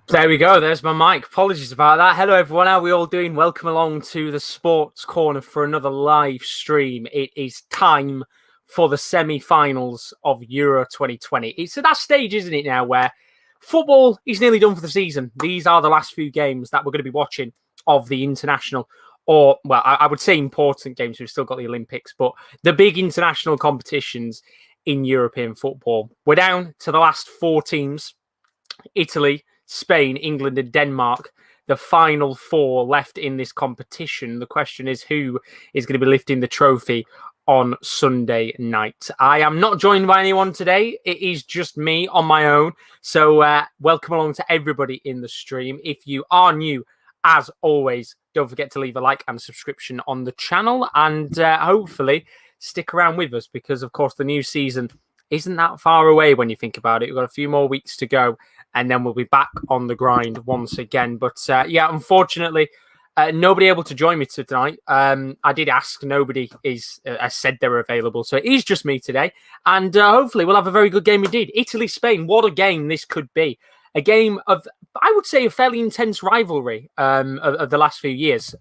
There we go. There's my mic. Apologies about that. Hello, everyone. How are we all doing? Welcome along to the Sports Corner for another live stream. It is time for the semi-finals of Euro 2020. It's at that stage, isn't it, now, where football is nearly done for the season. These are the last few games that we're going to be watching of the international, or, well, I would say important games. We've still got the Olympics, but the big international competitions in European football. We're down to the last four teams. Italy, Spain, England, and Denmark, the final four left in this competition. The question is who is going to be lifting the trophy on Sunday night. I am not joined by anyone today. It is just me on my own. So welcome along to everybody in the stream. If you are new, as always, don't forget to leave a like and a subscription on the channel, and hopefully stick around with us because, of course, the new season isn't that far away when you think about it. We've got a few more weeks to go, and then we'll be back on the grind once again. But yeah, unfortunately, nobody able to join me tonight. I did ask. Nobody is said they're available. So it is just me today. And hopefully we'll have a very good game indeed. Italy-Spain, what a game this could be. A game of, I would say, a fairly intense rivalry of the last few years.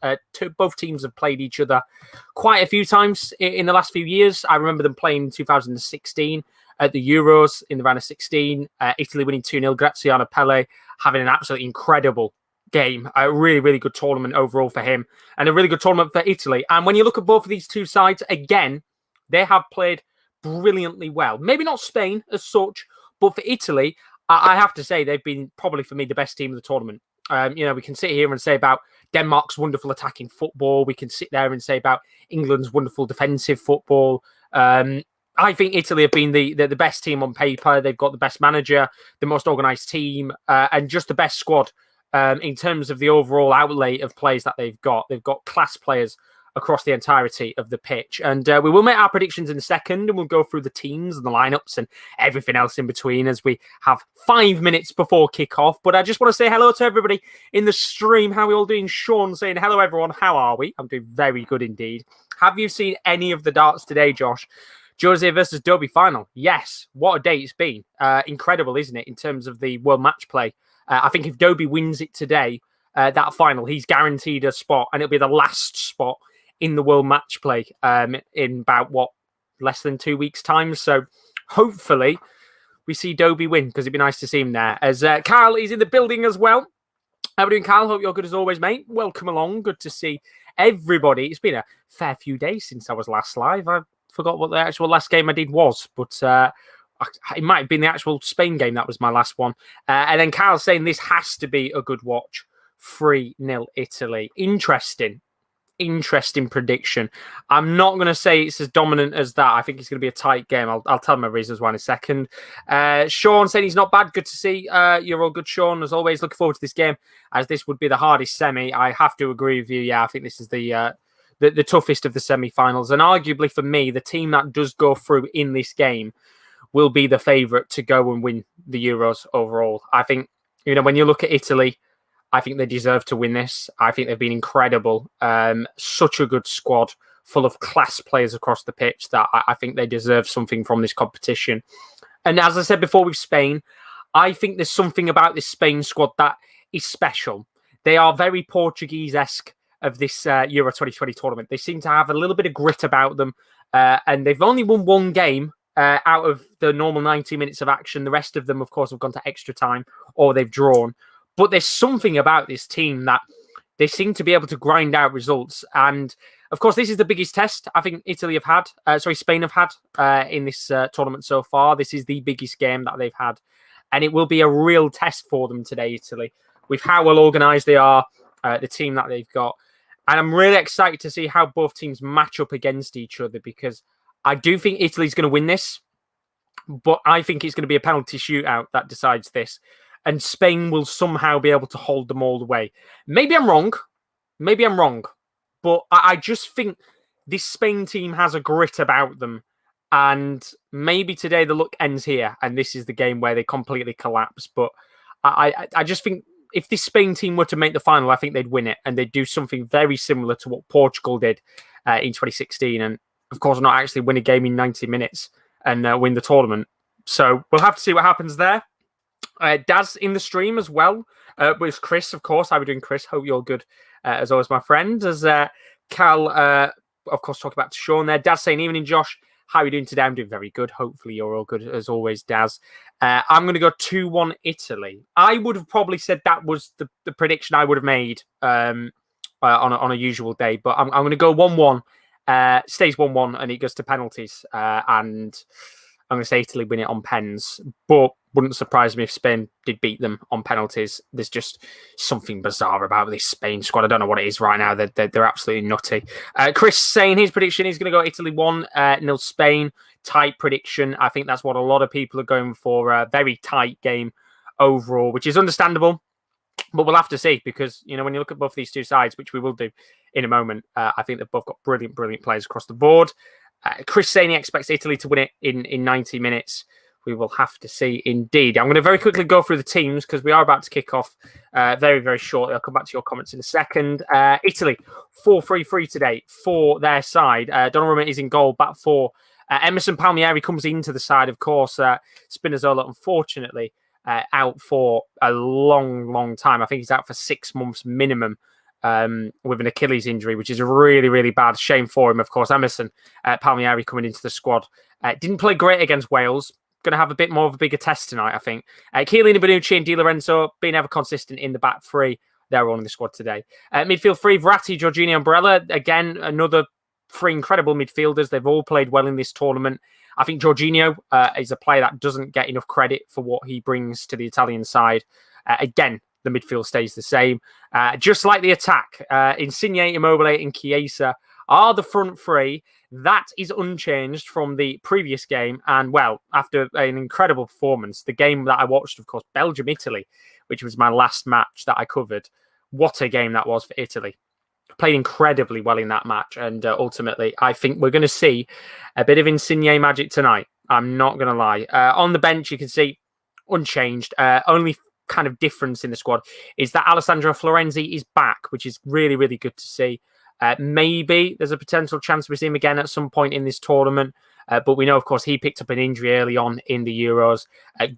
Both teams have played each other quite a few times in the last few years. I remember them playing in 2016 at the Euros in the round of 16. Italy winning 2-0. Graziano Pelle having an absolutely incredible game. A really, really good tournament overall for him, and a really good tournament for Italy. And when you look at both of these two sides, again, they have played brilliantly well. Maybe not Spain as such, but for Italy, I have to say they've been probably for me the best team of the tournament. We can sit here and say about Denmark's wonderful attacking football. We can sit there and say about England's wonderful defensive football. I think Italy have been the best team on paper. They've got the best manager, the most organised team, and just the best squad in terms of the overall outlay of players that they've got. They've got class players across the entirety of the pitch. And we will make our predictions in a second, and we'll go through the teams and the lineups and everything else in between as we have 5 minutes before kickoff. But I just want to say hello to everybody in the stream. How are we all doing? Sean saying, hello, everyone. How are we? I'm doing very good indeed. Have you seen any of the darts today, Josh? Jose versus Dobie final. Yes. What a day it's been. Incredible, isn't it, in terms of the world match play? I think if Dobie wins it today, that final, he's guaranteed a spot, and it'll be the last spot in the world match play in about, less than 2 weeks' time. So hopefully we see Dobie win, because it'd be nice to see him there. As Carl is in the building as well. How are we doing, Carl? Hope you're good as always, mate. Welcome along. Good to see everybody. It's been a fair few days since I was last live. I forgot what the actual last game I did was, but it might have been the actual Spain game. That was my last one. And then Carl saying this has to be a good watch. 3-0 Italy. Interesting prediction. I'm not going to say it's as dominant as that. I think it's going to be a tight game. I'll tell my reasons why in a second. Sean saying he's not bad. Good to see. You're all good, Sean. As always, looking forward to this game, as this would be the hardest semi. I have to agree with you. Yeah, I think this is the toughest of the semi-finals. And arguably for me, the team that does go through in this game will be the favourite to go and win the Euros overall. I think, when you look at Italy, I think they deserve to win this. I think they've been incredible. Such a good squad full of class players across the pitch that I think they deserve something from this competition. And as I said before with Spain, I think there's something about this Spain squad that is special. They are very Portuguese-esque of this Euro 2020 tournament. They seem to have a little bit of grit about them. And they've only won one game out of the normal 90 minutes of action. The rest of them, of course, have gone to extra time or they've drawn. But there's something about this team that they seem to be able to grind out results. And, of course, this is the biggest test I think Spain have had in this tournament so far. This is the biggest game that they've had. And it will be a real test for them today, Italy, with how well organised they are, the team that they've got. And I'm really excited to see how both teams match up against each other, because I do think Italy's going to win this. But I think it's going to be a penalty shootout that decides this. And Spain will somehow be able to hold them all the way. Maybe I'm wrong. But I just think this Spain team has a grit about them. And maybe today the luck ends here. And this is the game where they completely collapse. But I just think if this Spain team were to make the final, I think they'd win it. And they'd do something very similar to what Portugal did in 2016. And, of course, not actually win a game in 90 minutes and win the tournament. So we'll have to see what happens there. Daz in the stream as well. Was Chris, of course. How are we doing, Chris? Hope you're good, as always, my friend. As Cal, of course, talk about Sean there. Daz saying, evening, Josh. How are you doing today? I'm doing very good. Hopefully, you're all good, as always, Daz. I'm going to go 2-1 Italy. I would have probably said that was the prediction I would have made on a usual day, but I'm going to go 1-1. Stays 1-1, and it goes to penalties. And I'm going to say Italy win it on pens, but wouldn't surprise me if Spain did beat them on penalties. There's just something bizarre about this Spain squad. I don't know what it is right now. They're absolutely nutty. Chris saying his prediction is going to go Italy 1-0 Spain. Tight prediction. I think that's what a lot of people are going for. A very tight game overall, which is understandable. But we'll have to see because, when you look at both these two sides, which we will do in a moment, I think they've both got brilliant, brilliant players across the board. Chris saying he expects Italy to win it in 90 minutes. We will have to see indeed. I'm going to very quickly go through the teams because we are about to kick off very, very shortly. I'll come back to your comments in a second. Italy, 4-3-3 today for their side. Donnarumma is in goal, back four. Emerson Palmieri comes into the side, of course. Spinazzola, unfortunately, out for a long, long time. I think he's out for 6 months minimum. With an Achilles injury, which is a really, really bad shame for him, of course. Emerson Palmieri coming into the squad. Didn't play great against Wales. Going to have a bit more of a bigger test tonight, I think. Chiellini, Bonucci and Di Lorenzo being ever consistent in the back three. They're all in the squad today. Midfield three, Verratti, Jorginho and Barella. Again, another three incredible midfielders. They've all played well in this tournament. I think Jorginho is a player that doesn't get enough credit for what he brings to the Italian side. Again, the midfield stays the same. Just like the attack, Insigne, Immobile and Chiesa are the front three. That is unchanged from the previous game. And, well, after an incredible performance, the game that I watched, of course, Belgium-Italy, which was my last match that I covered. What a game that was for Italy. Played incredibly well in that match. And ultimately, I think we're going to see a bit of Insigne magic tonight. I'm not going to lie. On the bench, you can see unchanged. Only kind of difference in the squad is that Alessandro Florenzi is back, which is really, really good to see. Maybe there's a potential chance we see him again at some point in this tournament. But we know, of course, he picked up an injury early on in the Euros.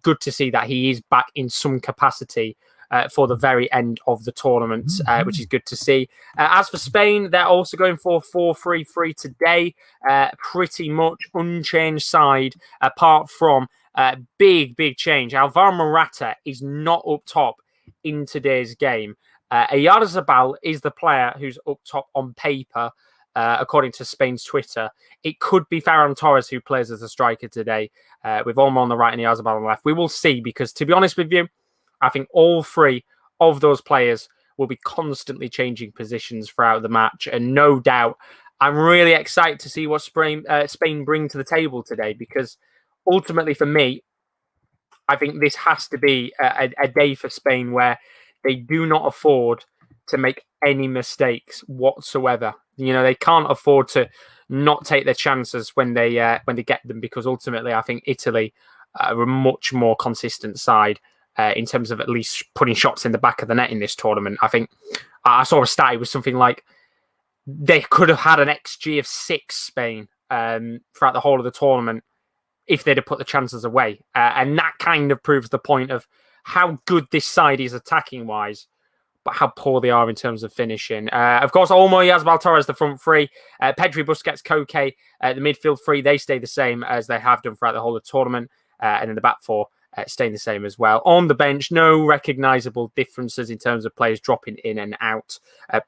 Good to see that he is back in some capacity for the very end of the tournament, which is good to see. As for Spain, they're also going for 4-3-3 today. Pretty much unchanged side, apart from big change. Alvaro Morata is not up top in today's game. Oyarzabal is the player who's up top on paper, according to Spain's Twitter. It could be Ferran Torres who plays as a striker today, with Olmo on the right and Oyarzabal on the left. We will see, because to be honest with you, I think all three of those players will be constantly changing positions throughout the match. And no doubt, I'm really excited to see what Spain bring to the table today, because ultimately for me, I think this has to be a day for Spain where they do not afford to make any mistakes whatsoever. They can't afford to not take their chances when they get them, because ultimately I think Italy are a much more consistent side in terms of at least putting shots in the back of the net in this tournament. I think I saw a stat, it was something like they could have had an XG of 6, Spain, throughout the whole of the tournament if they'd have put the chances away. And that kind of proves the point of how good this side is attacking-wise, but how poor they are in terms of finishing. Of course, Olmo, Oyarzabal, Torres, the front three. Pedri, Busquets, Koke, the midfield three, they stay the same as they have done throughout the whole of the tournament. And in the back four, staying the same as well. On the bench, no recognisable differences in terms of players dropping in and out.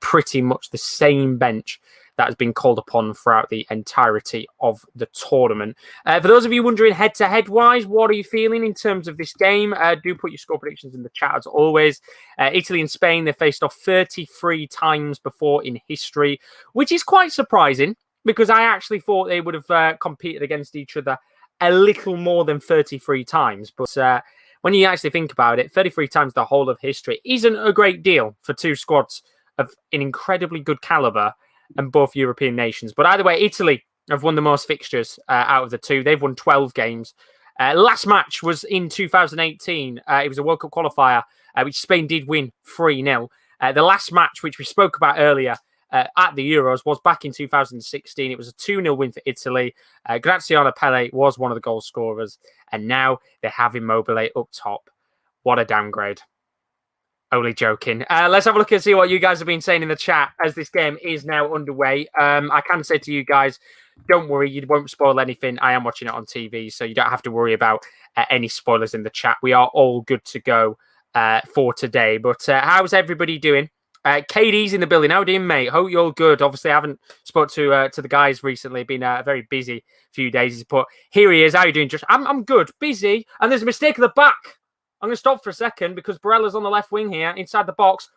Pretty much the same bench that has been called upon throughout the entirety of the tournament. For those of you wondering head-to-head wise, what are you feeling in terms of this game? Do put your score predictions in the chat as always. Italy and Spain, they faced off 33 times before in history, which is quite surprising because I actually thought they would have competed against each other a little more than 33 times. But when you actually think about it, 33 times the whole of history isn't a great deal for two squads of an incredibly good calibre and both European nations. But either way, Italy have won the most fixtures out of the two. They've won 12 games. Last match was in 2018. It was a World Cup qualifier, which Spain did win 3-0. The last match, which we spoke about earlier at the Euros, was back in 2016. It was a 2-0 win for Italy. Graziano Pelle was one of the goal scorers. And now they have Immobile up top. What a downgrade. Only joking. Let's have a look and see what you guys have been saying in the chat as this game is now underway. I can say to you guys, don't worry, you won't spoil anything. I am watching it on TV, so you don't have to worry about any spoilers in the chat. We are all good to go for today. But how's everybody doing? KD's in the building. How are you doing, mate? Hope you're all good. Obviously, I haven't spoke to the guys recently. Been a very busy few days. But here he is. How are you doing, Josh? I'm good. Busy. And there's a mistake at the back. I'm going to stop for a second because Barella's on the left wing here, inside the box.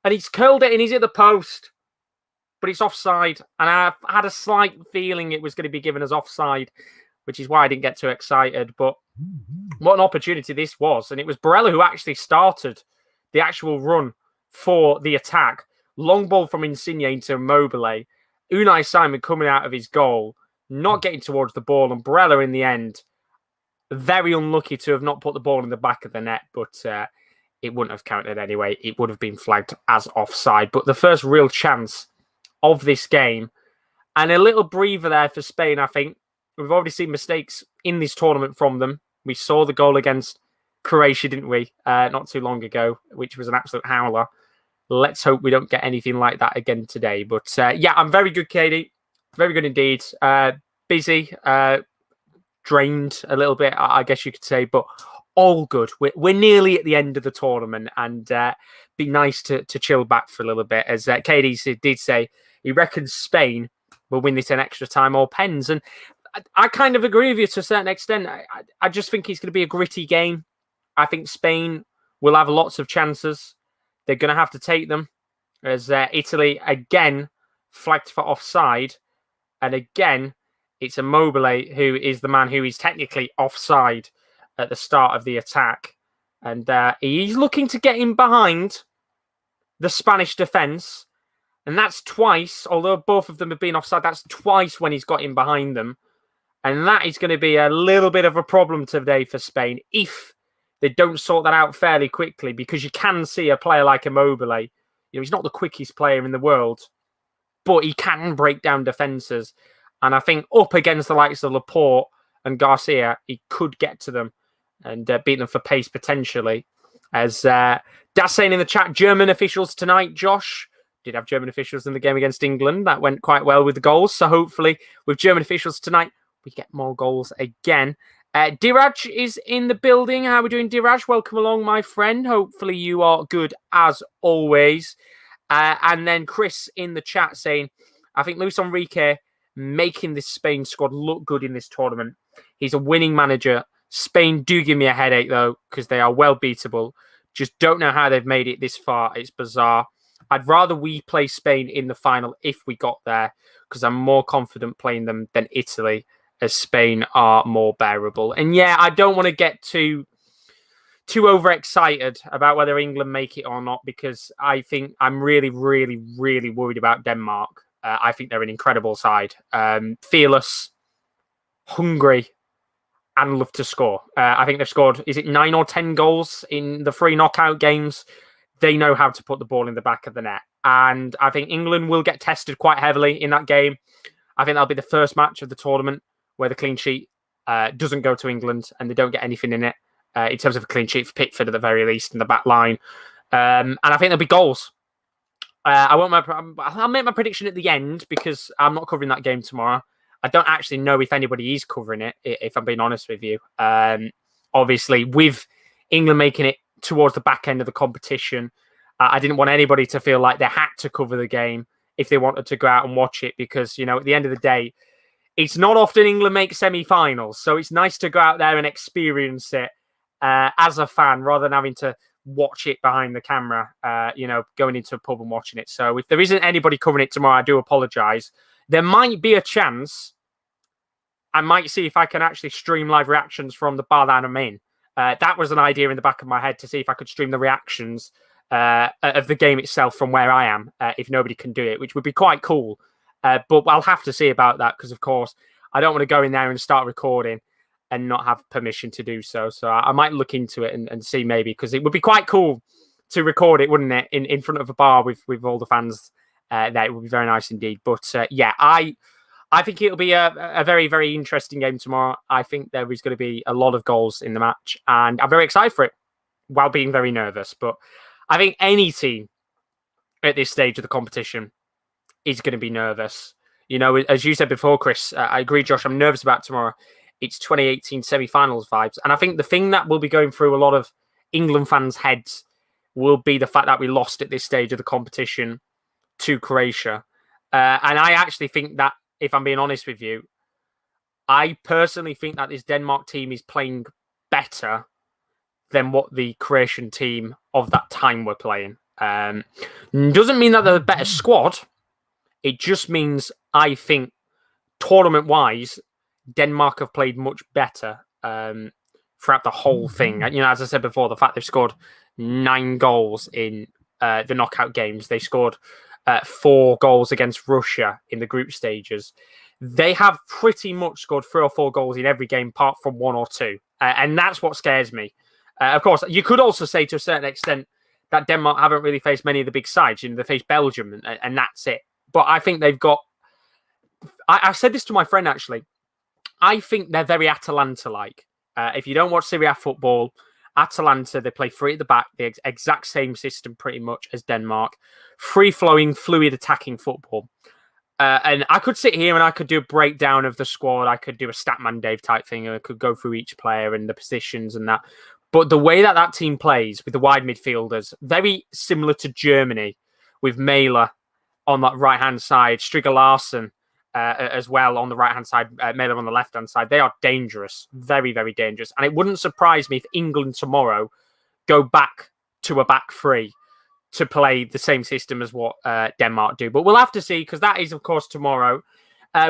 And he's curled it and he's hit the post. But it's offside. And I had a slight feeling it was going to be given as offside, which is why I didn't get too excited. But what an opportunity this was. And it was Barella who actually started the actual run for the attack. Long ball from Insigne into Immobile. Unai Simon coming out of his goal, not getting towards the ball. And Barella in the end, very unlucky to have not put the ball in the back of the net. But it wouldn't have counted anyway. It would have been flagged as offside. But the first real chance of this game. And a little breather there for Spain, I think. We've already seen mistakes in this tournament from them. We saw the goal against Croatia, didn't we? Not too long ago, which was an absolute howler. Let's hope we don't get anything like that again today. But yeah, I'm very good, Katie. Very good indeed. Busy, drained a little bit, I guess you could say, but all good. We're nearly at the end of the tournament, and be nice to chill back for a little bit. As Katie did say, he reckons Spain will win this in extra time or pens. And I kind of agree with you to a certain extent. I just think it's going to be a gritty game. I think Spain will have lots of chances. They're going to have to take them, as Italy again flagged for offside. And again, it's Immobile who is the man who is technically offside at the start of the attack. And he's looking to get in behind the Spanish defence. And that's twice, although both of them have been offside, that's twice when he's got in behind them. And that is going to be a little bit of a problem today for Spain if they don't sort that out fairly quickly, because you can see a player like Immobile. You know, he's not the quickest player in the world, but he can break down defences. And I think up against the likes of Laporte and Garcia, he could get to them and beat them for pace potentially. As Das saying in the chat, German officials tonight, Josh. Did have German officials in the game against England. That went quite well with the goals. So hopefully with German officials tonight, we get more goals again. Diraj is in the building. How are we doing, Diraj? Welcome along, my friend. Hopefully you are good as always. And then Chris in the chat saying, I think Luis Enrique making this Spain squad look good in this tournament. He's a winning manager. Spain do give me a headache, though, because they are well beatable. Just don't know how they've made it this far. It's bizarre. I'd rather we play Spain in the final if we got there, because I'm more confident playing them than Italy, as Spain are more bearable. And yeah, I don't want to get too overexcited about whether England make it or not, because I think I'm really, really, really worried about Denmark. I think they're an incredible side. Fearless, hungry, and love to score. I think they've scored, is it 9 or 10 goals in the 3 knockout games? They know how to put the ball in the back of the net. And I think England will get tested quite heavily in that game. I think that'll be the first match of the tournament where the clean sheet doesn't go to England and they don't get anything in it, in terms of a clean sheet for Pickford at the very least in the back line. And I think there'll be goals. I'll make my prediction at the end because I'm not covering that game tomorrow. I don't actually know if anybody is covering it, if I'm being honest with you. Obviously, with England making it towards the back end of the competition, I didn't want anybody to feel like they had to cover the game if they wanted to go out and watch it, because, you know, at the end of the day, it's not often England make semi-finals. So it's nice to go out there and experience it as a fan rather than having to watch it behind the camera, going into a pub and watching it. So if there isn't anybody covering it tomorrow, I do apologise. There might be a chance I might see if I can actually stream live reactions from the bar that I'm in. That was an idea in the back of my head, to see if I could stream the reactions of the game itself from where I am, if nobody can do it, which would be quite cool. But I'll have to see about that, because, of course, I don't want to go in there and start recording and not have permission to do so. So I might look into it and see maybe, because it would be quite cool to record it, wouldn't it, in front of a bar with all the fans there. It would be very nice indeed. But yeah, I think it'll be a very, very interesting game tomorrow. I think there is going to be a lot of goals in the match, and I'm very excited for it. while being very nervous. But I think any team at this stage of the competition is going to be nervous. You know, as you said before, Chris, I agree, Josh, I'm nervous about tomorrow. It's 2018 semi-finals vibes. And I think the thing that will be going through a lot of England fans' heads will be the fact that we lost at this stage of the competition to Croatia. And I actually think that, if I'm being honest with you, I personally think that this Denmark team is playing better than what the Croatian team of that time were playing. Doesn't mean that they're a better squad. It just means, I think, tournament-wise, Denmark have played much better throughout the whole thing. You know, as I said before, the fact they've scored 9 goals in the knockout games. They scored 4 goals against Russia in the group stages. They have pretty much scored 3 or 4 goals in every game, apart from 1 or 2. And that's what scares me. Of course, you could also say to a certain extent that Denmark haven't really faced many of the big sides. You know, they faced Belgium, and that's it. But I think they've got... I said this to my friend, actually. I think they're very Atalanta-like. If you don't watch Serie A football, Atalanta, they play 3 at the back, the exact same system pretty much as Denmark. Free-flowing, fluid attacking football. And I could sit here and I could do a breakdown of the squad. I could do a Statman Dave type thing. And I could go through each player and the positions and that. But the way that that team plays with the wide midfielders, very similar to Germany, with Mæhle on that right-hand side, Striger Larsen as well on the right-hand side, Mæhle on the left-hand side. They are dangerous, very, very dangerous. And it wouldn't surprise me if England tomorrow go back to a back 3 to play the same system as what Denmark do. But we'll have to see, because that is, of course, tomorrow.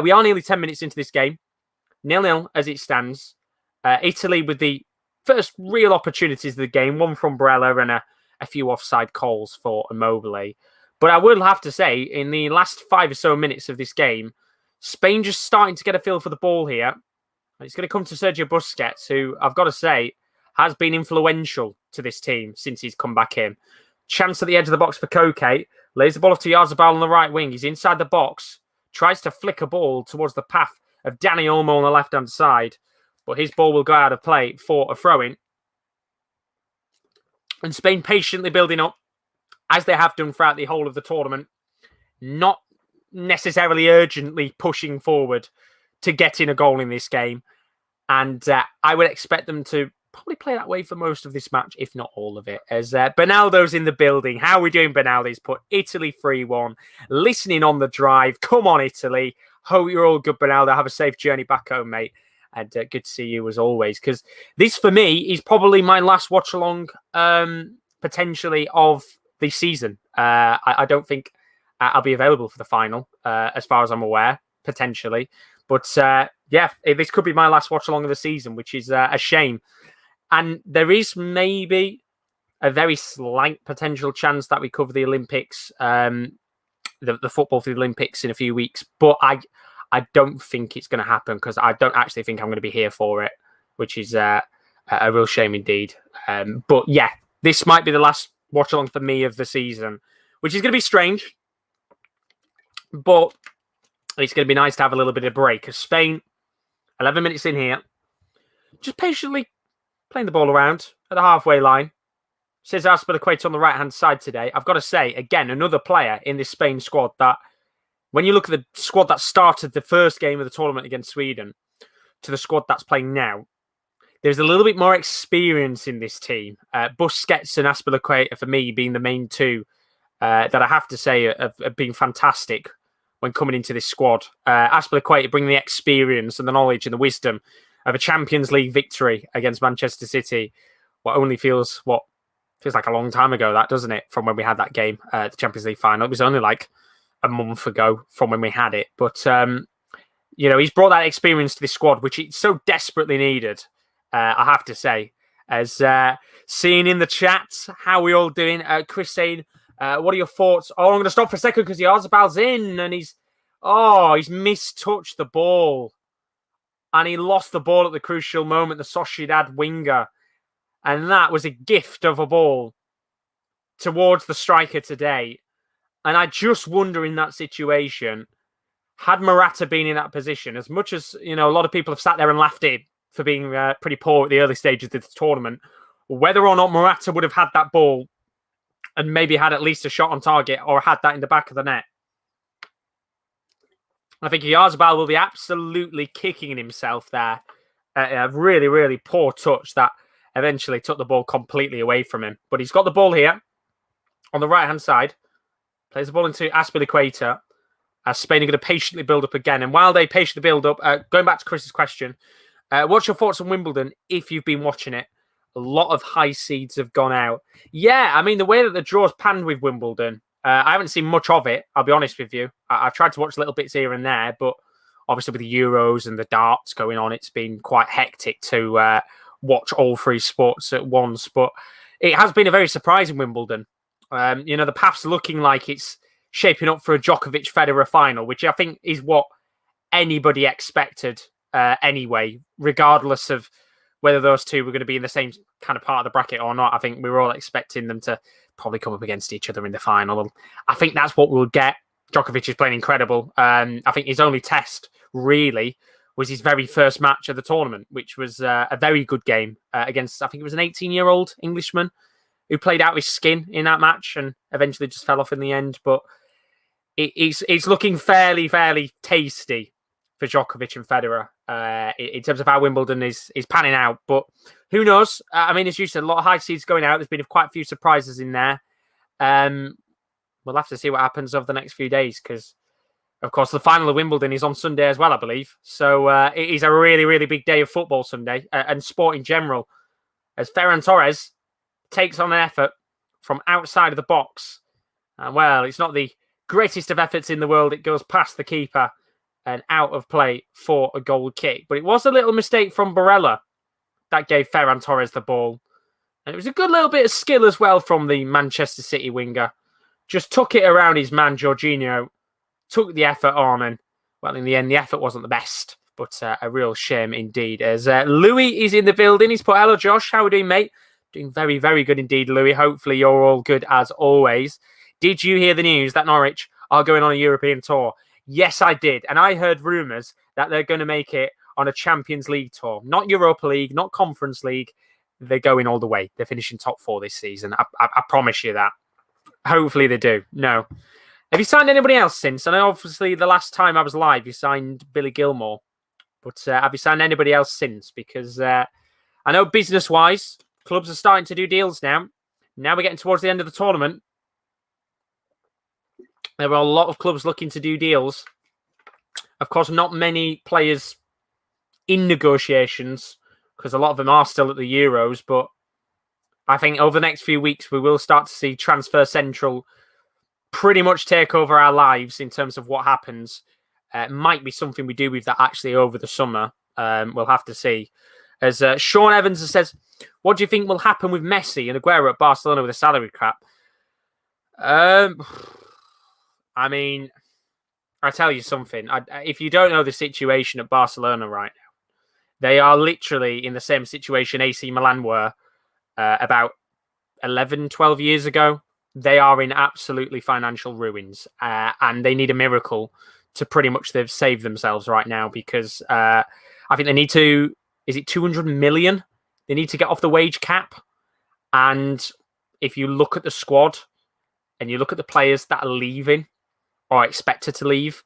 We are nearly 10 minutes into this game. 0-0 as it stands. Italy with the first real opportunities of the game, one from Barella and a few offside calls for Immobile. But I will have to say, in the last 5 or so minutes of this game, Spain just starting to get a feel for the ball here. It's going to come to Sergio Busquets, who, I've got to say, has been influential to this team since he's come back in. Chance at the edge of the box for Koke. Lays the ball off to Yarzabal on the right wing. He's inside the box. Tries to flick a ball towards the path of Dani Olmo on the left-hand side. But his ball will go out of play for a throw-in. And Spain patiently building up, as they have done throughout the whole of the tournament. Not necessarily urgently pushing forward to get in a goal in this game. And I would expect them to probably play that way for most of this match, if not all of it. As Bernaldo's in the building. How are we doing, Bernaldo? He's put Italy 3-1. Listening on the drive. Come on, Italy. Hope you're all good, Bernaldo. Have a safe journey back home, mate. And good to see you as always. Because this, for me, is probably my last watch-along, potentially, of the season. I don't think I'll be available for the final, as far as I'm aware, potentially. But, yeah, this could be my last watch-along of the season, which is a shame. And there is maybe a very slight potential chance that we cover the Olympics, the football for the Olympics in a few weeks. But I don't think it's going to happen, because I don't actually think I'm going to be here for it, which is a real shame indeed. But yeah, this might be the last watch along for me of the season, which is going to be strange. But it's going to be nice to have a little bit of break, because Spain, 11 minutes in here, just patiently playing the ball around at the halfway line. Cesar Azpilicueta on the right-hand side today. I've got to say, again, another player in this Spain squad that, when you look at the squad that started the first game of the tournament against Sweden to the squad that's playing now, there's a little bit more experience in this team. Busquets and Azpilicueta, for me, being the main two that I have to say have been fantastic when coming into this squad. Azpilicueta bringing the experience and the knowledge and the wisdom of a Champions League victory against Manchester City. What only feels like a long time ago, that, doesn't it? From when we had that game, the Champions League final. It was only like a month ago from when we had it. But, you know, he's brought that experience to this squad, which it's so desperately needed, I have to say. As seeing in the chat, how we all doing? Chris saying, what are your thoughts? Oh, I'm going to stop for a second because Yarzabal's in and he's mistouched the ball. And he lost the ball at the crucial moment, the Sociedad winger. And that was a gift of a ball towards the striker today. And I just wonder, in that situation, had Morata been in that position, as much as, you know, a lot of people have sat there and laughed at him for being pretty poor at the early stages of the tournament, whether or not Morata would have had that ball and maybe had at least a shot on target or had that in the back of the net. I think Oyarzabal will be absolutely kicking himself there. A really, really poor touch that eventually took the ball completely away from him. But he's got the ball here on the right-hand side. Plays the ball into Azpilicueta. Spain are going to patiently build up again. And while they patiently build up, going back to Chris's question, what's your thoughts on Wimbledon if you've been watching it? A lot of high seeds have gone out. Yeah, I mean, the way that the draw's panned with Wimbledon, I haven't seen much of it, I'll be honest with you. I've tried to watch little bits here and there, but obviously with the Euros and the darts going on, it's been quite hectic to watch all three sports at once. But it has been a very surprising Wimbledon. The path's looking like it's shaping up for a Djokovic-Federer final, which I think is what anybody expected anyway, regardless of whether those two were going to be in the same kind of part of the bracket or not. I think we were all expecting them to probably come up against each other in the final. And I think that's what we'll get. Djokovic is playing incredible. I think his only test, really, was his very first match of the tournament, which was a very good game against, I think it was an 18-year-old Englishman who played out his skin in that match and eventually just fell off in the end. But it's looking fairly tasty for Djokovic and Federer in terms of how Wimbledon is panning out. But who knows? I mean, as you said, a lot of high seeds going out. There's been quite a few surprises in there. We'll have to see what happens over the next few days because, of course, the final of Wimbledon is on Sunday as well, I believe. So it is a really big day of football Sunday and sport in general, as Ferran Torres takes on an effort from outside of the box. Well, it's not the greatest of efforts in the world. It goes past the keeper and out of play for a goal kick. But it was a little mistake from Barella that gave Ferran Torres the ball. And it was a good little bit of skill as well from the Manchester City winger. Just took it around his man, Jorginho, took the effort on, and, well, in the end, the effort wasn't the best. But a real shame indeed. As Louis is in the building. He's put, hello, Josh. How are we doing, mate? Doing very good indeed, Louis. Hopefully you're all good as always. Did you hear the news that Norwich are going on a European tour? Yes, I did. And I heard rumours that they're going to make it on a Champions League tour. Not Europa League, not Conference League. They're going all the way. They're finishing top 4 this season. I promise you that. Hopefully they do. No. Have you signed anybody else since? I know obviously the last time I was live, you signed Billy Gilmore. But have you signed anybody else since? Because I know business-wise, clubs are starting to do deals now. Now we're getting towards the end of the tournament. There are a lot of clubs looking to do deals. Of course, not many players in negotiations because a lot of them are still at the Euros. But I think over the next few weeks, we will start to see Transfer Central pretty much take over our lives in terms of what happens. It might be something we do with that actually over the summer. We'll have to see. As Sean Evans says, what do you think will happen with Messi and Aguero at Barcelona with a salary cap? I mean, I tell you something. If you don't know the situation at Barcelona right now, they are literally in the same situation AC Milan were about 11, 12 years ago. They are in absolutely financial ruins and they need a miracle to pretty much save themselves right now because I think they need to, is it 200 million? They need to get off the wage cap. And if you look at the squad and you look at the players that are leaving or expected to leave,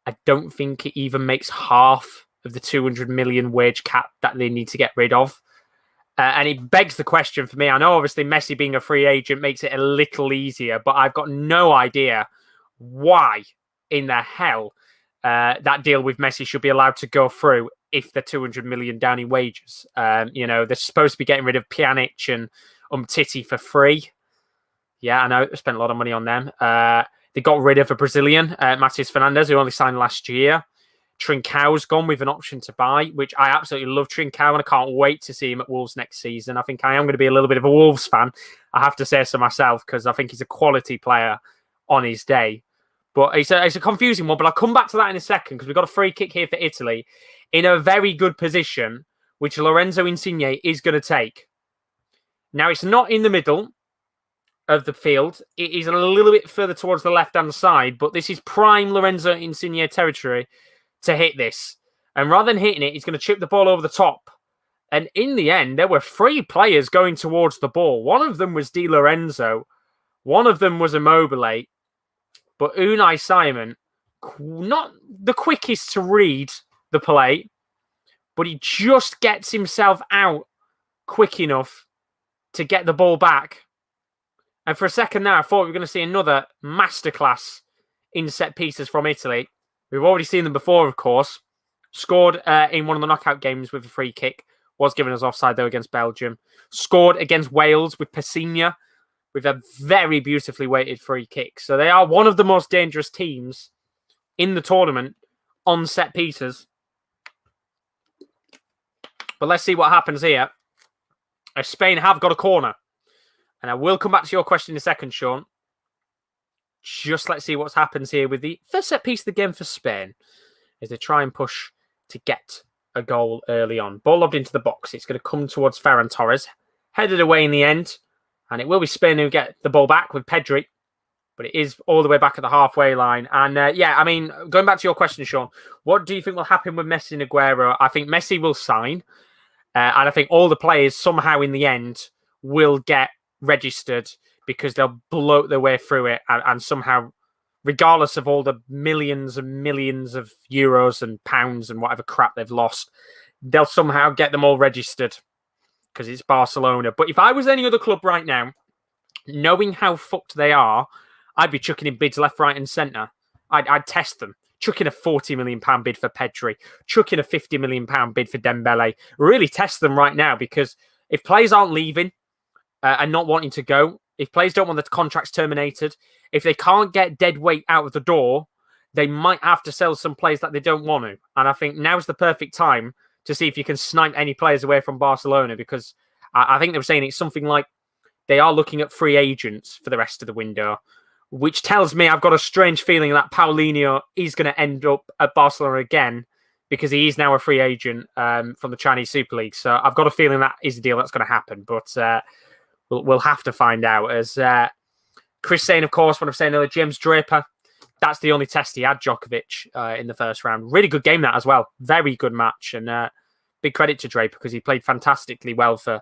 I don't think it even makes half of the 200 million wage cap that they need to get rid of. And it begs the question for me. I know obviously Messi being a free agent makes it a little easier, but I've got no idea why in the hell that deal with Messi should be allowed to go through if they're 200 million down in wages. They're supposed to be getting rid of Pjanic and Umtiti for free. Yeah, I know. They spent a lot of money on them. They got rid of a Brazilian, Matheus Fernandes, who only signed last year. Trincão's gone with an option to buy, which I absolutely love Trincão, and I can't wait to see him at Wolves next season. I think I am going to be a little bit of a Wolves fan, I have to say so myself, because I think he's a quality player on his day. But it's a confusing one, but I'll come back to that in a second, because we've got a free kick here for Italy in a very good position, which Lorenzo Insigne is going to take. Now, it's not in the middle of the field. It is a little bit further towards the left-hand side, but this is prime Lorenzo Insigne territory to hit this. And rather than hitting it, he's going to chip the ball over the top And in the end, there were 3 players going towards the ball. One of them was Di Lorenzo. One of them was Immobile. But Unai Simon, not the quickest to read the play, but he just gets himself out quick enough to get the ball back. And for a second there, I thought we were going to see another masterclass in set pieces from Italy. We've already seen them before, of course. Scored in one of the knockout games with a free kick. Was given us offside, though, against Belgium. Scored against Wales with Pessinha with a very beautifully weighted free kick. So they are one of the most dangerous teams in the tournament on set pieces. But let's see what happens here. As Spain have got a corner. And I will come back to your question in a second, Sean. Just let's see what happens here with the first set piece of the game for Spain. As they try and push to get a goal early on. Ball lobbed into the box. It's going to come towards Ferran Torres. Headed away in the end. And it will be Spain who get the ball back with Pedri. But it is all the way back at the halfway line. And going back to your question, Sean, what do you think will happen with Messi and Aguero? I think Messi will sign. And I think all the players somehow in the end will get registered because they'll bloat their way through it and somehow, regardless of all the millions and millions of euros and pounds and whatever crap they've lost, they'll somehow get them all registered because it's Barcelona. But if I was any other club right now, knowing how fucked they are, I'd be chucking in bids left, right and centre. I'd test them. Chucking a £40 million bid for Pedri. Chucking a £50 million bid for Dembele. Really test them right now because if players aren't leaving and not wanting to go, if players don't want the contracts terminated, if they can't get dead weight out of the door, they might have to sell some players that they don't want to. And I think now's the perfect time to see if you can snipe any players away from Barcelona because I think they were saying it's something like they are looking at free agents for the rest of the window, which tells me I've got a strange feeling that Paulinho is going to end up at Barcelona again because he is now a free agent from the Chinese Super League. So I've got a feeling that is a deal that's going to happen, but we'll have to find out. As Chris saying, of course, when I'm saying earlier, James Draper, that's the only test he had, Djokovic, in the first round. Really good game that as well. Very good match. And big credit to Draper because he played fantastically well for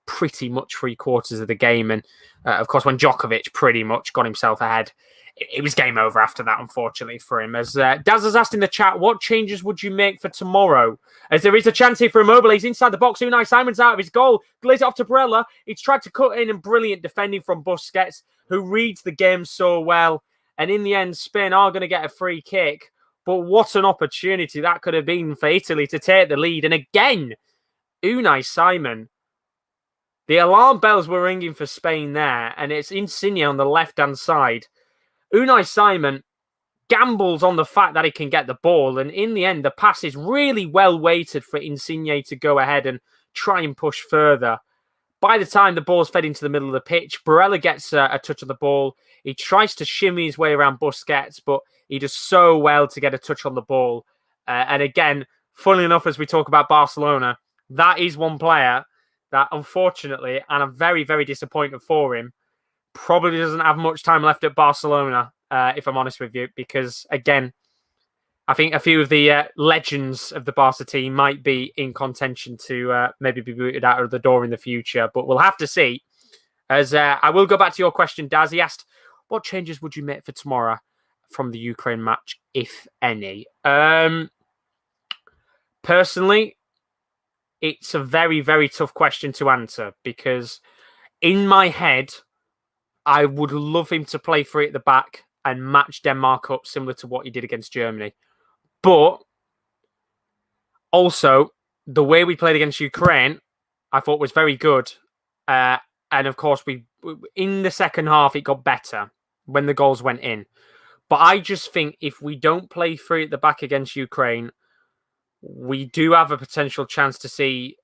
pretty much 3/4 of the game. And of course, when Djokovic pretty much got himself ahead, it was game over after that, unfortunately, for him. As Daz has asked in the chat, what changes would you make for tomorrow? As there is a chance here for Immobile. He's inside the box. Unai Simon's out of his goal. Glaze it off to Barella. He's tried to cut in and brilliant defending from Busquets, who reads the game so well. And in the end, Spain are going to get a free kick. But what an opportunity that could have been for Italy to take the lead. And again, Unai Simon. The alarm bells were ringing for Spain there. And it's Insigne on the left-hand side. Unai Simon gambles on the fact that he can get the ball. And in the end, the pass is really well weighted for Insigne to go ahead and try and push further. By the time the ball's fed into the middle of the pitch, Barella gets a touch of the ball. He tries to shimmy his way around Busquets, but he does so well to get a touch on the ball. And again, funnily enough, as we talk about Barcelona, that is one player that unfortunately, and I'm very, very disappointed for him, probably doesn't have much time left at Barcelona, if I'm honest with you, because again, I think a few of the legends of the Barca team might be in contention to maybe be booted out of the door in the future, but we'll have to see. As I will go back to your question, Daz. He asked, what changes would you make for tomorrow from the Ukraine match, if any? Personally, it's a very, very tough question to answer because in my head, I would love him to play free at the back and match Denmark up similar to what he did against Germany. But also, the way we played against Ukraine, I thought was very good. And of course, we in the second half, it got better when the goals went in. But I just think if we don't play free at the back against Ukraine, we do have a potential chance to see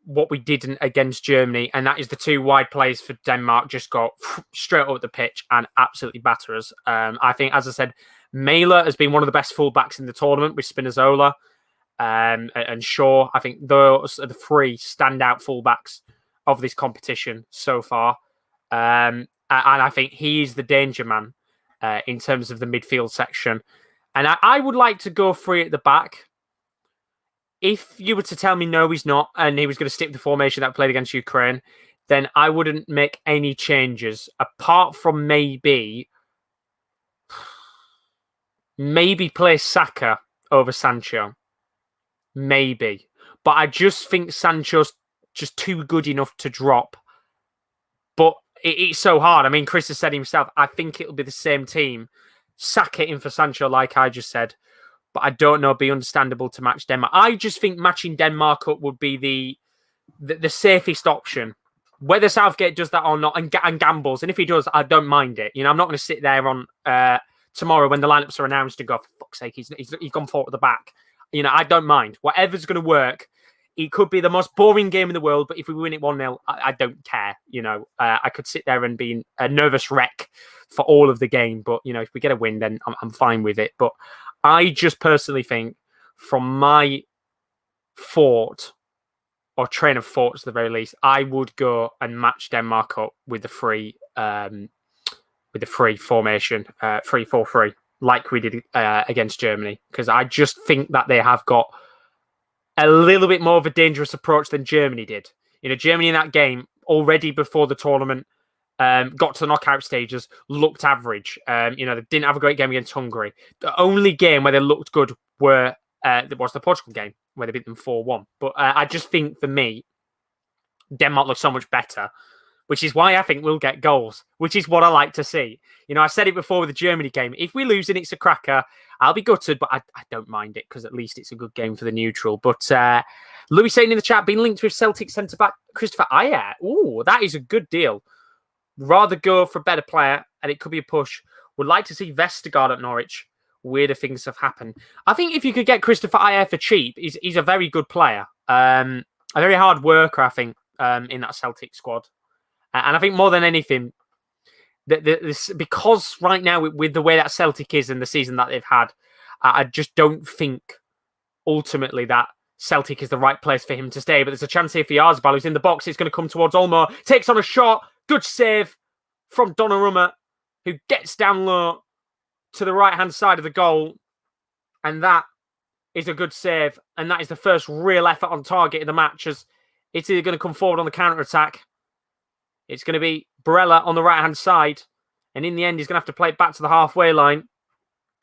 what we didn't against Germany, and that is the 2 wide players for Denmark just go straight up the pitch and absolutely batter us. I think, as I said, Mæhle has been one of the best fullbacks in the tournament with Spinazzola and Shaw. I think those are the 3 standout fullbacks of this competition so far. And I think he is the danger man in terms of the midfield section. And I would like to go free at the back. if you were to tell me no, he's not, and he was going to stick with the formation that played against Ukraine, then I wouldn't make any changes apart from maybe play Saka over Sancho. Maybe. But I just think Sancho's just too good enough to drop. But it's so hard. I mean, Chris has said himself, I think it'll be the same team. Saka in for Sancho, like I just said. But I don't know, it'd be understandable to match Denmark. I just think matching Denmark up would be the safest option. Whether Southgate does that or not and gambles. And if he does, I don't mind it. You know, I'm not going to sit there on tomorrow when the lineups are announced and go, for fuck's sake, he's gone forward at the back. You know, I don't mind. Whatever's going to work. It could be the most boring game in the world, but if we win it 1-0, I don't care. You know, I could sit there and be a nervous wreck for all of the game. But, you know, if we get a win, then I'm fine with it. But I just personally think from my thought, or train of thoughts at the very least, I would go and match Denmark up with the free formation, 3-4-3, like we did against Germany, because I just think that they have got a little bit more of a dangerous approach than Germany did. You know, Germany in that game already before the tournament got to the knockout stages, looked average. You know, they didn't have a great game against Hungary. The only game where they looked good was the Portugal game, where they beat them 4-1. But I just think, for me, Denmark looks so much better, which is why I think we'll get goals, which is what I like to see. You know, I said it before with the Germany game. If we lose and it's a cracker, I'll be gutted, but I don't mind it because at least it's a good game for the neutral. But Louis saying in the chat, being linked with Celtic centre-back Christopher Ayer. Ooh, that is a good deal. Rather go for a better player, and it could be a push. Would like to see Vestergaard at Norwich. Weirder things have happened. I think if you could get Christopher Ayer for cheap, he's a very good player. A very hard worker, I think, in that Celtic squad. And I think more than anything, because right now, with the way that Celtic is and the season that they've had, I just don't think ultimately that Celtic is the right place for him to stay. But there's a chance here for Yarzabal, who's in the box. It's going to come towards Olmo. Takes on a shot. Good save from Donnarumma, who gets down low to the right-hand side of the goal. And that is a good save. And that is the first real effort on target in the match, as it's either going to come forward on the counter-attack. It's going to be Barella on the right-hand side. And in the end, he's going to have to play it back to the halfway line.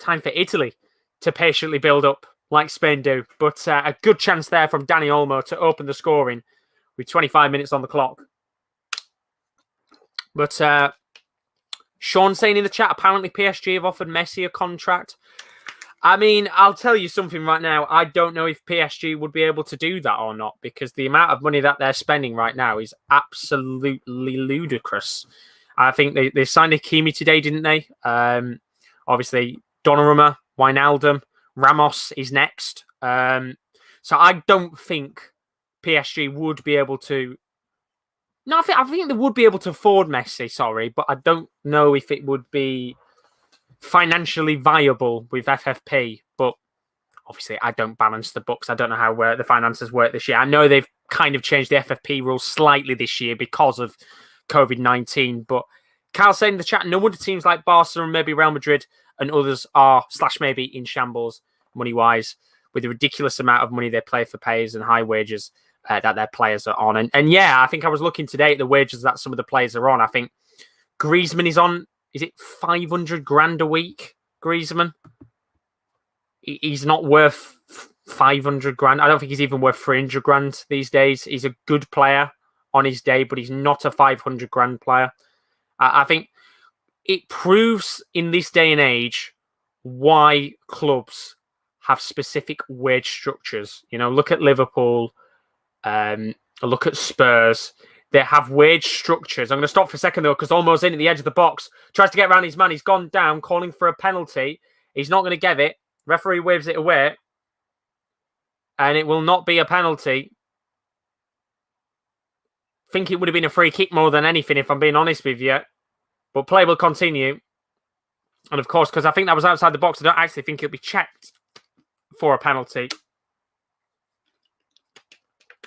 Time for Italy to patiently build up like Spain do. But a good chance there from Dani Olmo to open the scoring with 25 minutes on the clock. But Sean saying in the chat, apparently PSG have offered Messi a contract. I mean, I'll tell you something right now. I don't know if PSG would be able to do that or not, because the amount of money that they're spending right now is absolutely ludicrous. I think they signed Hakimi today, didn't they? Obviously, Donnarumma, Wijnaldum, Ramos is next. So I don't think PSG would be able to. No, I think they would be able to afford Messi, sorry, but I don't know if it would be financially viable with FFP. But obviously, I don't balance the books. I don't know how the finances work this year. I know they've kind of changed the FFP rules slightly this year because of COVID-19. But Carl saying in the chat, no wonder teams like Barca and maybe Real Madrid and others are maybe in shambles money-wise with the ridiculous amount of money they play for payers and high wages that their players are on. And yeah, I think I was looking today at the wages that some of the players are on. I think Griezmann is on, is it 500 grand a week, Griezmann? He's not worth 500 grand. I don't think he's even worth 300 grand these days. He's a good player on his day, but he's not a 500 grand player. I think it proves in this day and age why clubs have specific wage structures. You know, look at Liverpool, look at Spurs. They have wage structures. I'm going to stop for a second, though, because Olmo's in at the edge of the box. Tries to get around his man. He's gone down, calling for a penalty. He's not going to give it. Referee waves it away. And it will not be a penalty. I think it would have been a free kick more than anything, if I'm being honest with you. But play will continue. And, of course, because I think that was outside the box, I don't actually think it'll be checked for a penalty.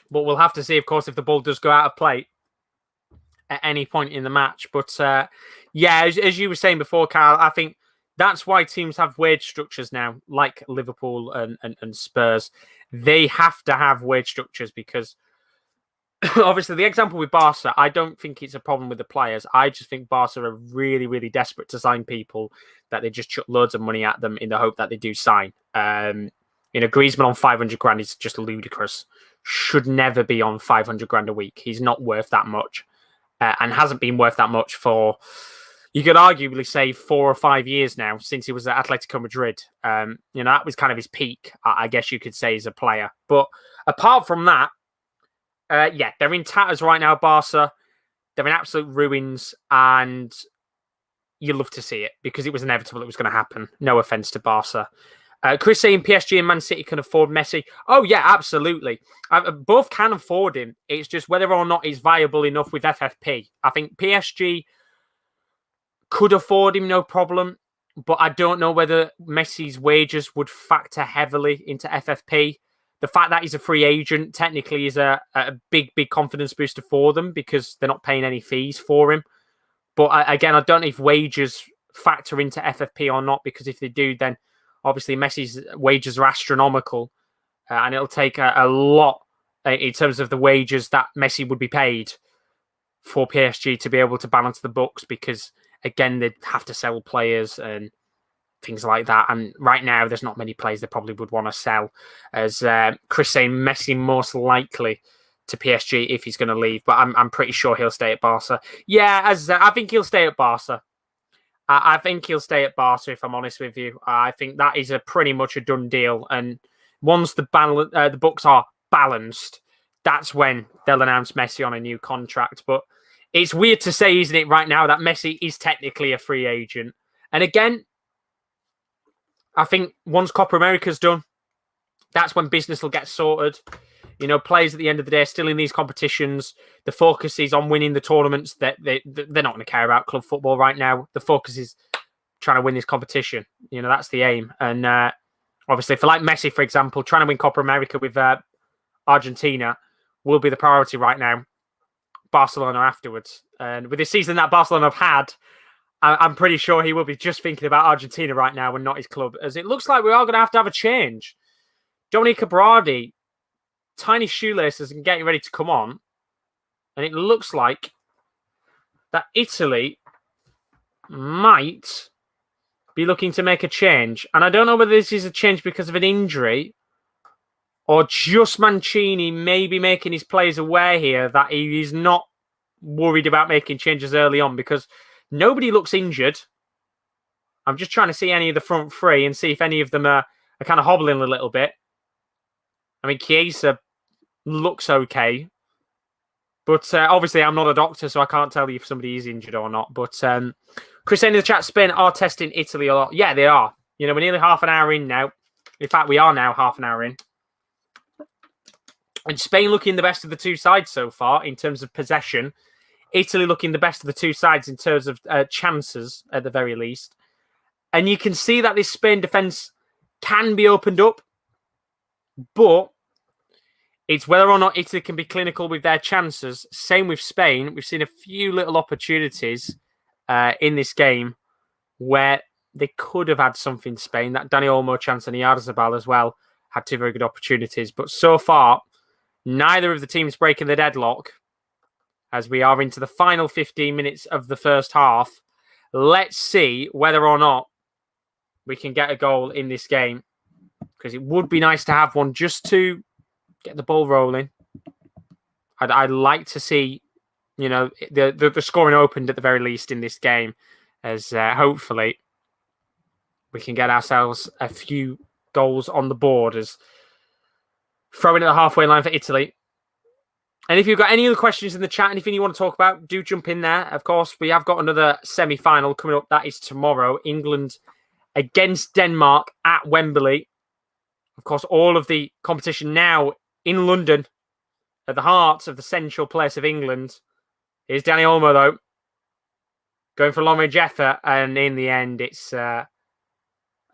But we'll have to see, of course, if the ball does go out of play at any point in the match. But, yeah, as you were saying before, Carl, I think That's why teams have wage structures now, like Liverpool and Spurs. They have to have wage structures because obviously the example with Barca, I don't think it's a problem with the players. I just think Barca are really, really desperate to sign people that they just chuck loads of money at them in the hope that they do sign. Griezmann on 500 grand is just ludicrous. Should never be on 500 grand a week. He's not worth that much and hasn't been worth that much for, you could arguably say, 4 or 5 years now since he was at Atletico Madrid. That was kind of his peak, I guess you could say, as a player. But apart from that, they're in tatters right now, Barca. They're in absolute ruins, and you love to see it because it was inevitable it was going to happen. No offense to Barca. Chris saying PSG and Man City can afford Messi. Oh, yeah, absolutely. Both can afford him. It's just whether or not he's viable enough with FFP. I think PSG could afford him, no problem. But I don't know whether Messi's wages would factor heavily into FFP. The fact that he's a free agent technically is a big, big confidence booster for them because they're not paying any fees for him. But again, I don't know if wages factor into FFP or not, because if they do, then obviously Messi's wages are astronomical and it'll take a lot in terms of the wages that Messi would be paid for PSG to be able to balance the books because, again, they'd have to sell players and things like that. And right now, there's not many players they probably would want to sell. As Chris saying, Messi most likely to PSG if he's going to leave, but I'm pretty sure he'll stay at Barca. Yeah, I think he'll stay at Barca. I think he'll stay at Barca, if I'm honest with you. I think that is pretty much a done deal. And once the books are balanced, that's when they'll announce Messi on a new contract. But it's weird to say, isn't it, right now, that Messi is technically a free agent. And again, I think once Copa America's done, that's when business will get sorted. Players at the end of the day are still in these competitions. The focus is on winning the tournaments. They're not going to care about club football right now. The focus is trying to win this competition. That's the aim. And obviously, for like Messi, for example, trying to win Copa America with Argentina will be the priority right now. Barcelona afterwards. And with the season that Barcelona have had, I'm pretty sure he will be just thinking about Argentina right now and not his club, as it looks like we are going to have a change. Dominic Berardi, tiny shoelaces and getting ready to come on. And it looks like that Italy might be looking to make a change. And I don't know whether this is a change because of an injury or just Mancini maybe making his players aware here that he is not worried about making changes early on, because nobody looks injured. I'm just trying to see any of the front three and see if any of them are kind of hobbling a little bit. I mean, Chiesa looks okay. But obviously, I'm not a doctor, so I can't tell you if somebody is injured or not. But Chris in the chat, Spain are testing Italy a lot. Yeah, they are. We're nearly half an hour in now. In fact, we are now half an hour in. And Spain looking the best of the two sides so far in terms of possession. Italy looking the best of the two sides in terms of chances, at the very least. And you can see that this Spain defence can be opened up. But it's whether or not Italy can be clinical with their chances. Same with Spain. We've seen a few little opportunities in this game where they could have had something, Spain. That Dani Olmo chance and Oyarzabal as well had two very good opportunities. But so far, neither of the teams breaking the deadlock as we are into the final 15 minutes of the first half. Let's see whether or not we can get a goal in this game, because it would be nice to have one just to get the ball rolling. I'd like to see, the scoring opened at the very least in this game, as hopefully we can get ourselves a few goals on the board, as throwing at the halfway line for Italy. And if you've got any other questions in the chat, anything you want to talk about, do jump in there. Of course, we have got another semi-final coming up. That is tomorrow. England against Denmark at Wembley. Of course, all of the competition now in London, at the heart of the central place of England. Here's Dani Olmo, though, going for a long-range effort. And in the end, it's a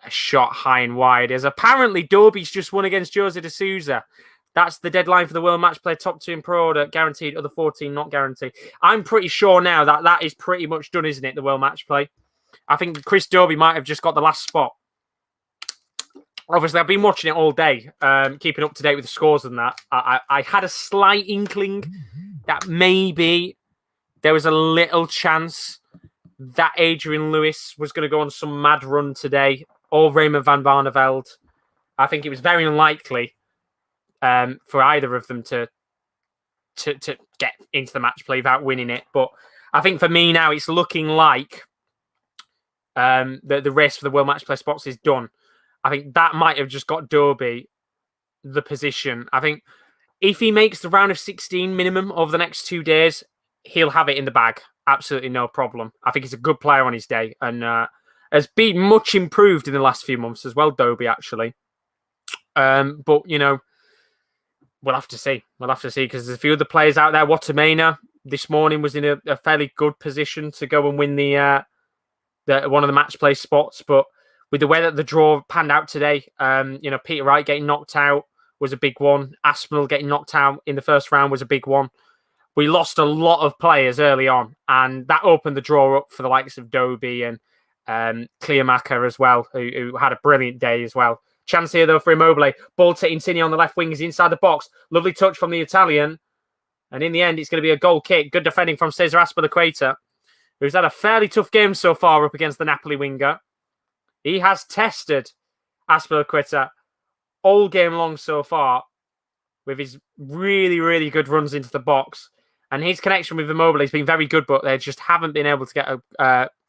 shot high and wide. As apparently, Dobie's just won against Jose de Souza. That's the deadline for the World Match Play. Top 2 in pro order, guaranteed. Other 14 not guaranteed. I'm pretty sure now that is pretty much done, isn't it, the World Match Play? I think Chris Dobie might have just got the last spot. Obviously, I've been watching it all day, keeping up to date with the scores and that. I had a slight inkling that maybe there was a little chance that Adrian Lewis was going to go on some mad run today, or Raymond van Barneveld. I think it was very unlikely for either of them to get into the match play without winning it. But I think for me now, it's looking like the race for the World Match Play spots is done. I think that might have just got Dobie the position. I think if he makes the round of 16 minimum over the next 2 days, he'll have it in the bag. Absolutely no problem. I think he's a good player on his day and has been much improved in the last few months as well, Dobie, actually. But, you know, we'll have to see. We'll have to see because there's a few other players out there. Watamena this morning was in a fairly good position to go and win the one of the match play spots. But with the way that the draw panned out today, you know, Peter Wright getting knocked out was a big one. Aspinall getting knocked out in the first round was a big one. We lost a lot of players early on, and that opened the draw up for the likes of Dobie and Cleomaka as well, who had a brilliant day as well. Chance here, though, for Immobile. Ball to Insigne on the left wing. He's inside the box. Lovely touch from the Italian. And in the end, it's going to be a goal kick. Good defending from Cesar Azpilicueta, who's had a fairly tough game so far up against the Napoli winger. He has tested Azpilicueta all game long so far with his really, really good runs into the box. And his connection with Immobile has been very good, but they just haven't been able to get,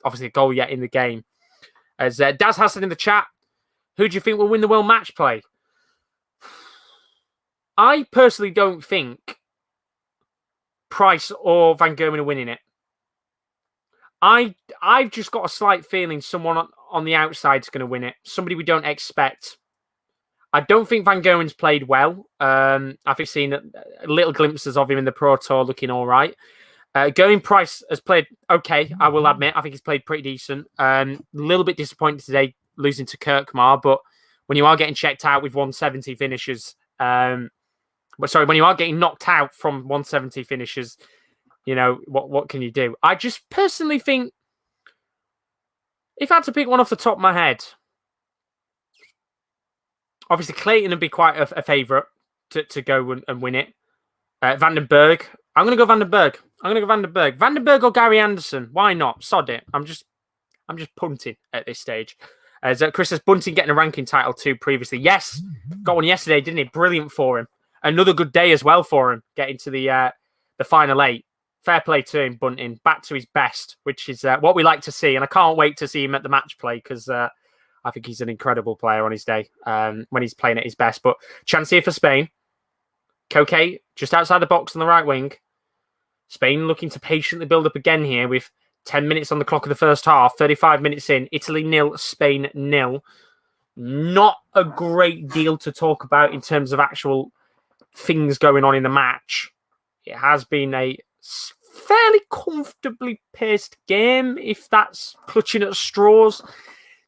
obviously, a goal yet in the game. As Daz has said in the chat, who do you think will win the World Match Play? I personally don't think Price or Van Gerwen are winning it. I've just got a slight feeling someone on the outside is going to win it. Somebody we don't expect. I don't think Van Gerwen's played well. I've seen little glimpses of him in the Pro Tour looking all right. Gerwyn Price has played okay, I will admit. I think he's played pretty decent. A little bit disappointed today losing to Kirkmar, but when you are getting checked out with 170 finishes, when you are getting knocked out from 170 finishes, you know, what can you do? I just personally think if I had to pick one off the top of my head, obviously Clayton would be quite a favourite to go and win it. Vandenberg. I'm going to go Vandenberg. Vandenberg or Gary Anderson. Why not? Sod it. I'm just punting at this stage. As Chris says, Bunting getting a ranking title too previously. Yes, got one yesterday, didn't he? Brilliant for him. Another good day as well for him, getting to the final 8. Fair play to him, Bunting. Back to his best, which is what we like to see. And I can't wait to see him at the match play because I think he's an incredible player on his day when he's playing at his best. But chance here for Spain. Koke just outside the box on the right wing. Spain looking to patiently build up again here with 10 minutes on the clock of the first half, 35 minutes in. Italy 0, Spain 0. Not a great deal to talk about in terms of actual things going on in the match. It has been a fairly comfortably paced game, if that's clutching at straws.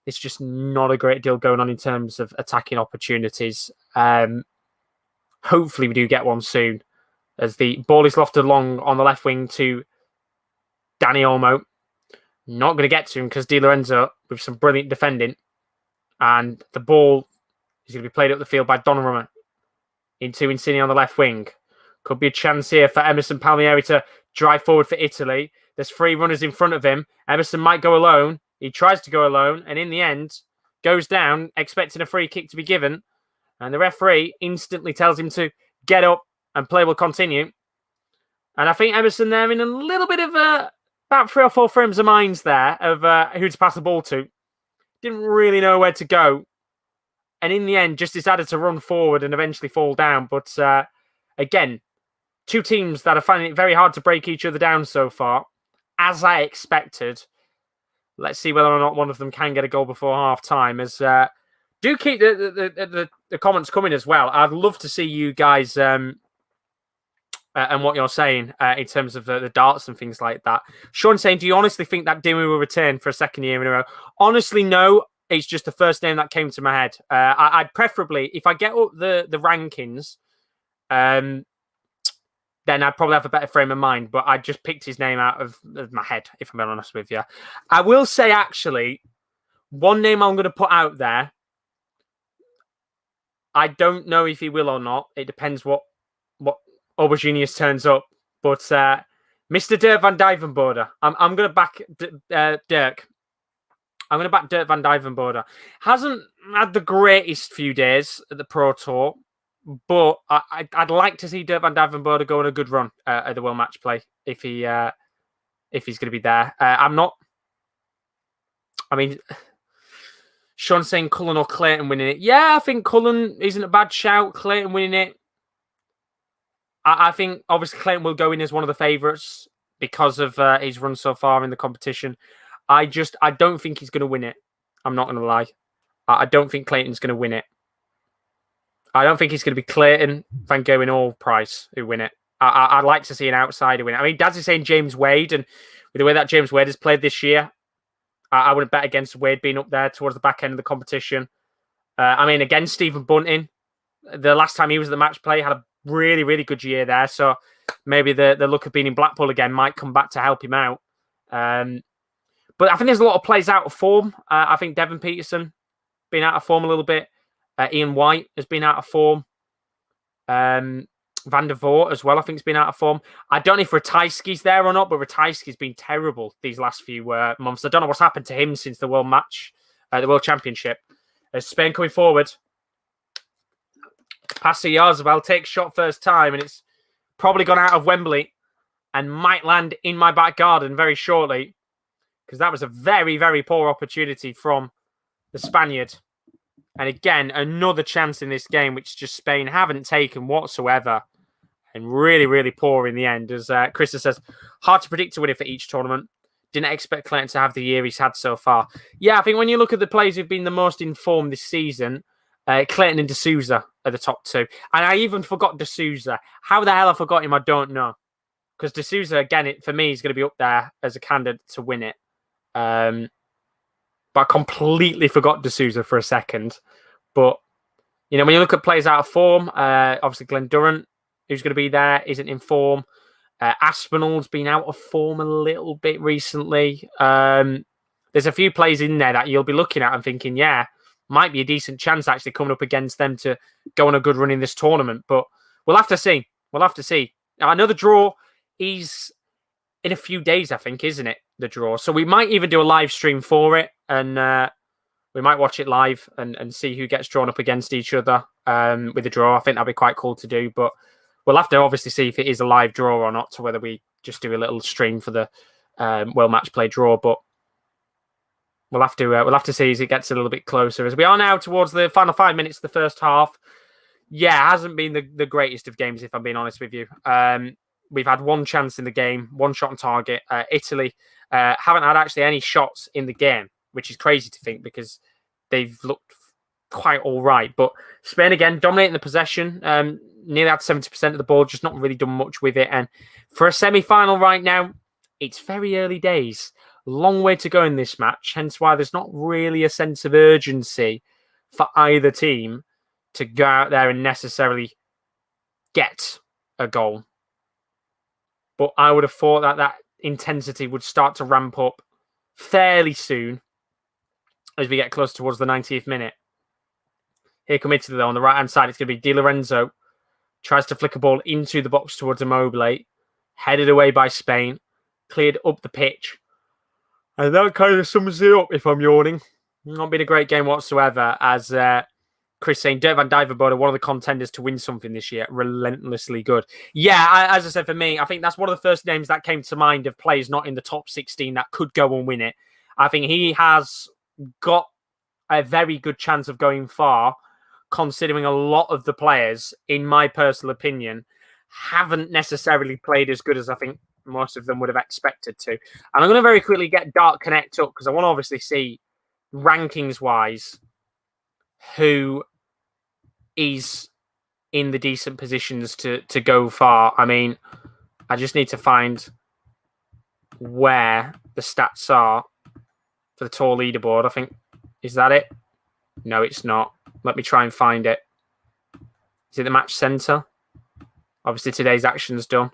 It's just not a great deal going on in terms of attacking opportunities. Hopefully we do get one soon, as the ball is lofted along on the left wing to Dani Olmo. Not going to get to him because Di Lorenzo with some brilliant defending. And the ball is going to be played up the field by Donnarumma into Insigne on the left wing. Could be a chance here for Emerson Palmieri to drive forward for Italy. There's 3 runners in front of him. Emerson might go alone. He tries to go alone and in the end goes down expecting a free kick to be given. And the referee instantly tells him to get up and play will continue. And I think Emerson there in a little bit of about 3 or 4 frames of minds there of who to pass the ball to. Didn't really know where to go. And in the end, just decided to run forward and eventually fall down. But again, 2 teams that are finding it very hard to break each other down so far, as I expected. Let's see whether or not one of them can get a goal before half-time. As do keep the comments coming as well. I'd love to see you guys and what you're saying in terms of the darts and things like that. Sean saying, do you honestly think that Dimi will return for a second year in a row? Honestly, no. It's just the first name that came to my head. I'd preferably, if I get up the rankings, the then I'd probably have a better frame of mind. But I just picked his name out of my head, if I'm being honest with you. I will say, actually, one name I'm going to put out there. I don't know if he will or not. It depends what Auberginius turns up. But Mr. Dirk van Dijvenbode, I'm going to back Dirk. I'm going to back Dirk van Dijvenbode. Hasn't had the greatest few days at the Pro Tour, but I'd like to see Dirk van Dijvenbode go on a good run at the World Match Play if he's going to be there. I'm not. I mean, Sean's saying Cullen or Clayton winning it. Yeah, I think Cullen isn't a bad shout. Clayton winning it. I think obviously Clayton will go in as one of the favourites because of his run so far in the competition. I don't think he's going to win it. I'm not going to lie. I don't think Clayton's going to win it. I don't think it's going to be Clayton, Van Gerwen, or Price who win it. I'd like to see an outsider win it. I mean, Dad's is saying James Wade, and with the way that James Wade has played this year, I wouldn't bet against Wade being up there towards the back end of the competition. I mean, again, Stephen Bunting, the last time he was at the match play, had a really, really good year there. So maybe the look of being in Blackpool again might come back to help him out. But I think there's a lot of players out of form. I think Devon Peterson been out of form a little bit. Ian White has been out of form. Van der Voort as well, I think, has been out of form. I don't know if Ratajski's there or not, but Ratajski's been terrible these last few months. I don't know what's happened to him since the World Championship. Spain coming forward. Pass to Yarzabal, takes shot first time, and it's probably gone out of Wembley and might land in my back garden very shortly, because that was a very, very poor opportunity from the Spaniard. And again, another chance in this game, which just Spain haven't taken whatsoever. And really, really poor in the end. As Krista says, hard to predict to win it for each tournament. Didn't expect Clayton to have the year he's had so far. Yeah, I think when you look at the players who've been the most informed this season, Clayton and D'Souza are the top two. And I even forgot D'Souza. How the hell I forgot him, I don't know. Because D'Souza, again, for me, is going to be up there as a candidate to win it. But I completely forgot D'Souza for a second. But, you know, when you look at players out of form, obviously Glenn Durrant, who's going to be there, isn't in form. Aspinall's been out of form a little bit recently. There's a few players in there that you'll be looking at and thinking, yeah, might be a decent chance actually coming up against them to go on a good run in this tournament. But we'll have to see. We'll have to see. I know the draw is in a few days, I think, isn't it? The draw. So we might even do a live stream for it, and we might watch it live and see who gets drawn up against each other with the draw. I think that'd be quite cool to do, but we'll have to obviously see if it is a live draw or not, to whether we just do a little stream for the World Match Play draw. But we'll have to see as it gets a little bit closer. As we are now towards the final 5 minutes of the first half. Yeah, it hasn't been the greatest of games, if I'm being honest with you. We've had one chance in the game, one shot on target. Italy haven't had actually any shots in the game, which is crazy to think because they've looked quite all right. But Spain, again, dominating the possession. Nearly had 70% of the ball, just not really done much with it. And for a semi-final right now, it's very early days. Long way to go in this match, hence why there's not really a sense of urgency for either team to go out there and necessarily get a goal. But I would have thought that intensity would start to ramp up fairly soon as we get close towards the 90th minute. Here come Italy, though, on the right-hand side. It's going to be Di Lorenzo. Tries to flick a ball into the box towards Immobile. Headed away by Spain. Cleared up the pitch. And that kind of sums it up if I'm yawning. Not been a great game whatsoever, as Chris saying, Dirk van Dijvenbode, one of the contenders to win something this year. Relentlessly good. Yeah, as I said, for me, I think that's one of the first names that came to mind of players not in the top 16 that could go and win it. I think he has got a very good chance of going far, considering a lot of the players, in my personal opinion, haven't necessarily played as good as I think most of them would have expected to. And I'm going to very quickly get Dark Connect up, because I want to obviously see, rankings-wise, who is in the decent positions to go far. I mean, I just need to find where the stats are for the tour leaderboard. I think, is that it? No, it's not. Let me try and find it. Is it the match center? Obviously, today's action's done.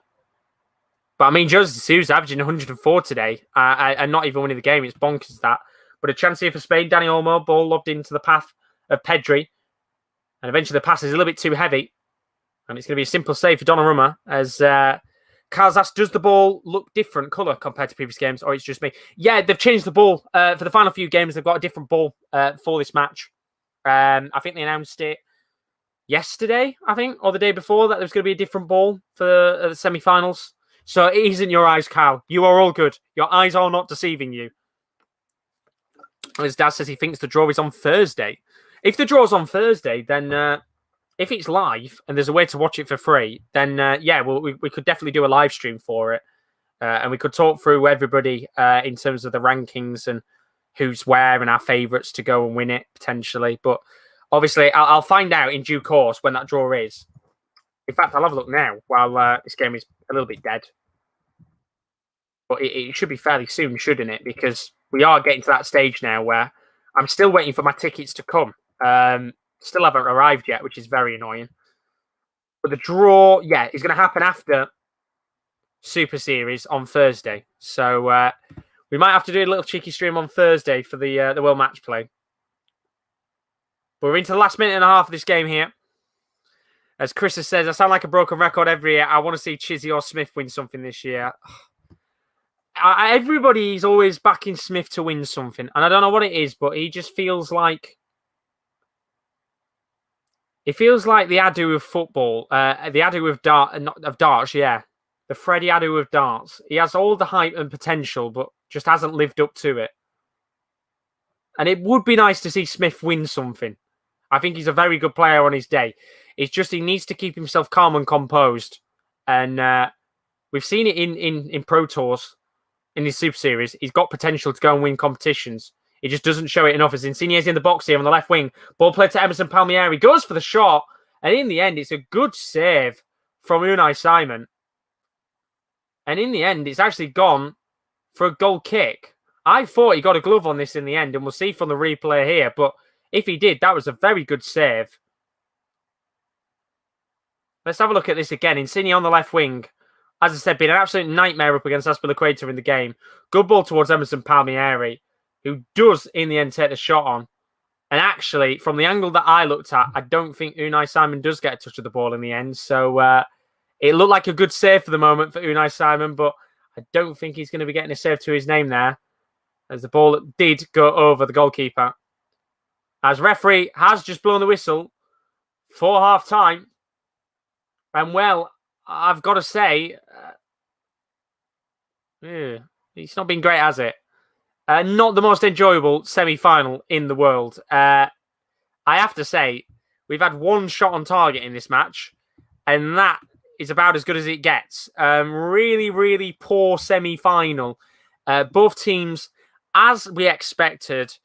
But I mean, Jose Sousa averaging 104 today and not even winning the game. It's bonkers that. But a chance here for Spain. Dani Olmo, ball lobbed into the path of Pedri. And eventually the pass is a little bit too heavy. And it's going to be a simple save for Donnarumma as Carl's asked, does the ball look different colour compared to previous games, or it's just me? Yeah, they've changed the ball. For the final few games, they've got a different ball for this match. I think they announced it yesterday, I think, or the day before, that there's going to be a different ball for the semi-finals. So it isn't your eyes, Carl. You are all good. Your eyes are not deceiving you. His dad says he thinks the draw is on Thursday. If the draw's on Thursday, then if it's live and there's a way to watch it for free, then yeah, well, we could definitely do a live stream for it. And we could talk through everybody in terms of the rankings and who's where and our favourites to go and win it, potentially. But obviously, I'll find out in due course when that draw is. In fact, I'll have a look now while this game is a little bit dead. But it should be fairly soon, shouldn't it? Because we are getting to that stage now where I'm still waiting for my tickets to come. Still haven't arrived yet, which is very annoying. But the draw, yeah, is going to happen after Super Series on Thursday. So we might have to do a little cheeky stream on Thursday for the World Match Play. But we're into the last minute and a half of this game here. As Chris says, I sound like a broken record every year. I want to see Chizzy or Smith win something this year. Everybody's always backing Smith to win something. And I don't know what it is, but he just feels like... It feels like the Adu of football. The Adu of darts, yeah. The Freddie Adu of darts. He has all the hype and potential, but just hasn't lived up to it. And it would be nice to see Smith win something. I think he's a very good player on his day. It's just he needs to keep himself calm and composed. And we've seen it in Pro Tours, in his Super Series. He's got potential to go and win competitions. He just doesn't show it enough. As Insigne's in the box here on the left wing. Ball played to Emerson Palmieri. Goes for the shot. And in the end, it's a good save from Unai Simon. And in the end, it's actually gone for a goal kick. I thought he got a glove on this in the end. And we'll see from the replay here. But if he did, that was a very good save. Let's have a look at this again. Insigne on the left wing. As I said, been an absolute nightmare up against Azpilicueta in the game. Good ball towards Emerson Palmieri, who does, in the end, take the shot on. And actually, from the angle that I looked at, I don't think Unai Simon does get a touch of the ball in the end. So it looked like a good save for the moment for Unai Simon, but I don't think he's going to be getting a save to his name there, as the ball did go over the goalkeeper. As referee has just blown the whistle for half-time. And, well, I've got to say, it's not been great, has it? Not the most enjoyable semi-final in the world. I have to say, we've had one shot on target in this match, and that is about as good as it gets. Really, really poor semi-final. Both teams, as we expected,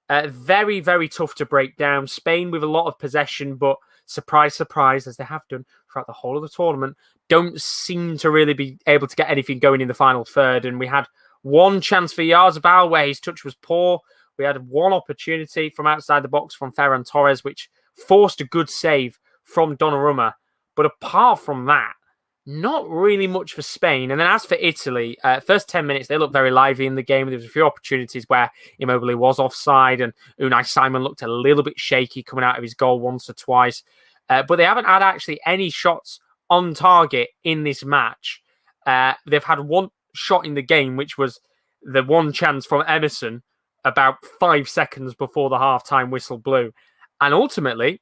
very, very tough to break down. Spain with a lot of possession, but surprise, surprise, as they have done throughout the whole of the tournament, don't seem to really be able to get anything going in the final third. And we had one chance for Yarzabal where his touch was poor. We had one opportunity from outside the box from Ferran Torres, which forced a good save from Donnarumma. But apart from that, not really much for Spain. And then as for Italy, first 10 minutes, they looked very lively in the game. There was a few opportunities where Immobile was offside and Unai Simon looked a little bit shaky coming out of his goal once or twice. But they haven't had actually any shots on target in this match. They've had one shot in the game, which was the one chance from Emerson about 5 seconds before the halftime whistle blew. And ultimately,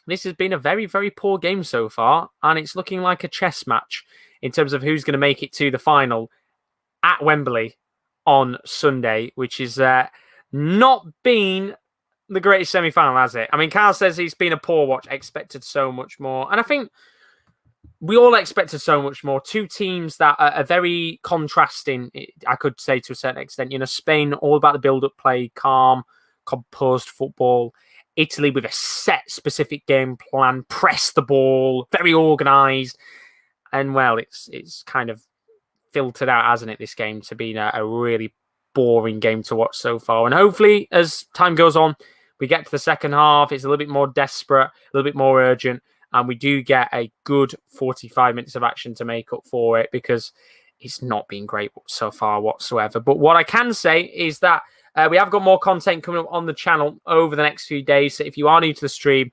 this has been a very, very poor game so far, and it's looking like a chess match in terms of who's going to make it to the final at Wembley on Sunday, which is not been the greatest semi-final, has it? I mean, Carl says he's been a poor watch, expected so much more. And I think we all expected so much more. Two teams that are very contrasting, I could say to a certain extent. You know, Spain, all about the build-up play, calm, composed football. Italy with a set specific game plan, press the ball, very organised. And, well, it's kind of filtered out, hasn't it, this game, to being a really boring game to watch so far. And hopefully, as time goes on, we get to the second half, it's a little bit more desperate, a little bit more urgent, and we do get a good 45 minutes of action to make up for it, because it's not been great so far whatsoever. But what I can say is that we have got more content coming up on the channel over the next few days. So if you are new to the stream,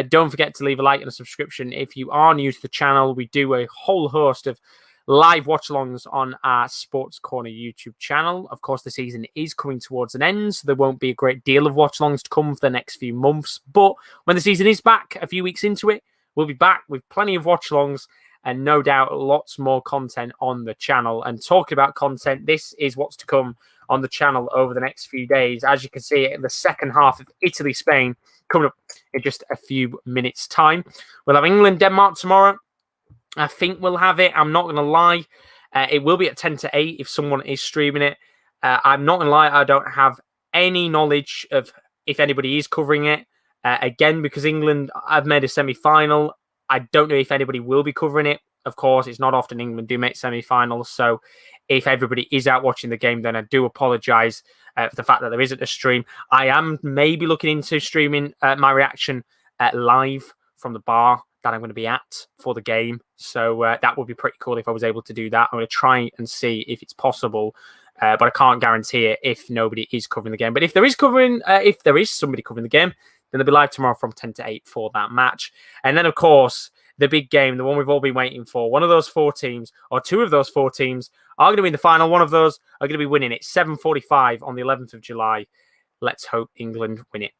don't forget to leave a like and a subscription. If you are new to the channel, we do a whole host of live watch-alongs on our Sports Corner YouTube channel. Of course, the season is coming towards an end, so there won't be a great deal of watch-alongs to come for the next few months. But when the season is back, a few weeks into it, we'll be back with plenty of watch-alongs and no doubt lots more content on the channel. And talking about content, this is what's to come on the channel over the next few days. As you can see, the second half of Italy-Spain coming up in just a few minutes' time. We'll have England-Denmark tomorrow. I think we'll have it. I'm not going to lie. It will be at 10 to 8 if someone is streaming it. I'm not going to lie. I don't have any knowledge of if anybody is covering it. Again, because England have made a semi-final, I don't know if anybody will be covering it. Of course, it's not often England do make semi-finals. So if everybody is out watching the game, then I do apologise for the fact that there isn't a stream. I am maybe looking into streaming my reaction live from the bar that I'm going to be at for the game. So that would be pretty cool if I was able to do that. I'm going to try and see if it's possible, but I can't guarantee it if nobody is covering the game. But if there is somebody covering the game, then they'll be live tomorrow from 10 to 8 for that match. And then, of course, the big game, the one we've all been waiting for. One of those four teams, or two of those four teams, are going to be in the final. One of those are going to be winning it. 7:45 on the 11th of July. Let's hope England win it.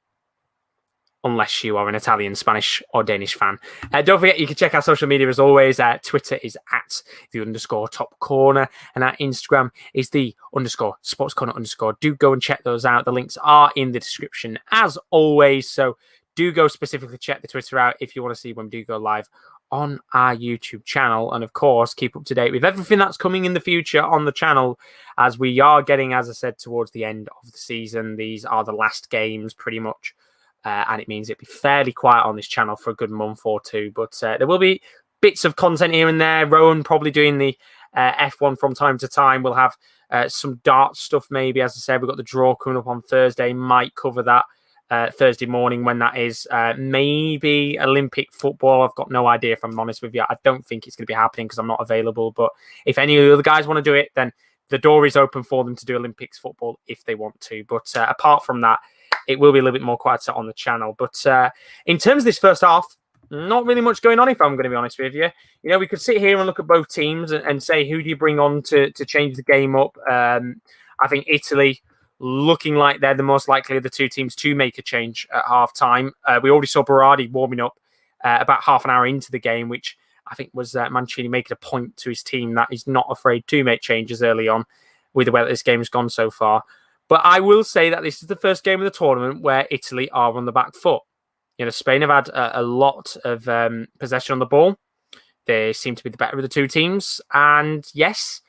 Unless you are an Italian, Spanish, or Danish fan. Don't forget, you can check our social media as always. Twitter is at _top corner, and our Instagram is _sportscorner_. Do go and check those out. The links are in the description as always. So do go specifically check the Twitter out if you want to see when we do go live on our YouTube channel. And of course, keep up to date with everything that's coming in the future on the channel, as we are getting, as I said, towards the end of the season. These are the last games pretty much. And it means it'll be fairly quiet on this channel for a good month or two. But there will be bits of content here and there. Rowan probably doing the F1 from time to time. We'll have some darts stuff maybe. As I said, we've got the draw coming up on Thursday. Might cover that Thursday morning when that is. Maybe Olympic football. I've got no idea if I'm honest with you. I don't think it's going to be happening because I'm not available. But if any of the other guys want to do it, then the door is open for them to do Olympics football if they want to. But apart from that, it will be a little bit more quieter on the channel. But in terms of this first half, not really much going on, if I'm going to be honest with you. You know, we could sit here and look at both teams and say, who do you bring on to change the game up? I think Italy looking like they're the most likely of the two teams to make a change at half-time. We already saw Berardi warming up about half an hour into the game, which I think was Mancini making a point to his team that he's not afraid to make changes early on with the way that this game has gone so far. But I will say that this is the first game of the tournament where Italy are on the back foot. You know, Spain have had a lot of possession on the ball. They seem to be the better of the two teams. And yes,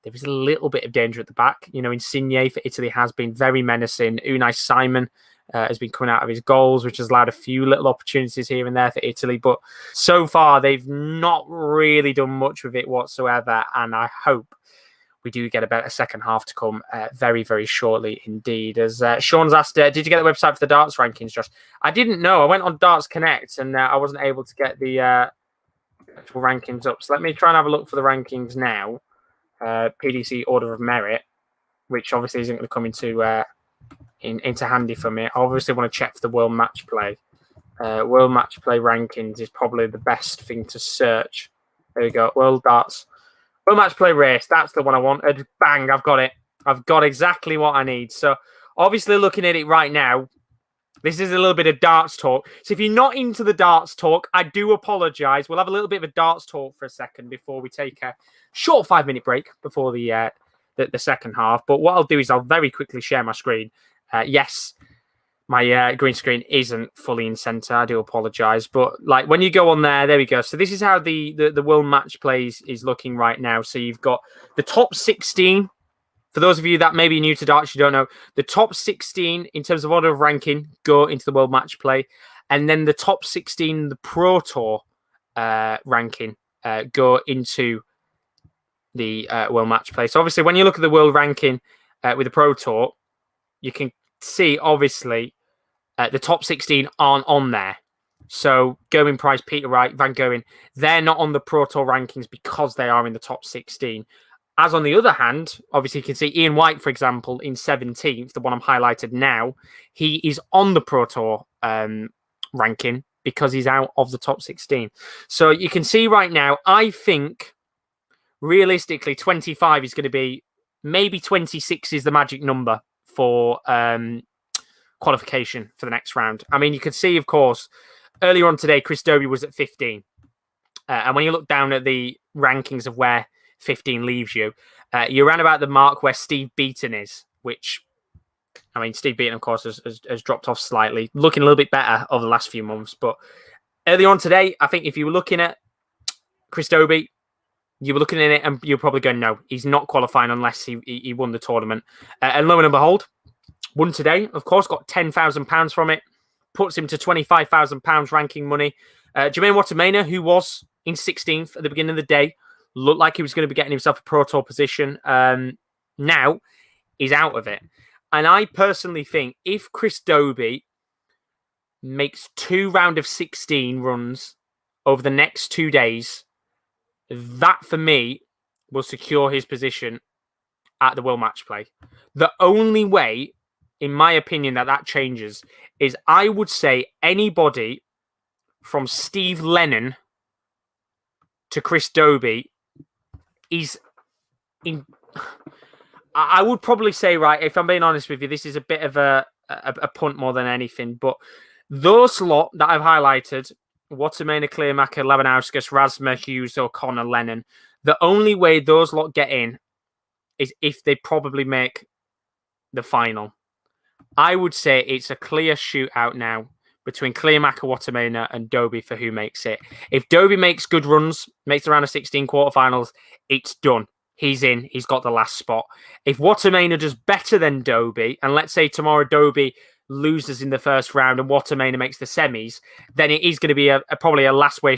there is a little bit of danger at the back. You know, Insigne for Italy has been very menacing. Unai Simon has been coming out of his goals, which has allowed a few little opportunities here and there for Italy. But so far, they've not really done much with it whatsoever. And I hope we do get about a second half to come very, very shortly indeed. As Sean's asked, did you get the website for the darts rankings, Josh? I didn't know. I went on Darts Connect and I wasn't able to get the actual rankings up. So let me try and have a look for the rankings now. PDC Order of Merit, which obviously isn't going to come into handy for me. I obviously want to check for the World Match Play. World Match Play rankings is probably the best thing to search. There we go. World Darts. World Match Play Race. That's the one I wanted. Bang, I've got it. I've got exactly what I need. So obviously looking at it right now, this is a little bit of darts talk. So if you're not into the darts talk, I do apologise. We'll have a little bit of a darts talk for a second before we take a short 5-minute break before the second half. But what I'll do is I'll very quickly share my screen. Yes, my green screen isn't fully in centre. I do apologise. But like when you go on there we go. So this is how the World Match Plays is looking right now. So you've got the top 16. For those of you that may be new to darts, you don't know, the top 16 in terms of order of ranking go into the World Match Play. And then the top 16, the Pro Tour ranking, go into the World Match Play. So obviously when you look at the world ranking with the Pro Tour, you can see obviously the top 16 aren't on there. So Gerwyn Price, Peter Wright, Van Gerwen, they're not on the Pro Tour rankings because they are in the top 16. As on the other hand, obviously you can see Ian White, for example, in 17th, the one I'm highlighted now, he is on the Pro Tour ranking because he's out of the top 16. So you can see right now, I think realistically 25 is going to be, maybe 26 is the magic number for qualification for the next round. I mean, you could see, of course, earlier on today, Chris Dobey was at 15. And when you look down at the rankings of where 15 leaves you, you're around about the mark where Steve Beaton is, which, I mean, Steve Beaton, of course, has dropped off slightly, looking a little bit better over the last few months. But early on today, I think if you were looking at Chris Dobey, you were looking at it and you're probably going, no, he's not qualifying unless he won the tournament. And lo and behold, won today, of course, got £10,000 from it, puts him to £25,000 ranking money. Jermaine Watchalong, who was in 16th at the beginning of the day, looked like he was going to be getting himself a Pro Tour position. Now he's out of it. And I personally think if Chris Dobey makes 2 round of 16 runs over the next 2 days, that for me will secure his position at the World Match Play. The only way, in my opinion, that changes is I would say anybody from Steve Lennon to Chris Dobey is in. I would probably say, right, if I'm being honest with you, this is a bit of a punt more than anything, but those lot that I've highlighted, Watchalong, Clearmacher, Labanauskas, Rasma, Hughes, O'Connor, Lennon, the only way those lot get in is if they probably make the final. I would say it's a clear shootout now between Clearmacher, Watchalong, and Dobey for who makes it. If Dobey makes good runs, makes the round of 16 quarterfinals, it's done. He's in. He's got the last spot. If Watchalong does better than Dobey, and let's say tomorrow Dobey loses in the first round and Watchalong makes the semis, then it is going to be probably a last day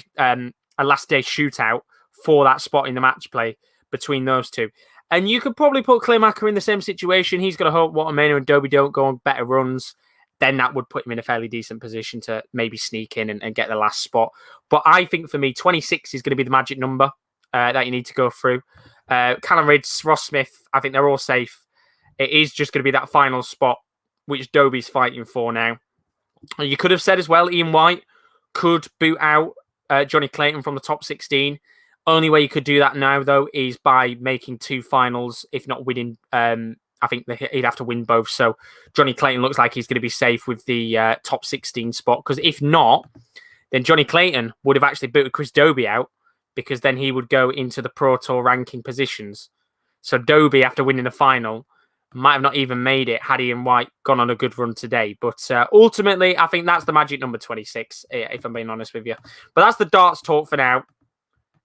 shootout for that spot in the match play between those two. And you could probably put Clearmacher in the same situation. He's got to hope Watchalong and Dobey don't go on better runs. Then that would put him in a fairly decent position to maybe sneak in and get the last spot. But I think for me, 26 is going to be the magic number that you need to go through. Callum Ridds, Ross Smith, I think they're all safe. It is just going to be that final spot, which Dobey's fighting for now. You could have said as well, Ian White could boot out Johnny Clayton from the top 16. Only way you could do that now, though, is by making 2 finals, if not winning. I think he'd have to win both. So Johnny Clayton looks like he's going to be safe with the top 16 spot. Because if not, then Johnny Clayton would have actually booted Chris Dobey out, because then he would go into the Pro Tour ranking positions. So Dobey, after winning the final, might have not even made it had Ian White gone on a good run today. But ultimately, I think that's the magic number 26, if I'm being honest with you. But that's the darts talk for now.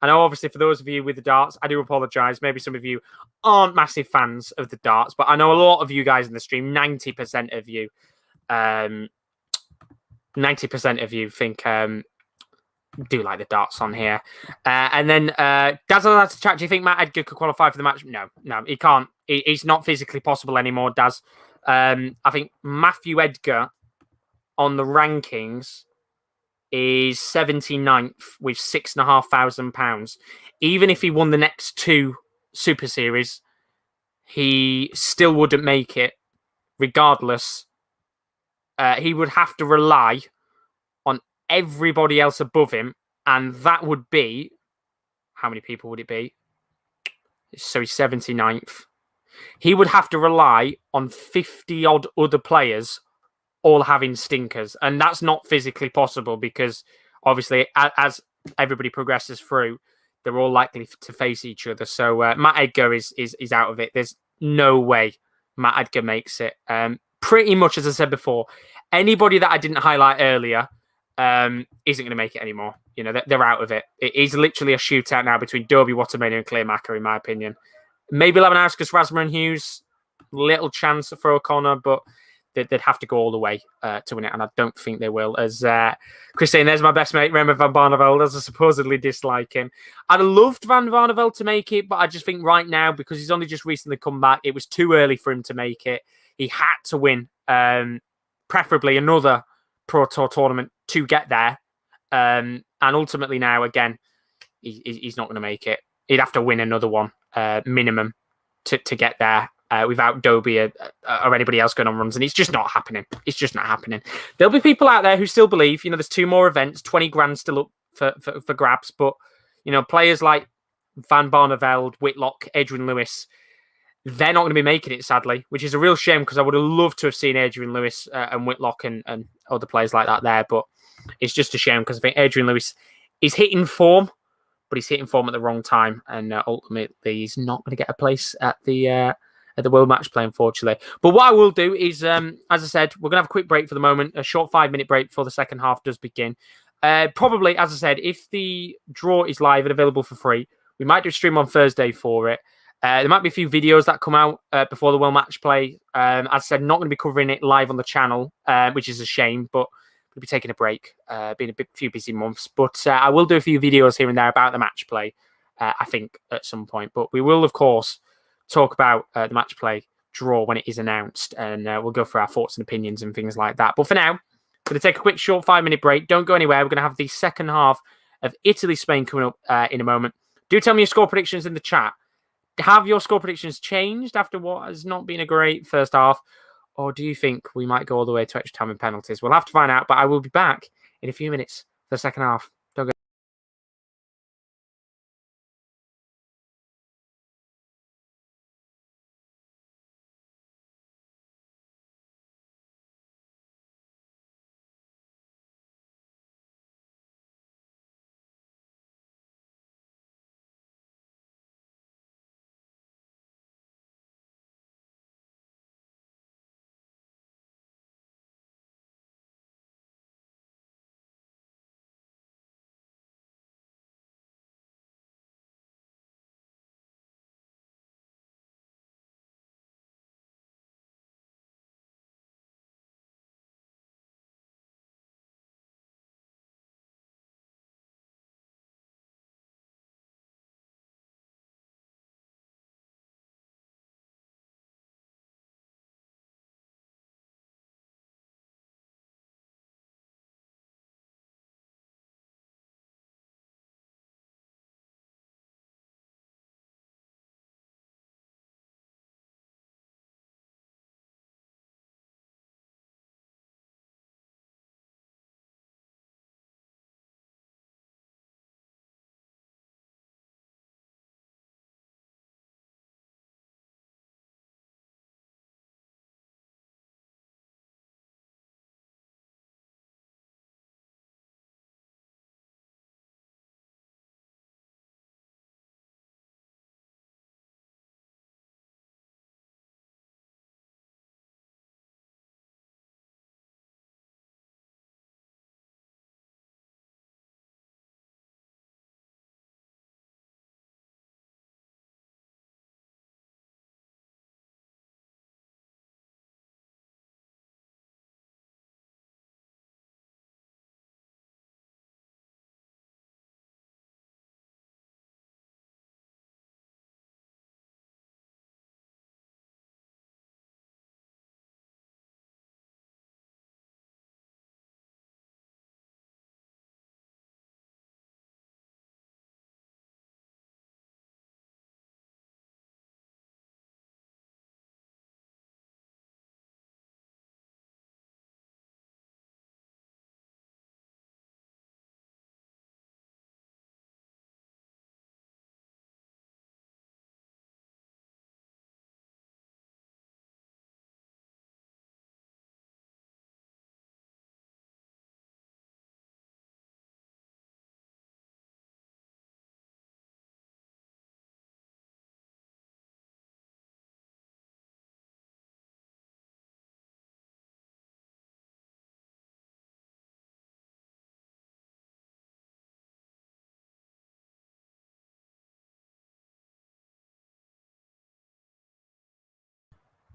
I know, obviously, for those of you with the darts, I do apologise. Maybe some of you aren't massive fans of the darts, but I know a lot of you guys in the stream, 90% of you, 90% of you think do like the darts on here. And then Daz, to chat, do you think Matt Edgar could qualify for the match? No, he can't. It's not physically possible anymore, Daz. I think Matthew Edgar on the rankings is 79th with £6,500. Even if he won the next 2 Super Series, he still wouldn't make it. Regardless, he would have to rely on everybody else above him, and that would be, how many people would it be? So he's 79th. He would have to rely on 50 odd other players all having stinkers, and that's not physically possible because obviously as everybody progresses through, they're all likely to face each other. So Matt Edgar is out of it. There's no way Matt Edgar makes it. Pretty much, as I said before, anybody that I didn't highlight earlier isn't going to make it anymore. You know, they're out of it. It is literally a shootout now between Dobey, Watchalong, and Clearmacher, in my opinion. Maybe Labanauskas, Rasma, and Hughes, little chance for O'Connor, but they'd have to go all the way to win it, and I don't think they will. As Chris saying, there's my best mate, Remy van Barneveld, as I supposedly dislike him. I'd have loved Van Barneveld to make it, but I just think right now, because he's only just recently come back, it was too early for him to make it. He had to win, preferably another Pro Tour tournament to get there. And ultimately now, again, he's not going to make it. he'd have to win another one minimum to get there without Dobie or anybody else going on runs, and it's just not happening. It's just not happening. There'll be people out there who still believe, there's 2 more events, 20 grand still up for grabs, but players like Van Barneveld, Whitlock, Adrian Lewis, they're not going to be making it, sadly, which is a real shame because I would have loved to have seen Adrian Lewis and Whitlock and other players like that there, but it's just a shame because I think Adrian Lewis is hitting form, but he's hitting form at the wrong time, and ultimately he's not going to get a place at the World Match Play, unfortunately. But what I will do is, as I said, we're going to have a quick break for the moment, a short 5-minute break before the second half does begin. Probably, as I said, if the draw is live and available for free, we might do a stream on Thursday for it. There might be a few videos that come out before the World Match Play. As I said, not going to be covering it live on the channel, which is a shame, but we'll be taking a break, being a few busy months. But I will do a few videos here and there about the match play, I think, at some point. But we will, of course, talk about the match play draw when it is announced, and we'll go through our thoughts and opinions and things like that. But for now, I'm going to take a quick short 5-minute break. Don't go anywhere. We're going to have the second half of Italy-Spain coming up in a moment. Do tell me your score predictions in the chat. Have your score predictions changed after what has not been a great first half? Or do you think we might go all the way to extra time and penalties? We'll have to find out, but I will be back in a few minutes for the second half. Don't go.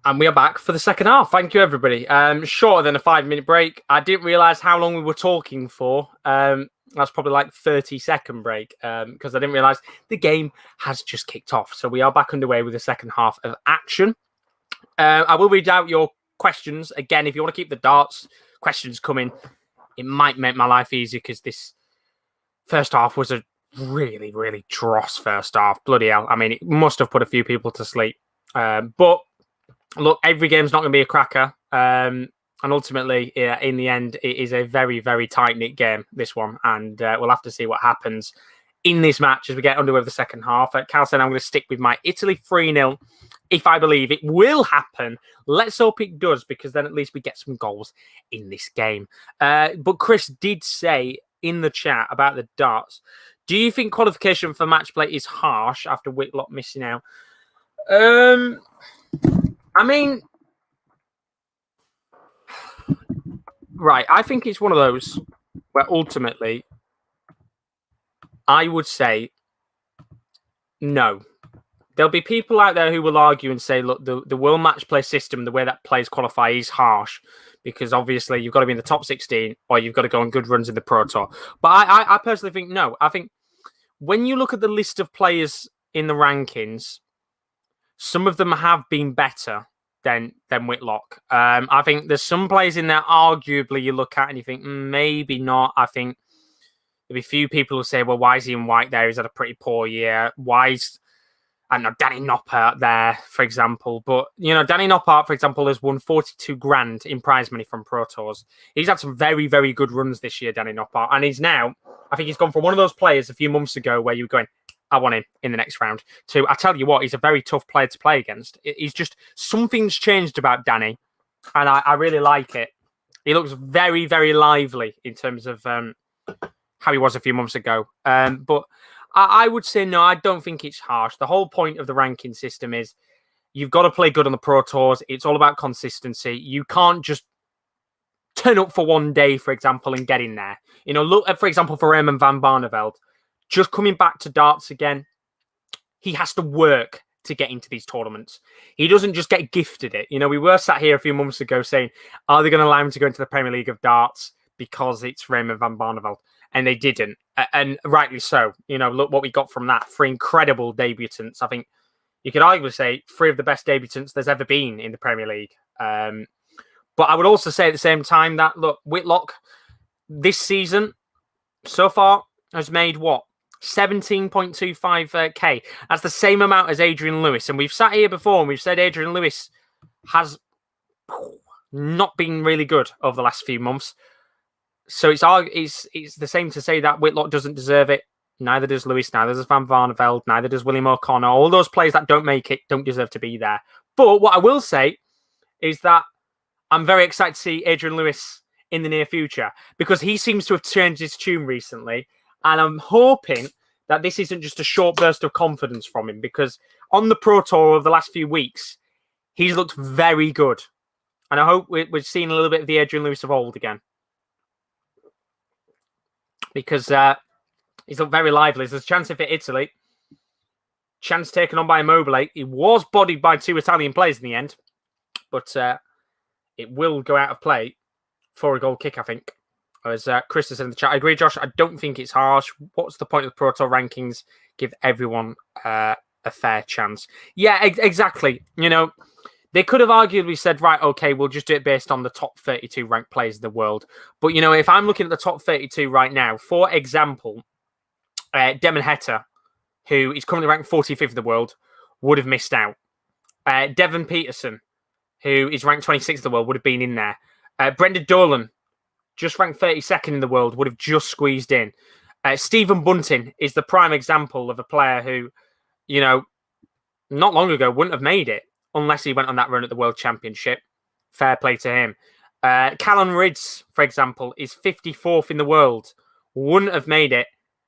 And we are back for the second half. Thank you, everybody. Shorter than a 5-minute break. I didn't realise how long we were talking for. That's probably like 30-second break because I didn't realise the game has just kicked off. So we are back underway with the second half of action. I will read out your questions. Again, if you want to keep the darts questions coming, it might make my life easier because this first half was a really, really dross first half. Bloody hell. I mean, it must have put a few people to sleep. But look, every game's not going to be a cracker. And ultimately, yeah, in the end, it is a very, very tight-knit game, this one. And we'll have to see what happens in this match as we get underway with the second half. Cal said I'm going to stick with my Italy 3-0 if I believe it will happen. Let's hope it does, because then at least we get some goals in this game. But Chris did say in the chat about the darts, do you think qualification for match play is harsh after Whitlock missing out? I mean, right, I think it's one of those where ultimately I would say no. There'll be people out there who will argue and say, look, the world match play system, the way that players qualify is harsh because obviously you've got to be in the top 16 or you've got to go on good runs in the Pro Tour. But I personally think no. I think when you look at the list of players in the rankings, some of them have been better than Whitlock. I think there's some players in there arguably you look at and you think maybe not. I think there'll be a few people who say, well, why is he in white there? He's had a pretty poor year. Why is, I don't know, Danny Noppert there, for example. But, you know, Danny Noppert, for example, has won 42 grand in prize money from Pro Tours. He's had some very, very good runs this year, Danny Noppert. And he's now, I think he's gone from one of those players a few months ago where you were going, I want him in the next round. To, I tell you what, he's a very tough player to play against. He's just, something's changed about Danny. And I really like it. He looks very, very lively in terms of how he was a few months ago. But I would say, no, I don't think it's harsh. The whole point of the ranking system is you've got to play good on the Pro Tours. It's all about consistency. You can't just turn up for one day, for example, and get in there. You know, look at, for example, for Raymond van Barneveld, just coming back to darts again, he has to work to get into these tournaments. He doesn't just get gifted it. You know, we were sat here a few months ago saying, are they going to allow him to go into the Premier League of darts because it's Raymond van Barneveld? And they didn't. And rightly so. You know, look what we got from that. 3 incredible debutants. I think you could arguably say 3 of the best debutants there's ever been in the Premier League. But I would also say at the same time that, look, Whitlock this season so far has made what? 17.25k. That's the same amount as Adrian Lewis. And we've sat here before and we've said Adrian Lewis has not been really good over the last few months. So it's the same to say that Whitlock doesn't deserve it. Neither does Lewis, neither does Van Barneveld, neither does William O'Connor. All those players that don't make it don't deserve to be there. But what I will say is that I'm very excited to see Adrian Lewis in the near future because he seems to have changed his tune recently. And I'm hoping that this isn't just a short burst of confidence from him because on the Pro Tour of the last few weeks, he's looked very good. And I hope we're seeing a little bit of the Adrian Lewis of old again. Because he's looked very lively. There's a chance for Italy. Chance taken on by Immobile. He was bodied by 2 Italian players in the end. But it will go out of play for a goal kick, I think. As Chris has said in the chat, I agree, Josh. I don't think it's harsh. What's the point of the Pro Tour rankings? Give everyone a fair chance. Yeah, exactly. You know, they could have arguably said, right, okay, we'll just do it based on the top 32 ranked players in the world. But, you know, if I'm looking at the top 32 right now, for example, Demon Heta, who is currently ranked 45th in the world, would have missed out. Devon Peterson, who is ranked 26th in the world, would have been in there. Brendan Dolan, just ranked 32nd in the world, would have just squeezed in. Stephen Bunting is the prime example of a player who, you know, not long ago wouldn't have made it unless he went on that run at the World Championship. Fair play to him. Callum Ridds, for example, is 54th in the world. Wouldn't have made it,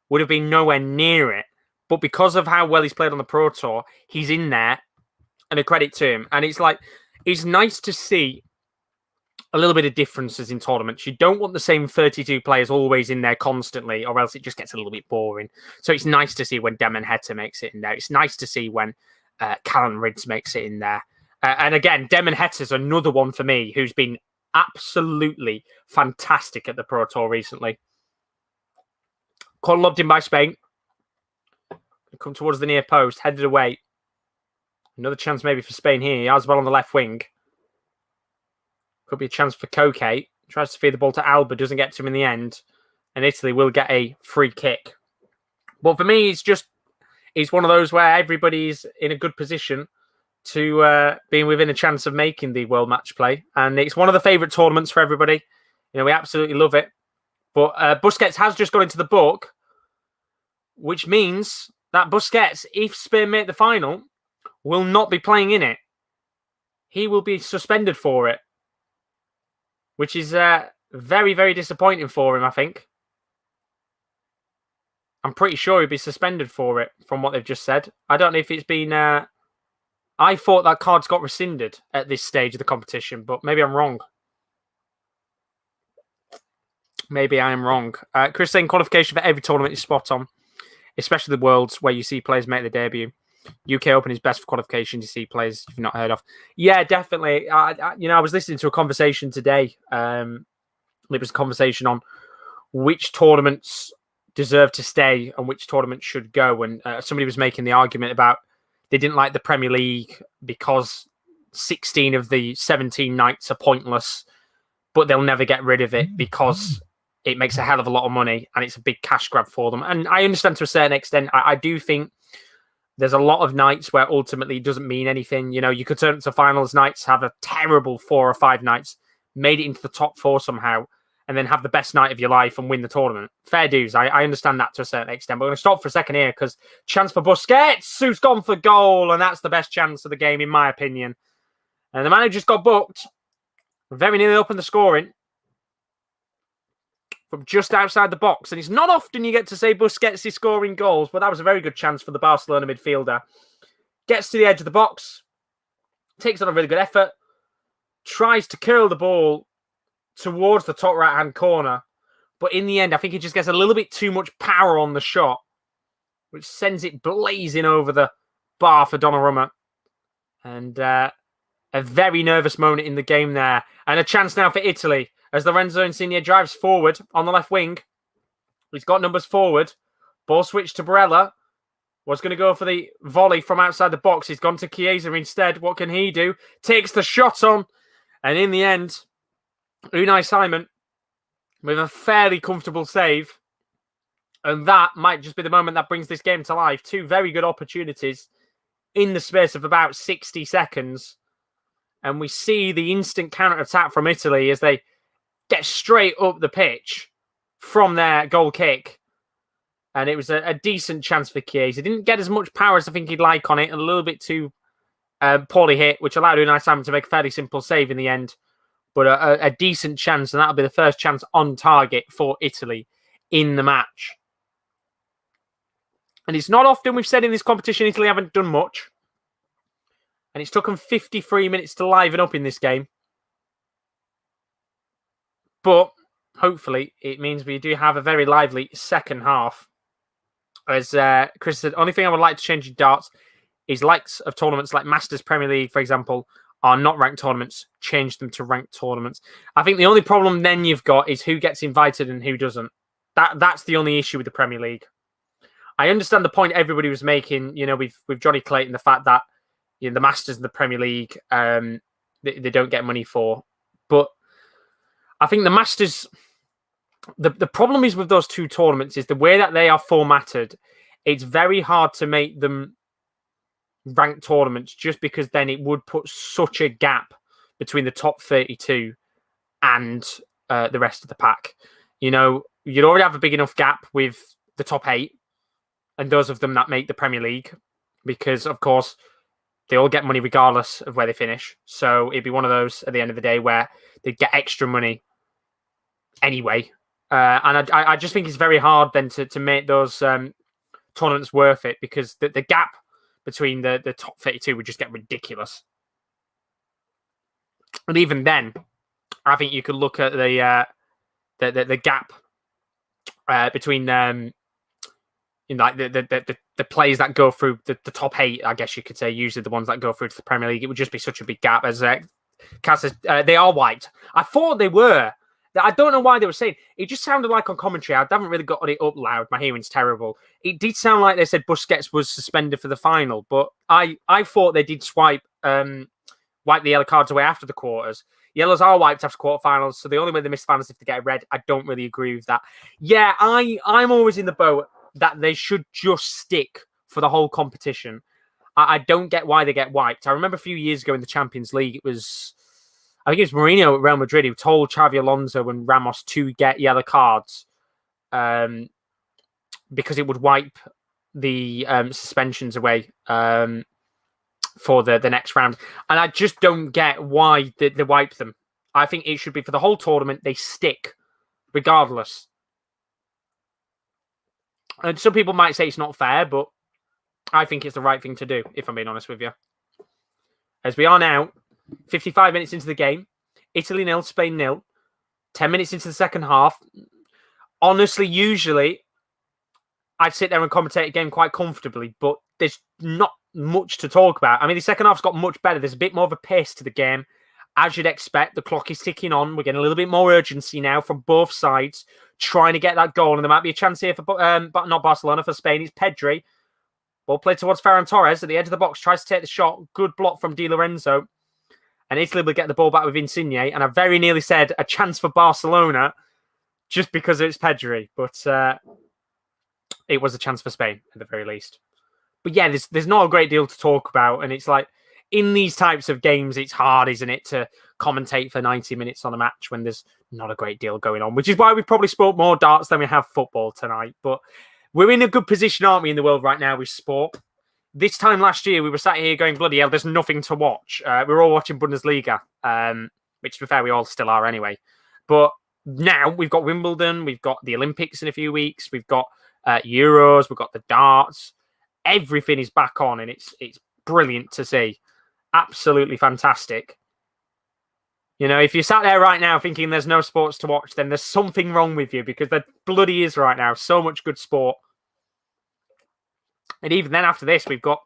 would have been nowhere near it. But because of how well he's played on the Pro Tour, he's in there, and a credit to him. And it's like, it's nice to see a little bit of differences in tournaments. You don't want the same 32 players always in there constantly, or else it just gets a little bit boring. So it's nice to see when Demon Heta makes it in there. It's nice to see when Callum Ridds makes it in there. And again, Demon Heta's another one for me who's been absolutely fantastic at the Pro Tour recently. Caught lobbed in by Spain. Come towards the near post, headed away. Another chance maybe for Spain here. He has well on the left wing. Could be a chance for Koke. Tries to feed the ball to Alba, doesn't get to him in the end. And Italy will get a free kick. But for me, it's one of those where everybody's in a good position to being within a chance of making the World Match Play. And it's one of the favourite tournaments for everybody. We absolutely love it. But Busquets has just got into the book, which means that Busquets, if Spain make the final, will not be playing in it. He will be suspended for it, which is very, very disappointing for him, I think. I'm pretty sure he'll be suspended for it, from what they've just said. I don't know if it's been... I thought that card's got rescinded at this stage of the competition, but maybe I'm wrong. Maybe I am wrong. Chris saying qualification for every tournament is spot on, especially the Worlds where you see players make their debut. UK Open is best for qualification. You see players you've not heard of. Yeah, definitely. I was listening to a conversation today. It was a conversation on which tournaments deserve to stay and which tournaments should go. And somebody was making the argument about they didn't like the Premier League because 16 of the 17 nights are pointless, but they'll never get rid of it because it makes a hell of a lot of money and it's a big cash grab for them. And I understand to a certain extent. I do think there's a lot of nights where ultimately it doesn't mean anything. You could turn up to finals nights, have a terrible 4 or 5 nights, made it into the top 4 somehow, and then have the best night of your life and win the tournament. Fair dues. I understand that to a certain extent. But we're going to stop for a second here because chance for Busquets, who's gone for goal, and that's the best chance of the game, in my opinion. And the man who just got booked, very nearly opened the scoring from just outside the box. And it's not often you get to say Busquets is scoring goals, but that was a very good chance for the Barcelona midfielder. Gets to the edge of the box, takes on a really good effort, tries to curl the ball towards the top right-hand corner. But in the end, I think he just gets a little bit too much power on the shot, which sends it blazing over the bar for Donnarumma. And a very nervous moment in the game there. And a chance now for Italy as Lorenzo Insigne drives forward on the left wing. He's got numbers forward. Ball switched to Barella. Was going to go for the volley from outside the box. He's gone to Chiesa instead. What can he do? Takes the shot on. And in the end, Unai Simon with a fairly comfortable save. And that might just be the moment that brings this game to life. 2 very good opportunities in the space of about 60 seconds. And we see the instant counter-attack from Italy as they get straight up the pitch from their goal kick. And it was a decent chance for Chiesa. He didn't get as much power as I think he'd like on it. A little bit too poorly hit, which allowed Unai Simon to make a fairly simple save in the end. But a decent chance, and that'll be the first chance on target for Italy in the match. And it's not often we've said in this competition Italy haven't done much. And it's took them 53 minutes to liven up in this game. But hopefully it means we do have a very lively second half. As Chris said, only thing I would like to change in darts is likes of tournaments like Masters Premier League, for example, are not ranked tournaments. Change them to ranked tournaments. I think the only problem then you've got is who gets invited and who doesn't. That's the only issue with the Premier League. I understand the point everybody was making, with Johnny Clayton, the fact that the Masters and the Premier League, they don't get money for. But I think the Masters, the problem is with those 2 tournaments is the way that they are formatted. It's very hard to make them ranked tournaments just because then it would put such a gap between the top 32 and the rest of the pack. You'd already have a big enough gap with the top 8 and those of them that make the Premier League because, of course, they all get money regardless of where they finish. So it'd be one of those at the end of the day where they get extra money anyway. And I just think it's very hard then to make those tournaments worth it because the gap between the top 32 would just get ridiculous. And even then, I think you could look at the gap between the players that go through the top 8, I guess you could say, usually the ones that go through to the Premier League. It would just be such a big gap. As Cass says, they are wiped. I thought they were. I don't know why they were saying. It just sounded like on commentary. I haven't really got it up loud. My hearing's terrible. It did sound like they said Busquets was suspended for the final, but I thought they did wipe the yellow cards away after the quarters. Yellows are wiped after quarterfinals, so the only way they miss finals is if they get a red. I don't really agree with that. Yeah, I'm always in the boat. that they should just stick for the whole competition. I don't get why they get wiped. I remember a few years ago in the Champions League, I think it was Mourinho at Real Madrid who told Xavi Alonso and Ramos to get yellow cards because it would wipe the suspensions away for the next round. And I just don't get why they wipe them. I think it should be for the whole tournament. They stick regardless. And some people might say it's not fair, but I think it's the right thing to do, if I'm being honest with you. As we are now, 55 minutes into the game, Italy 0, Spain 0, 10 minutes into the second half. Honestly, usually, I'd sit there and commentate a game quite comfortably, but there's not much to talk about. I mean, the second half's got much better. There's a bit more of a pace to the game. As you'd expect, the clock is ticking on. We're getting a little bit more urgency now from both sides, trying to get that goal. And there might be a chance here for, but not Barcelona, for Spain. It's Pedri. Ball played towards Ferran Torres at the edge of the box. Tries to take the shot. Good block from Di Lorenzo. And Italy will get the ball back with Insigne. And I very nearly said a chance for Barcelona just because it's Pedri. But it was a chance for Spain, at the very least. But yeah, there's not a great deal to talk about. And it's like, in these types of games, it's hard, isn't it, to commentate for 90 minutes on a match when there's not a great deal going on, which is why we probably spoke more darts than we have football tonight. But we're in a good position, aren't we, in the world right now with sport? This time last year, we were sat here going, bloody hell, there's nothing to watch. We were all watching Bundesliga, which, to be fair, we all still are anyway. But now we've got Wimbledon, we've got the Olympics in a few weeks, we've got Euros, we've got the darts. Everything is back on, and it's brilliant to see. Absolutely fantastic. You know, if you sat there right now thinking there's no sports to watch, then there's something wrong with you, because there bloody is right now. So much good sport. And even then after this, we've got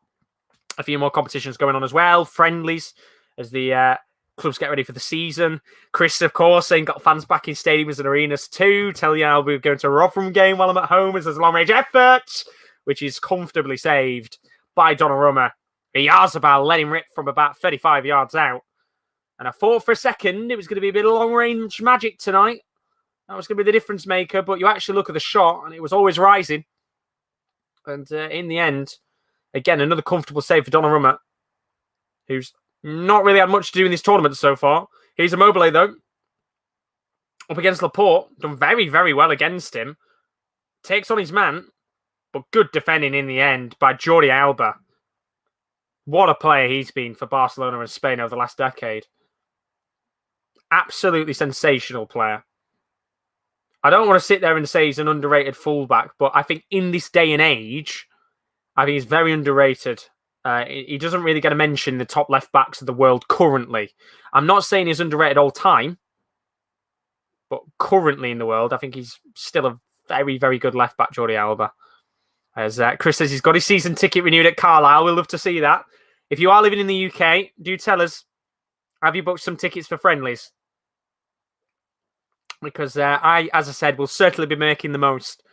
a few more competitions going on as well. Friendlies as the clubs get ready for the season. Chris, of course, saying got fans back in stadiums and arenas too. Tell you I'll be going to a Rotherham game while I'm at home as there's a long-range effort, which is comfortably saved by Donnarumma. Yazabal let him rip from about 35 yards out. And I thought for a second it was going to be a bit of long-range magic tonight. That was going to be the difference maker. But you actually look at the shot, and it was always rising. And in the end, again, another comfortable save for Donnarumma, who's not really had much to do in this tournament so far. Here's Immobile, though. Up against Laporte. Done very, very well against him. Takes on his man. But good defending in the end by Jordi Alba. What a player he's been for Barcelona and Spain over the last decade. Absolutely sensational player. I don't want to sit there and say he's an underrated fullback, but I think in this day and age, I think he's very underrated. He doesn't really get a mention in the top left backs of the world currently. I'm not saying he's underrated all time, but currently in the world, I think he's still a very, very good left back, Jordi Alba. As Chris says, he's got his season ticket renewed at Carlisle. We'll love to see that. If you are living in the UK, do tell us, have you booked some tickets for friendlies? Because I, as I said, will certainly be making the most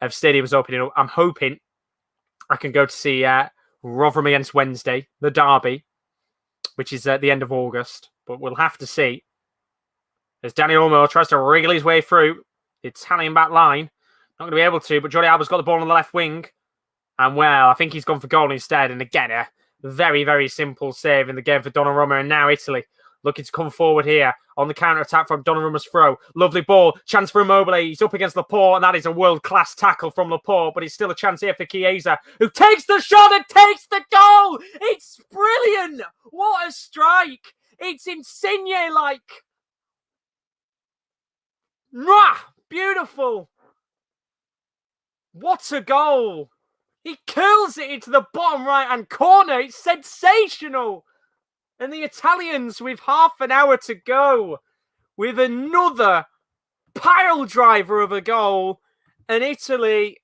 of stadiums opening up. I'm hoping I can go to see Rotherham against Wednesday, the derby, which is at the end of August. But we'll have to see. As Dani Olmo tries to wriggle his way through the Italian back line. Not going to be able to, but Jordi Alba's got the ball on the left wing. And, well, I think he's gone for goal instead. And again, a very, very simple save in the game for Donnarumma. And now Italy looking to come forward here on the counter-attack from Donnarumma's throw. Lovely ball. Chance for Immobile. He's up against Laporte, and that is a world-class tackle from Laporte. But it's still a chance here for Chiesa, who takes the shot and takes the goal. It's brilliant. What a strike. It's Insigne-like. Mwah! Beautiful. What a goal. He curls it into the bottom right-hand corner. It's sensational. And the Italians, with half an hour to go, with another pile driver of a goal, and Italy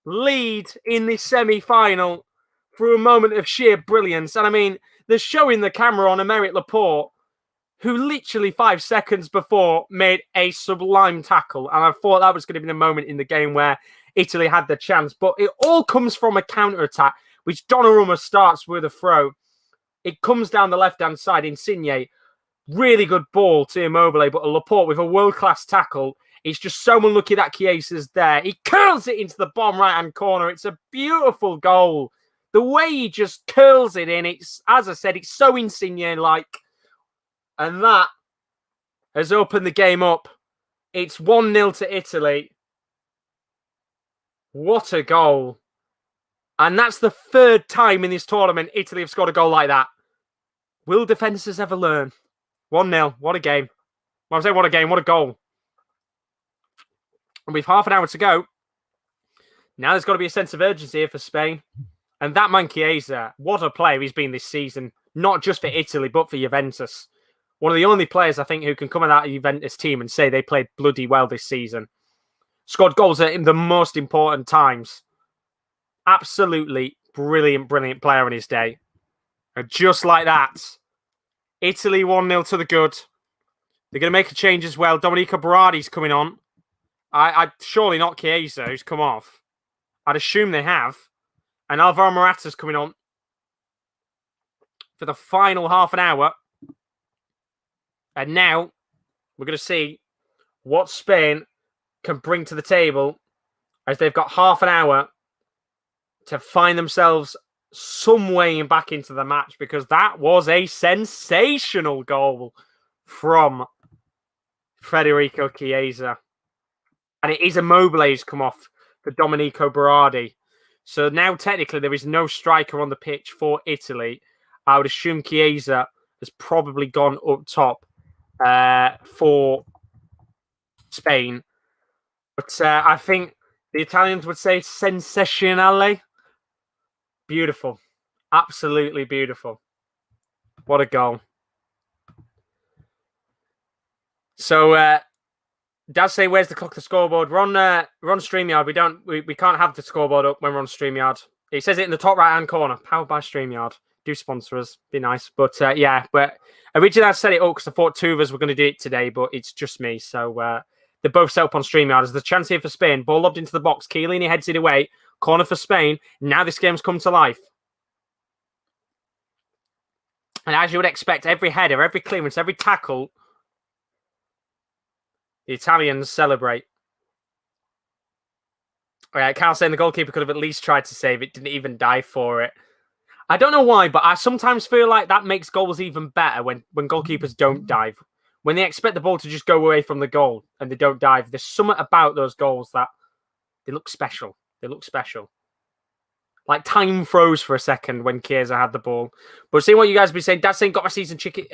lead in this semi-final through a moment of sheer brilliance. And I mean, they're showing the camera on Aymeric Laporte, who literally 5 seconds before made a sublime tackle. And I thought that was going to be the moment in the game where Italy had the chance. But it all comes from a counter-attack, which Donnarumma starts with a throw. It comes down the left-hand side. Insigne, really good ball to Immobile, but Laporte with a world-class tackle. It's just so unlucky that Chiesa's there. He curls it into the bottom right-hand corner. It's a beautiful goal. The way he just curls it in, it's, as I said, it's so Insigne-like. And that has opened the game up. It's 1-0 to Italy. What a goal. And that's the third time in this tournament Italy have scored a goal like that. Will defenders ever learn? 1-0. What a game. Well, I'm saying what a game. What a goal. And with half an hour to go, now there's got to be a sense of urgency here for Spain. And that man Chiesa, what a player he's been this season. Not just for Italy, but for Juventus. One of the only players, I think, who can come in that Juventus team and say they played bloody well this season. Scored goals at the most important times. Absolutely brilliant, brilliant player in his day. And just like that, Italy 1-0 to the good. They're going to make a change as well. Domenico Berardi's coming on. I surely not Chiesa, who's come off. I'd assume they have. And Alvaro Morata's coming on for the final half an hour. And now we're going to see what Spain can bring to the table as they've got half an hour to find themselves some way back into the match, because that was a sensational goal from Federico Chiesa. And it is Immobile who's come off for Domenico Berardi. So now technically there is no striker on the pitch for Italy. I would assume Chiesa has probably gone up top for Spain. But I think the Italians would say sensazionale. Beautiful. Absolutely beautiful. What a goal. So, Dad say, where's the clock, the scoreboard? We're on StreamYard. We can't have the scoreboard up when we're on StreamYard. It says it in the top right-hand corner. Powered by StreamYard. Do sponsor us. Be nice. But yeah, but originally I set it up because I thought two of us were going to do it today, but it's just me. So they're both set up on StreamYard. There's the chance here for Spain. Ball lobbed into the box. Chiellini heads it away. Corner for Spain. Now this game's come to life. And as you would expect, every header, every clearance, every tackle, the Italians celebrate. Carl saying the goalkeeper could have at least tried to save it, didn't even dive for it. I don't know why, but I sometimes feel like that makes goals even better when goalkeepers don't dive. When they expect the ball to just go away from the goal and they don't dive. There's something about those goals that they look special. They look special. Like time froze for a second when Chiesa had the ball. But seeing what you guys have been saying, Dad's saying got my season ticket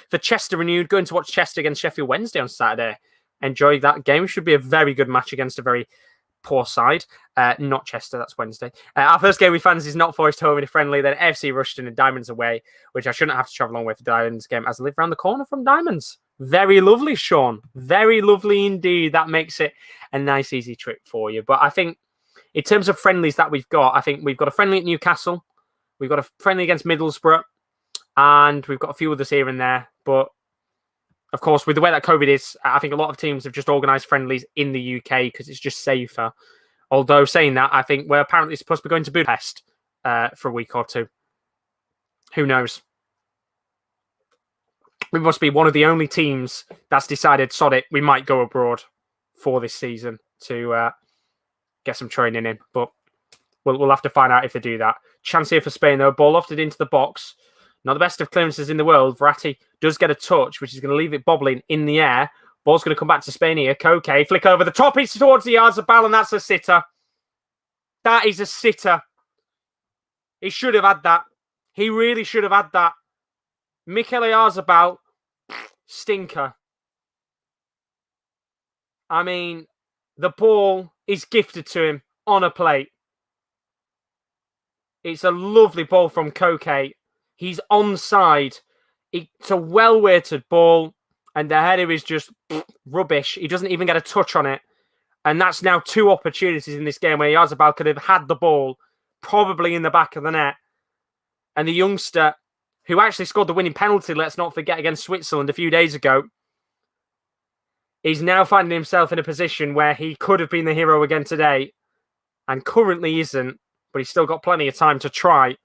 for Chester renewed. Going to watch Chester against Sheffield Wednesday on Saturday. Enjoy that game. It should be a very good match against a very poor side. Not Chester, that's Wednesday. Our first game with fans is not Forest home in a friendly, then FC Rushden and Diamonds away, which I shouldn't have to travel a long way for Diamonds game as I live around the corner from Diamonds. Very lovely, Sean. Very lovely indeed. That makes it a nice, easy trip for you. But I think in terms of friendlies that we've got, I think we've got a friendly at Newcastle. We've got a friendly against Middlesbrough. And we've got a few others here and there. But, of course, with the way that COVID is, I think a lot of teams have just organised friendlies in the UK because it's just safer. Although, saying that, I think we're apparently supposed to be going to Budapest for a week or two. Who knows? We must be one of the only teams that's decided, sod it, we might go abroad for this season to get some training in, but we'll have to find out if they do that. Chance here for Spain, though. Ball lofted into the box. Not the best of clearances in the world. Verratti does get a touch, which is going to leave it bobbling in the air. Ball's going to come back to Spain here. Koke, flick over the top. It's towards the Yarzabal, and that's a sitter. That is a sitter. He should have had that. He really should have had that. Michele Yarzabal, stinker. I mean, the ball is gifted to him on a plate. It's a lovely ball from Koke. He's onside. It's a well-weighted ball, and the header is just rubbish. He doesn't even get a touch on it. And that's now two opportunities in this game where Yarzabal could have had the ball, probably in the back of the net. And the youngster, who actually scored the winning penalty, let's not forget, against Switzerland a few days ago, he's now finding himself in a position where he could have been the hero again today and currently isn't, but he's still got plenty of time to try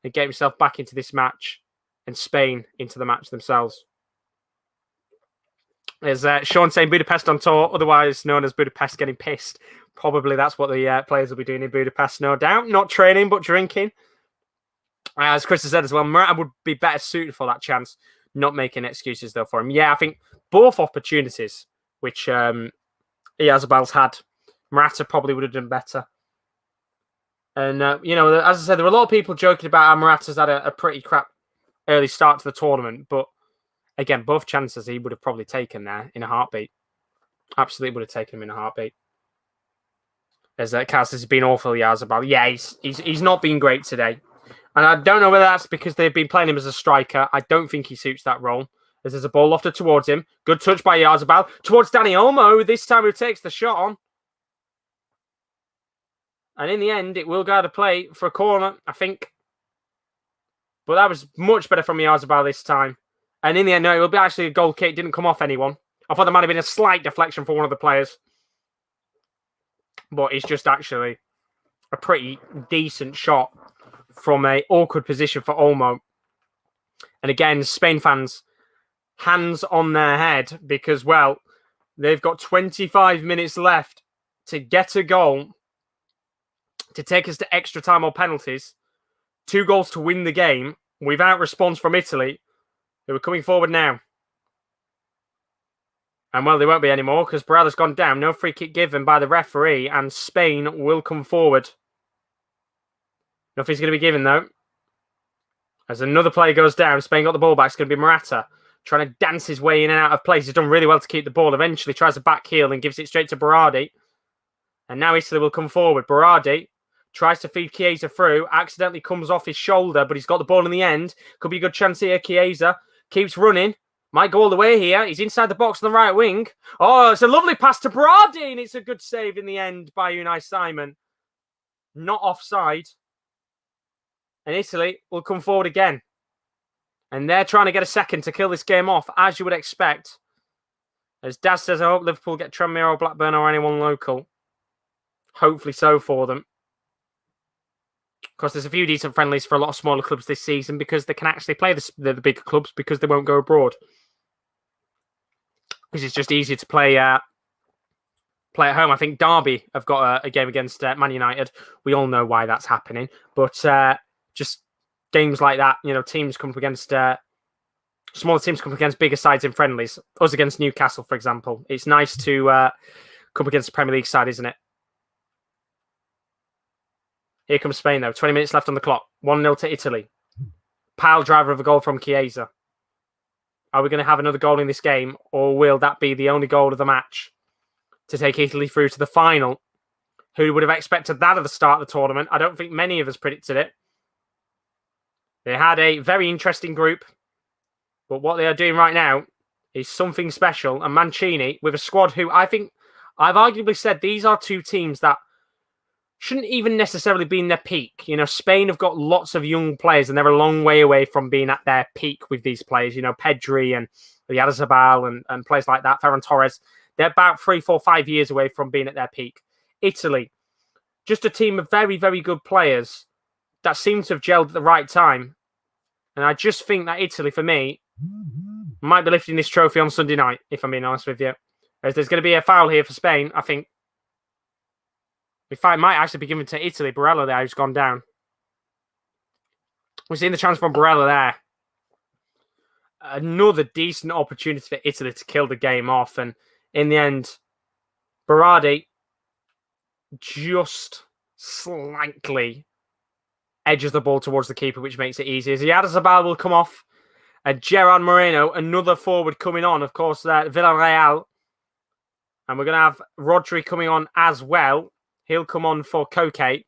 and get himself back into this match and Spain into the match themselves. There's Sean saying Budapest on tour, otherwise known as Budapest getting pissed. Probably that's what the players will be doing in Budapest, no doubt. Not training, but drinking. As Chris has said as well, Morata would be better suited for that chance. Not making excuses, though, for him. Yeah, I think both opportunities, which Oyarzabal's had, Morata probably would have done better. And, as I said, there were a lot of people joking about how Morata's had a pretty crap early start to the tournament. But, again, both chances he would have probably taken there in a heartbeat. Absolutely would have taken him in a heartbeat. As Kaz has been awful, Oyarzabal. Yeah, he's not been great today. And I don't know whether that's because they've been playing him as a striker. I don't think he suits that role. As there's a ball lofted towards him. Good touch by Oyarzabal. Towards Dani Olmo. This time who takes the shot on. And in the end, it will go to play for a corner, I think. But that was much better from Oyarzabal this time. And in the end, no, it will be actually a goal kick. It didn't come off anyone. I thought there might have been a slight deflection for one of the players. But it's just actually a pretty decent shot from an awkward position for Olmo. And again, Spain fans, hands on their head because, well, they've got 25 minutes left to get a goal to take us to extra time or penalties. 2 goals to win the game without response from Italy, who are coming forward now. And, well, they won't be anymore because Barella's gone down. No free kick given by the referee, and Spain will come forward. Nothing's going to be given, though. As another player goes down, Spain got the ball back. It's going to be Morata trying to dance his way in and out of place. He's done really well to keep the ball. Eventually tries a back heel and gives it straight to Berardi. And now Italy will come forward. Berardi tries to feed Chiesa through. Accidentally comes off his shoulder, but he's got the ball in the end. Could be a good chance here. Chiesa keeps running. Might go all the way here. He's inside the box on the right wing. Oh, it's a lovely pass to Berardi, and it's a good save in the end by Unai Simon. Not offside. And Italy will come forward again. And they're trying to get a second to kill this game off, as you would expect. As Daz says, I hope Liverpool get Tranmere or Blackburn or anyone local. Hopefully so for them. Of course, there's a few decent friendlies for a lot of smaller clubs this season because they can actually play the bigger clubs because they won't go abroad. Because it's just easier to play at home. I think Derby have got a game against Man United. We all know why that's happening. But just games like that, teams come up against smaller teams come up against bigger sides in friendlies. Us against Newcastle, for example. It's nice to come up against the Premier League side, isn't it? Here comes Spain, though. 20 minutes left on the clock. 1-0 to Italy. Pile driver of a goal from Chiesa. Are we going to have another goal in this game, or will that be the only goal of the match to take Italy through to the final? Who would have expected that at the start of the tournament? I don't think many of us predicted it. They had a very interesting group, but what they are doing right now is something special. And Mancini, with a squad who I think I've arguably said these are two teams that shouldn't even necessarily be in their peak. Spain have got lots of young players, and they're a long way away from being at their peak with these players. Pedri and Oyarzabal and players like that, Ferran Torres. They're about 3, 4, 5 years away from being at their peak. Italy, just a team of very, very good players that seem to have gelled at the right time. And I just think that Italy, for me, might be lifting this trophy on Sunday night, if I'm being honest with you. As there's going to be a foul here for Spain, I think. In fact, it might actually be given to Italy. Barella there, who's gone down. We're seeing the chance from Barella there. Another decent opportunity for Italy to kill the game off. And in the end, Berardi just slightly edges the ball towards the keeper, which makes it easy. As Oyarzabal will come off. Gerard Moreno, another forward coming on. Of course, Villarreal. And we're going to have Rodri coming on as well. He'll come on for Koke.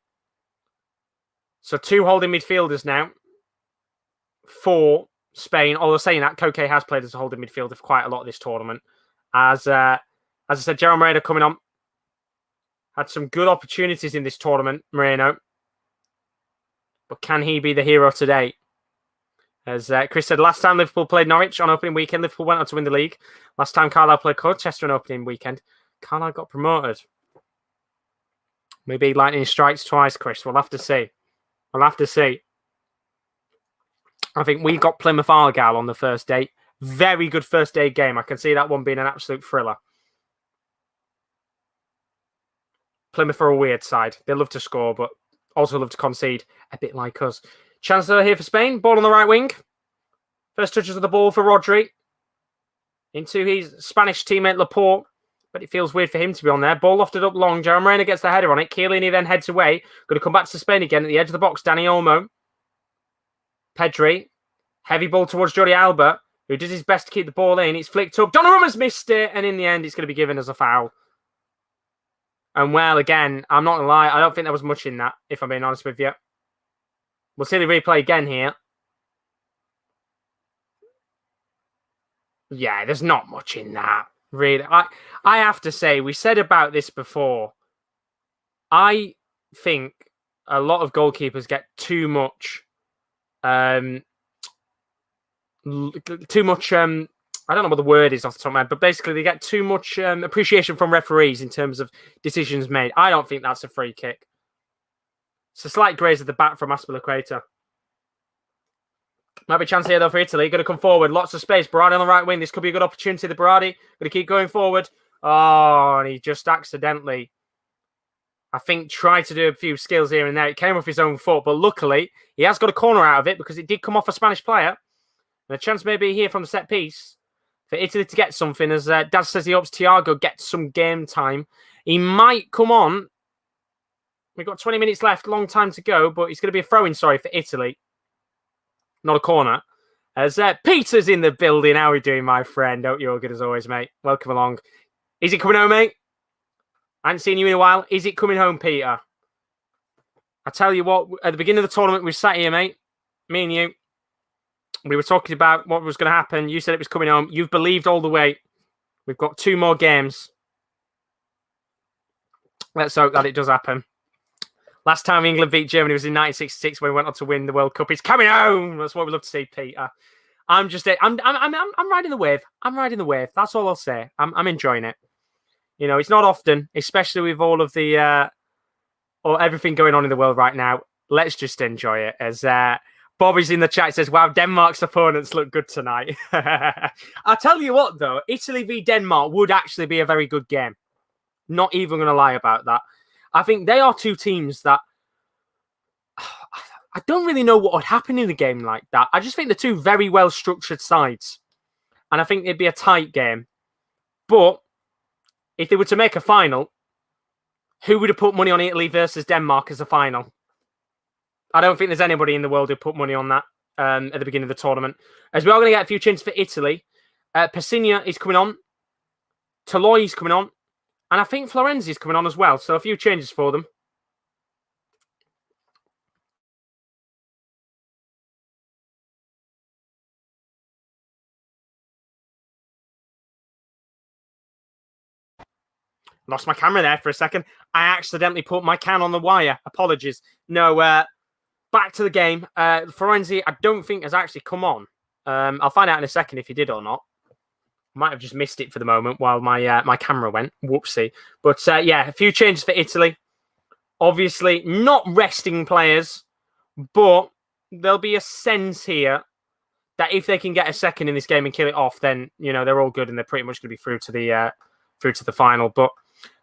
So 2 holding midfielders now for Spain. Although saying that, Koke has played as a holding midfielder for quite a lot of this tournament. As I said, Gerard Moreno coming on. Had some good opportunities in this tournament, Moreno. But can he be the hero today? As Chris said, last time Liverpool played Norwich on opening weekend, Liverpool went on to win the league. Last time Carlisle played Colchester on opening weekend, Carlisle got promoted. Maybe lightning strikes twice, Chris. We'll have to see. I think we got Plymouth Argyle on the first day. Very good first day game. I can see that one being an absolute thriller. Plymouth are a weird side. They love to score, but also love to concede, a bit like us. Chancellor here for Spain. Ball on the right wing. First touches of the ball for Rodri. Into his Spanish teammate Laporte. But it feels weird for him to be on there. Ball lofted up long. João Moreno gets the header on it. Chiellini then heads away. Going to come back to Spain again at the edge of the box. Dani Olmo. Pedri. Heavy ball towards Jordi Alba, who does his best to keep the ball in. It's flicked up. Donnarumma's missed it. And in the end, it's going to be given as a foul. And well, again, I'm not going to lie. I don't think there was much in that, if I'm being honest with you. We'll see the replay again here. Yeah, there's not much in that, really. I have to say, we said about this before. I think a lot of goalkeepers get too much... I don't know what the word is off the top of my head, but basically they get too much appreciation from referees in terms of decisions made. I don't think that's a free kick. It's a slight graze of the bat from Aspilicueta. Might be a chance here, though, for Italy. Going to come forward. Lots of space. Berardi on the right wing. This could be a good opportunity. The Berardi going to keep going forward. Oh, and he just accidentally, I think, tried to do a few skills here and there. It came off his own foot, but luckily, he has got a corner out of it because it did come off a Spanish player. And a chance maybe here from the set piece for Italy to get something, as Dad says he hopes Thiago gets some game time. He might come on. We've got 20 minutes left, long time to go, but it's going to be a throw-in, sorry, for Italy. Not a corner. As Peter's in the building. How are we doing, my friend? Hope you're good as always, mate. Welcome along. Is it coming home, mate? I haven't seen you in a while. Is it coming home, Peter? I tell you what, at the beginning of the tournament, we sat here, mate. Me and you. We were talking about what was going to happen. You said it was coming home. You've believed all the way. We've got 2 more games. Let's hope that it does happen. Last time England beat Germany was in 1966 when we went on to win the World Cup. It's coming home. That's what we love to see, Peter. I'm riding the wave. I'm riding the wave. That's all I'll say. I'm enjoying it. You know, it's not often, especially with all of the or everything going on in the world right now. Let's just enjoy it. As Bobby's in the chat, says, "Wow, Denmark's opponents look good tonight." I'll tell you what, though, Italy v Denmark would actually be a very good game. Not even going to lie about that. I think they are 2 teams that I don't really know what would happen in a game like that. I just think they're 2 very well-structured sides. And I think it'd be a tight game. But if they were to make a final, who would have put money on Italy versus Denmark as a final? I don't think there's anybody in the world who put money on that at the beginning of the tournament. As we are going to get a few changes for Italy. Pessina is coming on. Toloi is coming on. And I think Florenzi is coming on as well. So a few changes for them. Lost my camera there for a second. I accidentally put my can on the wire. Apologies. No, back to the game. Florenzi, I don't think has actually come on. I'll find out in a second if he did or not. Might have just missed it for the moment while my camera went. Whoopsie. But yeah, a few changes for Italy. Obviously, not resting players, but there'll be a sense here that if they can get a second in this game and kill it off, then you know they're all good and they're pretty much going to be through to the final. But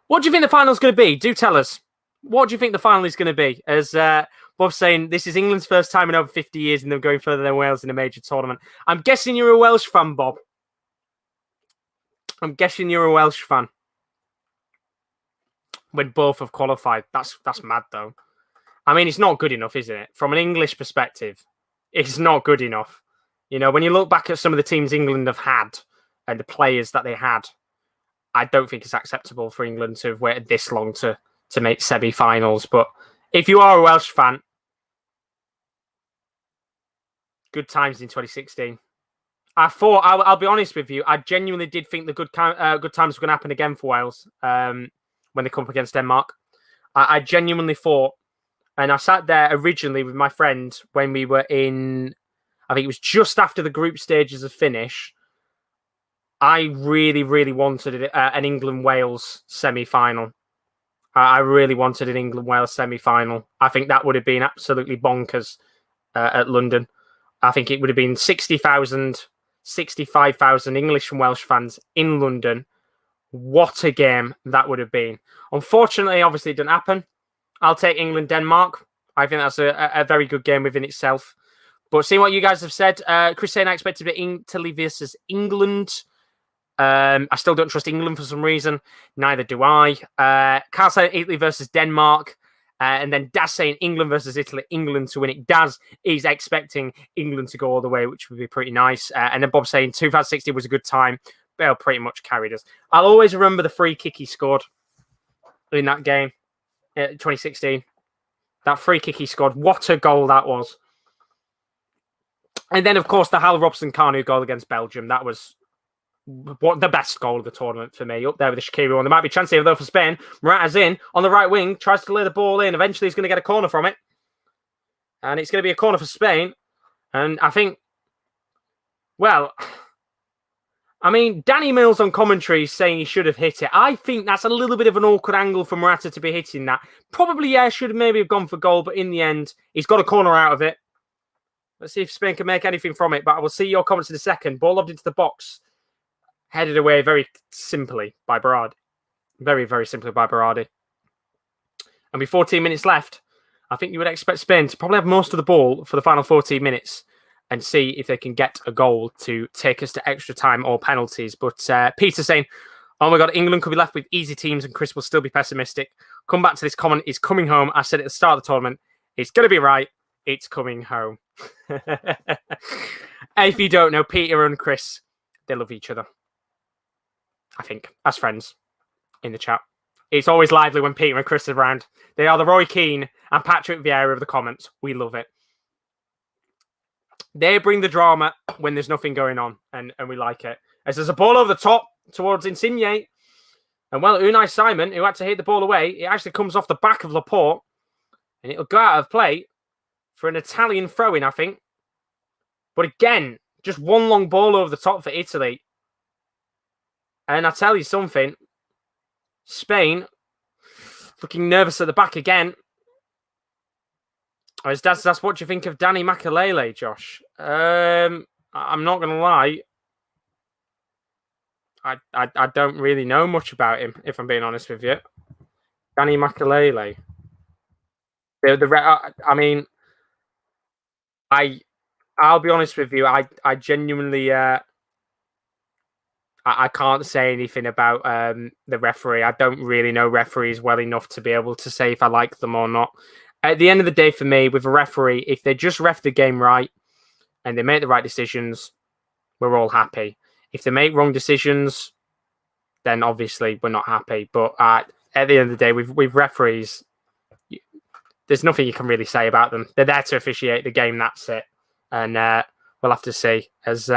what do you think the final's going to be? Do tell us. What do you think the final is going to be? As Bob's saying, this is England's first time in over 50 years and they're going further than Wales in a major tournament. I'm guessing you're a Welsh fan, Bob. I'm guessing you're a Welsh fan. When both have qualified. That's mad, though. I mean, it's not good enough, isn't it? From an English perspective, it's not good enough. You know, when you look back at some of the teams England have had and the players that they had, I don't think it's acceptable for England to have waited this long to make semi-finals. But if you are a Welsh fan, good times in 2016. I'll be honest with you, I genuinely did think the good times were going to happen again for Wales when they come up against Denmark. I genuinely thought, and I sat there originally with my friend when we were in, I think it was just after the group stages of finish. I really, really wanted an England-Wales semi-final. I really wanted an England-Wales semi-final. I think that would have been absolutely bonkers at London. I think it would have been 60,000 65,000 English and Welsh fans in London. What a game that would have been. Unfortunately, obviously, it didn't happen. I'll take England-Denmark. I think that's a very good game within itself. But seeing what you guys have said, Chris saying I expected Italy versus England. I still don't trust England for some reason. Neither do I. Carl saying Italy versus Denmark. And then Daz saying England versus Italy, England to win it. Daz is expecting England to go all the way, which would be pretty nice. And then Bob saying 2016 was a good time. Bale pretty much carried us. I'll always remember the free kick he scored in that game, 2016. That free kick he scored. What a goal that was. And then, of course, the Hal Robson-Kanu goal against Belgium. That was the best goal of the tournament for me, up there with the Shaqiri one. There might be a chance here, though, for Spain. Morata's in on the right wing, tries to lay the ball in. Eventually, he's going to get a corner from it. And it's going to be a corner for Spain. And I think, well, I mean, Danny Mills on commentary is saying he should have hit it. I think that's a little bit of an awkward angle for Morata to be hitting that. Probably, yeah, should have maybe have gone for goal, but in the end, he's got a corner out of it. Let's see if Spain can make anything from it, but I will see your comments in a second. Ball lobbed into the box. Headed away very simply by Berardi. Very, very simply by Berardi. And with 14 minutes left, I think you would expect Spain to probably have most of the ball for the final 14 minutes and see if they can get a goal to take us to extra time or penalties. But Peter saying, oh my God, England could be left with easy teams and Chris will still be pessimistic. Come back to this comment. It's coming home. I said at the start of the tournament, it's going to be right. It's coming home. If you don't know, Peter and Chris, they love each other. I think, as friends in the chat. It's always lively when Peter and Chris are around. They are the Roy Keane and Patrick Vieira of the comments. We love it. They bring the drama when there's nothing going on, and we like it. As there's a ball over the top towards Insigne, and well, Unai Simon, who had to hit the ball away, it actually comes off the back of Laporte, and it'll go out of play for an Italian throw-in, I think. But again, just one long ball over the top for Italy. And I tell you something, Spain looking nervous at the back again. As Dad says, what do you think of Danny Makelele, Josh? I'm not going to lie. I don't really know much about him, if I'm being honest with you. Danny Makelele. I mean, I'll be honest with you. I genuinely I can't say anything about the referee. I don't really know referees well enough to be able to say if I like them or not. At the end of the day, for me, with a referee, if they just ref the game right and they make the right decisions, we're all happy. If they make wrong decisions, then obviously we're not happy. But at the end of the day, with referees, there's nothing you can really say about them. They're there to officiate the game. That's it. And we'll have to see. As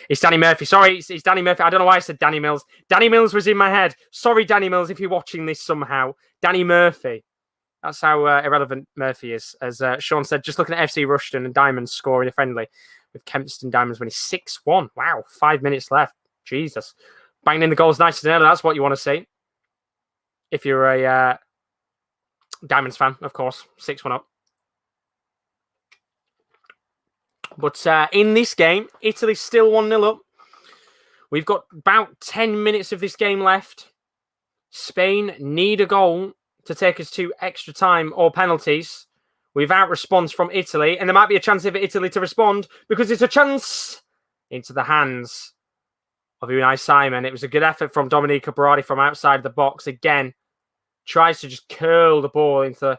it's Danny Murphy. Sorry, it's Danny Murphy. I don't know why I said Danny Mills. Danny Mills was in my head. Sorry, Danny Mills, if you're watching this somehow. Danny Murphy. That's how irrelevant Murphy is. As Sean said, just looking at FC Rushden and Diamonds scoring a friendly with Kempston Diamonds winning 6-1. Wow, 5 minutes left. Jesus. Banging in the goals nice and early. That's what you want to see. If you're a Diamonds fan, of course. 6-1 up. But in this game, Italy's still 1-0 up. We've got about 10 minutes of this game left. Spain need a goal to take us to extra time or penalties without response from Italy. And there might be a chance for Italy to respond because it's a chance into the hands of Unai Simon. It was a good effort from Domenico Berardi from outside the box. Again, tries to just curl the ball into the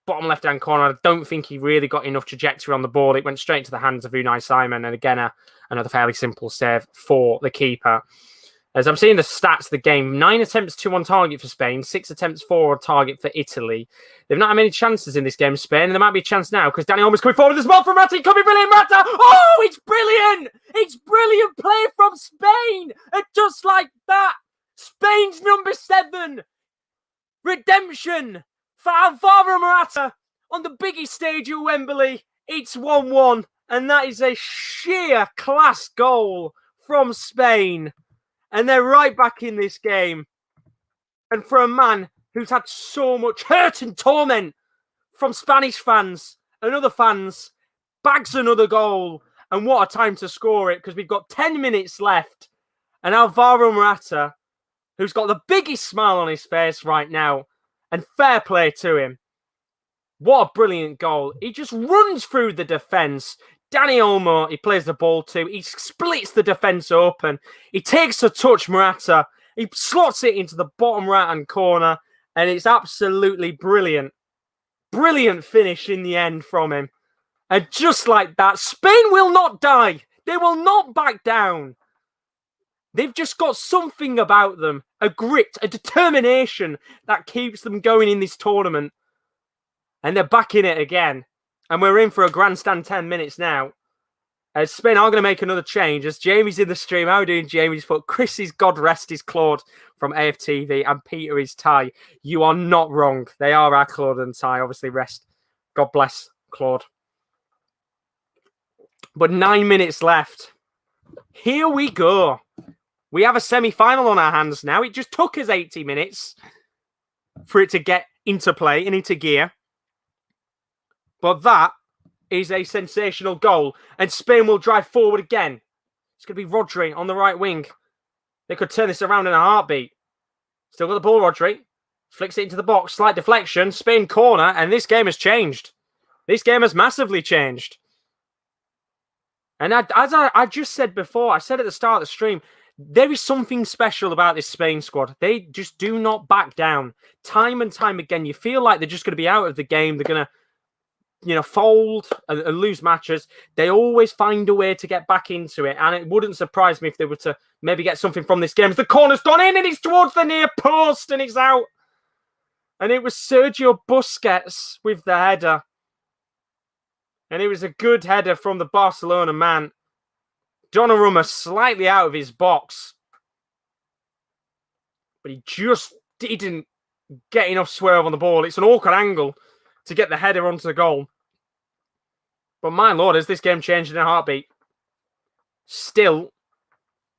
bottom left-hand corner. I don't think he really got enough trajectory on the ball. It went straight into the hands of Unai Simon. And again, another fairly simple save for the keeper. As I'm seeing the stats of the game, 9 attempts, 2 on target for Spain, 6 attempts, 4 on target for Italy. They've not had many chances in this game, Spain, and there might be a chance now because Danny Olmo's coming forward with the ball from Mata. Coming brilliant, Mata! Oh, it's brilliant! It's brilliant play from Spain! And just like that, Spain's number 7. Redemption for Alvaro Morata on the biggest stage at Wembley. It's 1-1, and that is a sheer class goal from Spain. And they're right back in this game. And for a man who's had so much hurt and torment from Spanish fans and other fans, bags another goal. And what a time to score it, because we've got 10 minutes left. And Alvaro Morata, who's got the biggest smile on his face right now, and fair play to him. What a brilliant goal. He just runs through the defence. Dani Olmo, he plays the ball to. He splits the defence open. He takes a touch, Morata. He slots it into the bottom right-hand corner, and it's absolutely brilliant. Brilliant finish in the end from him. And just like that, Spain will not die. They will not back down. They've just got something about them, a grit, a determination that keeps them going in this tournament. And they're back in it again. And we're in for a grandstand 10 minutes now. As Spain are going to make another change. As Jamie's in the stream, how are you doing, Jamie's put Chris is God rest his Claude from AFTV and Peter is Ty. You are not wrong. They are our Claude and Ty. Obviously, rest. God bless Claude. But 9 minutes left. Here we go. We have a semi-final on our hands now. It just took us 80 minutes for it to get into play and into gear. But that is a sensational goal. And Spain will drive forward again. It's going to be Rodri on the right wing. They could turn this around in a heartbeat. Still got the ball, Rodri. Flicks it into the box. Slight deflection. Spain corner. And this game has changed. This game has massively changed. And as I just said before, I said at the start of the stream, there is something special about this Spain squad. They just do not back down. Time and time again, you feel like they're just going to be out of the game. They're going to, fold and lose matches. They always find a way to get back into it. And it wouldn't surprise me if they were to maybe get something from this game. As the corner's gone in and it's towards the near post and it's out. And it was Sergio Busquets with the header. And it was a good header from the Barcelona man. Donnarumma slightly out of his box. But he just didn't get enough swerve on the ball. It's an awkward angle to get the header onto the goal. But my lord, has this game changed in a heartbeat? Still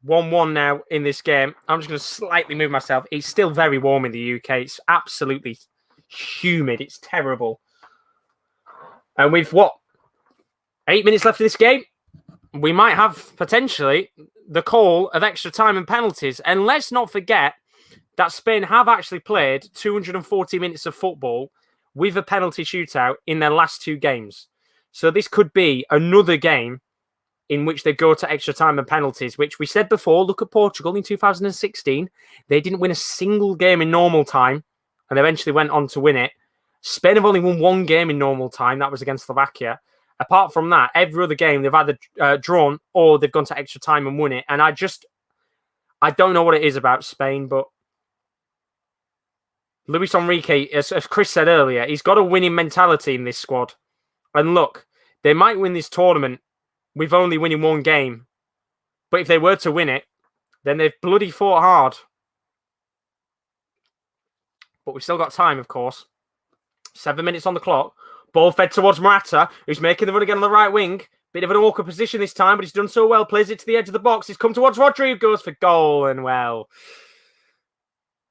1-1 now in this game. I'm just going to slightly move myself. It's still very warm in the UK. It's absolutely humid. It's terrible. And we've, 8 minutes left of this game? We might have, potentially, the call of extra time and penalties. And let's not forget that Spain have actually played 240 minutes of football with a penalty shootout in their last 2 games. So this could be another game in which they go to extra time and penalties, which we said before, look at Portugal in 2016. They didn't win a single game in normal time and eventually went on to win it. Spain have only won 1 game in normal time. That was against Slovakia. Apart from that, every other game they've either drawn or they've gone to extra time and won it. And I don't know what it is about Spain, but Luis Enrique, as Chris said earlier, he's got a winning mentality in this squad. And look, they might win this tournament with only winning 1 game. But if they were to win it, then they've bloody fought hard. But we've still got time, of course. 7 minutes on the clock. Ball fed towards Morata, who's making the run again on the right wing. Bit of an awkward position this time, but he's done so well. Plays it to the edge of the box. He's come towards Rodri, who goes for goal. And, well,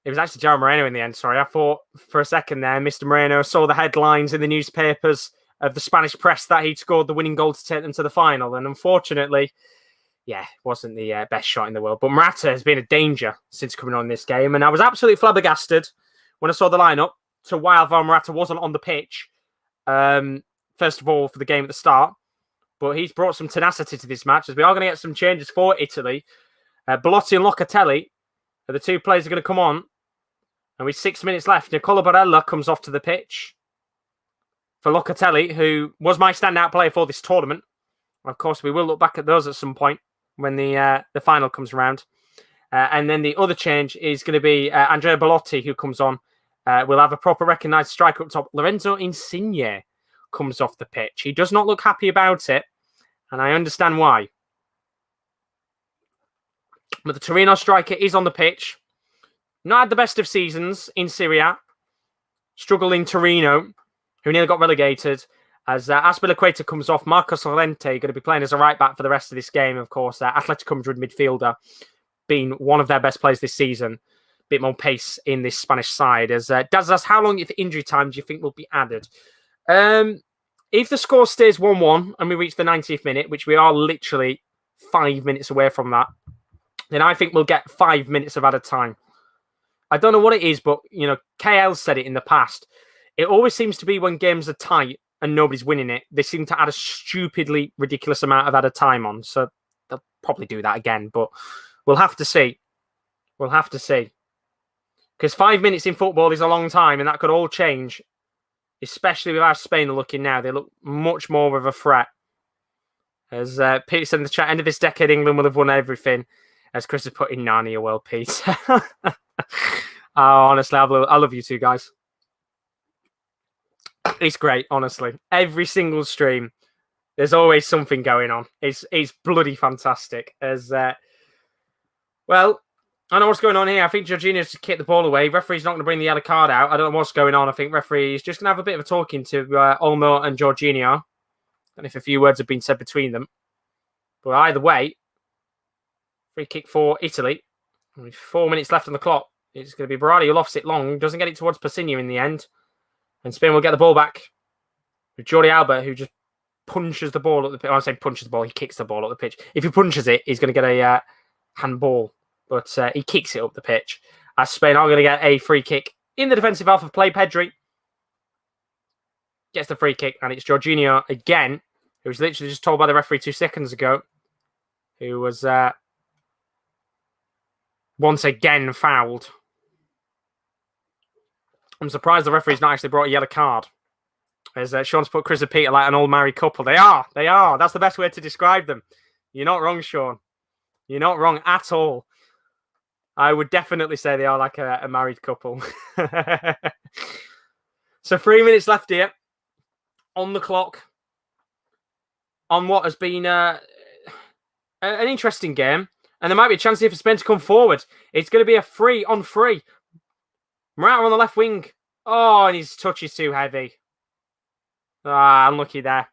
it was actually Jared Moreno in the end, sorry. I thought for a second there, Mr. Moreno saw the headlines in the newspapers of the Spanish press that he'd scored the winning goal to take them to the final. And unfortunately, wasn't the best shot in the world. But Morata has been a danger since coming on this game. And I was absolutely flabbergasted when I saw the lineup to why Alvaro Morata wasn't on the pitch. First of all, for the game at the start. But he's brought some tenacity to this match, as we are going to get some changes for Italy. Belotti and Locatelli are the 2 players who are going to come on. And with 6 minutes left, Nicola Barella comes off to the pitch for Locatelli, who was my standout player for this tournament. Of course, we will look back at those at some point when the final comes around. And then the other change is going to be Andrea Belotti, who comes on. We'll have a proper recognised striker up top. Lorenzo Insigne comes off the pitch. He does not look happy about it, and I understand why. But the Torino striker is on the pitch. Not had the best of seasons in Serie A. Struggling Torino, who nearly got relegated. As Azpilicueta comes off, Marcos Llorente going to be playing as a right-back for the rest of this game, of course. Atletico Madrid midfielder, being one of their best players this season. Bit more pace in this Spanish side. As Daz asks, how long if injury time do you think will be added? if the score stays 1-1 and we reach the 90th minute, which we are literally 5 minutes away from that, then I think we'll get 5 minutes of added time. I don't know what it is, but, KL said it in the past. It always seems to be when games are tight and nobody's winning it, they seem to add a stupidly ridiculous amount of added time on. So they'll probably do that again, but we'll have to see. We'll have to see. Because 5 minutes in football is a long time, and that could all change, especially with how Spain are looking now. They look much more of a threat. As Pete said in the chat, end of this decade, England will have won everything. As Chris has put in Narnia, well, Pete. Honestly, I love you two guys. It's great, honestly. Every single stream, there's always something going on. It's bloody fantastic. Well, I know what's going on here. I think Jorginho's just kicked the ball away. Referee's not going to bring the yellow card out. I don't know what's going on. I think referee's just going to have a bit of a talking to Olmo and Jorginho. And if a few words have been said between them. But either way, free kick for Italy. With 4 minutes left on the clock. It's going to be Berardi who lofts it long. Doesn't get it towards Passinha in the end. And Spain will get the ball back with Jordi Alba, who just punches the ball at the pitch. I say punches the ball, he kicks the ball at the pitch. If he punches it, he's going to get a handball. But he kicks it up the pitch. As Spain are going to get a free kick in the defensive half of play. Pedri gets the free kick, and it's Jorginho again, who was literally just told by the referee 2 seconds ago, who was once again fouled. I'm surprised the referee's not actually brought a yellow card. As Sean's put Chris and Peter like an old married couple. They are. That's the best way to describe them. You're not wrong, Sean. You're not wrong at all. I would definitely say they are like a married couple. So 3 minutes left here on the clock. On what has been an interesting game. And there might be a chance here for Spain to come forward. It's going to be a 3-on-3. Morata on the left wing. Oh, and his touch is too heavy. Unlucky there.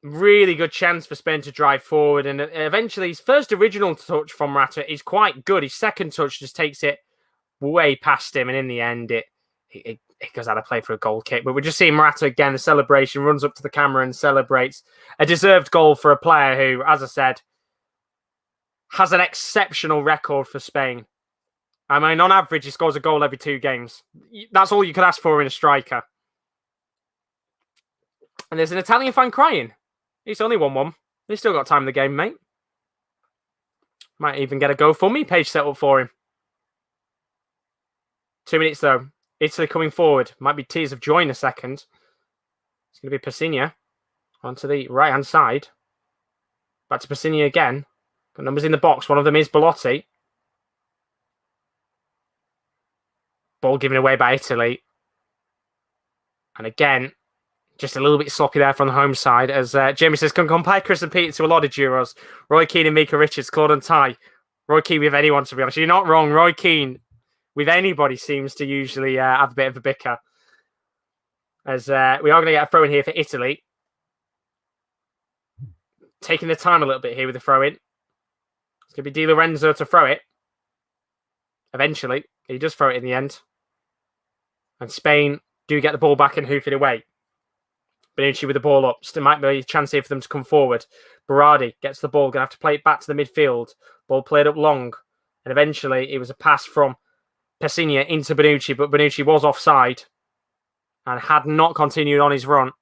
Really good chance for Spain to drive forward. And eventually, his first original touch from Morata is quite good. His second touch just takes it way past him. And in the end, it goes out of play for a goal kick. But we're just seeing Morata again. The celebration, runs up to the camera and celebrates. A deserved goal for a player who, as I said, has an exceptional record for Spain. I mean, on average, he scores a goal every 2 games. That's all you could ask for in a striker. And there's an Italian fan crying. It's only 1-1. He's still got time in the game, mate. Might even get a GoFundMe page set up for him. 2 minutes, though. Italy coming forward. Might be tears of joy in a second. It's going to be Passinha onto the right-hand side. Back to Passinha again. Got numbers in the box. One of them is Belotti. Ball given away by Italy. And again, just a little bit sloppy there from the home side. As Jamie says, can compare Chris and Peter to a lot of Euros. Roy Keane and Mika Richards, Claude and Ty. Roy Keane with anyone, to be honest. You're not wrong. Roy Keane with anybody seems to usually have a bit of a bicker. As we are going to get a throw in here for Italy. Taking the time a little bit here with the throw in. It's going to be Di Lorenzo to throw it. Eventually. He does throw it in the end. And Spain do get the ball back and hoof it away. Bonucci with the ball up. Still might be a chance here for them to come forward. Berardi gets the ball. Going to have to play it back to the midfield. Ball played up long. And eventually it was a pass from Passinha into Bonucci. But Bonucci was offside. And had not continued on his run.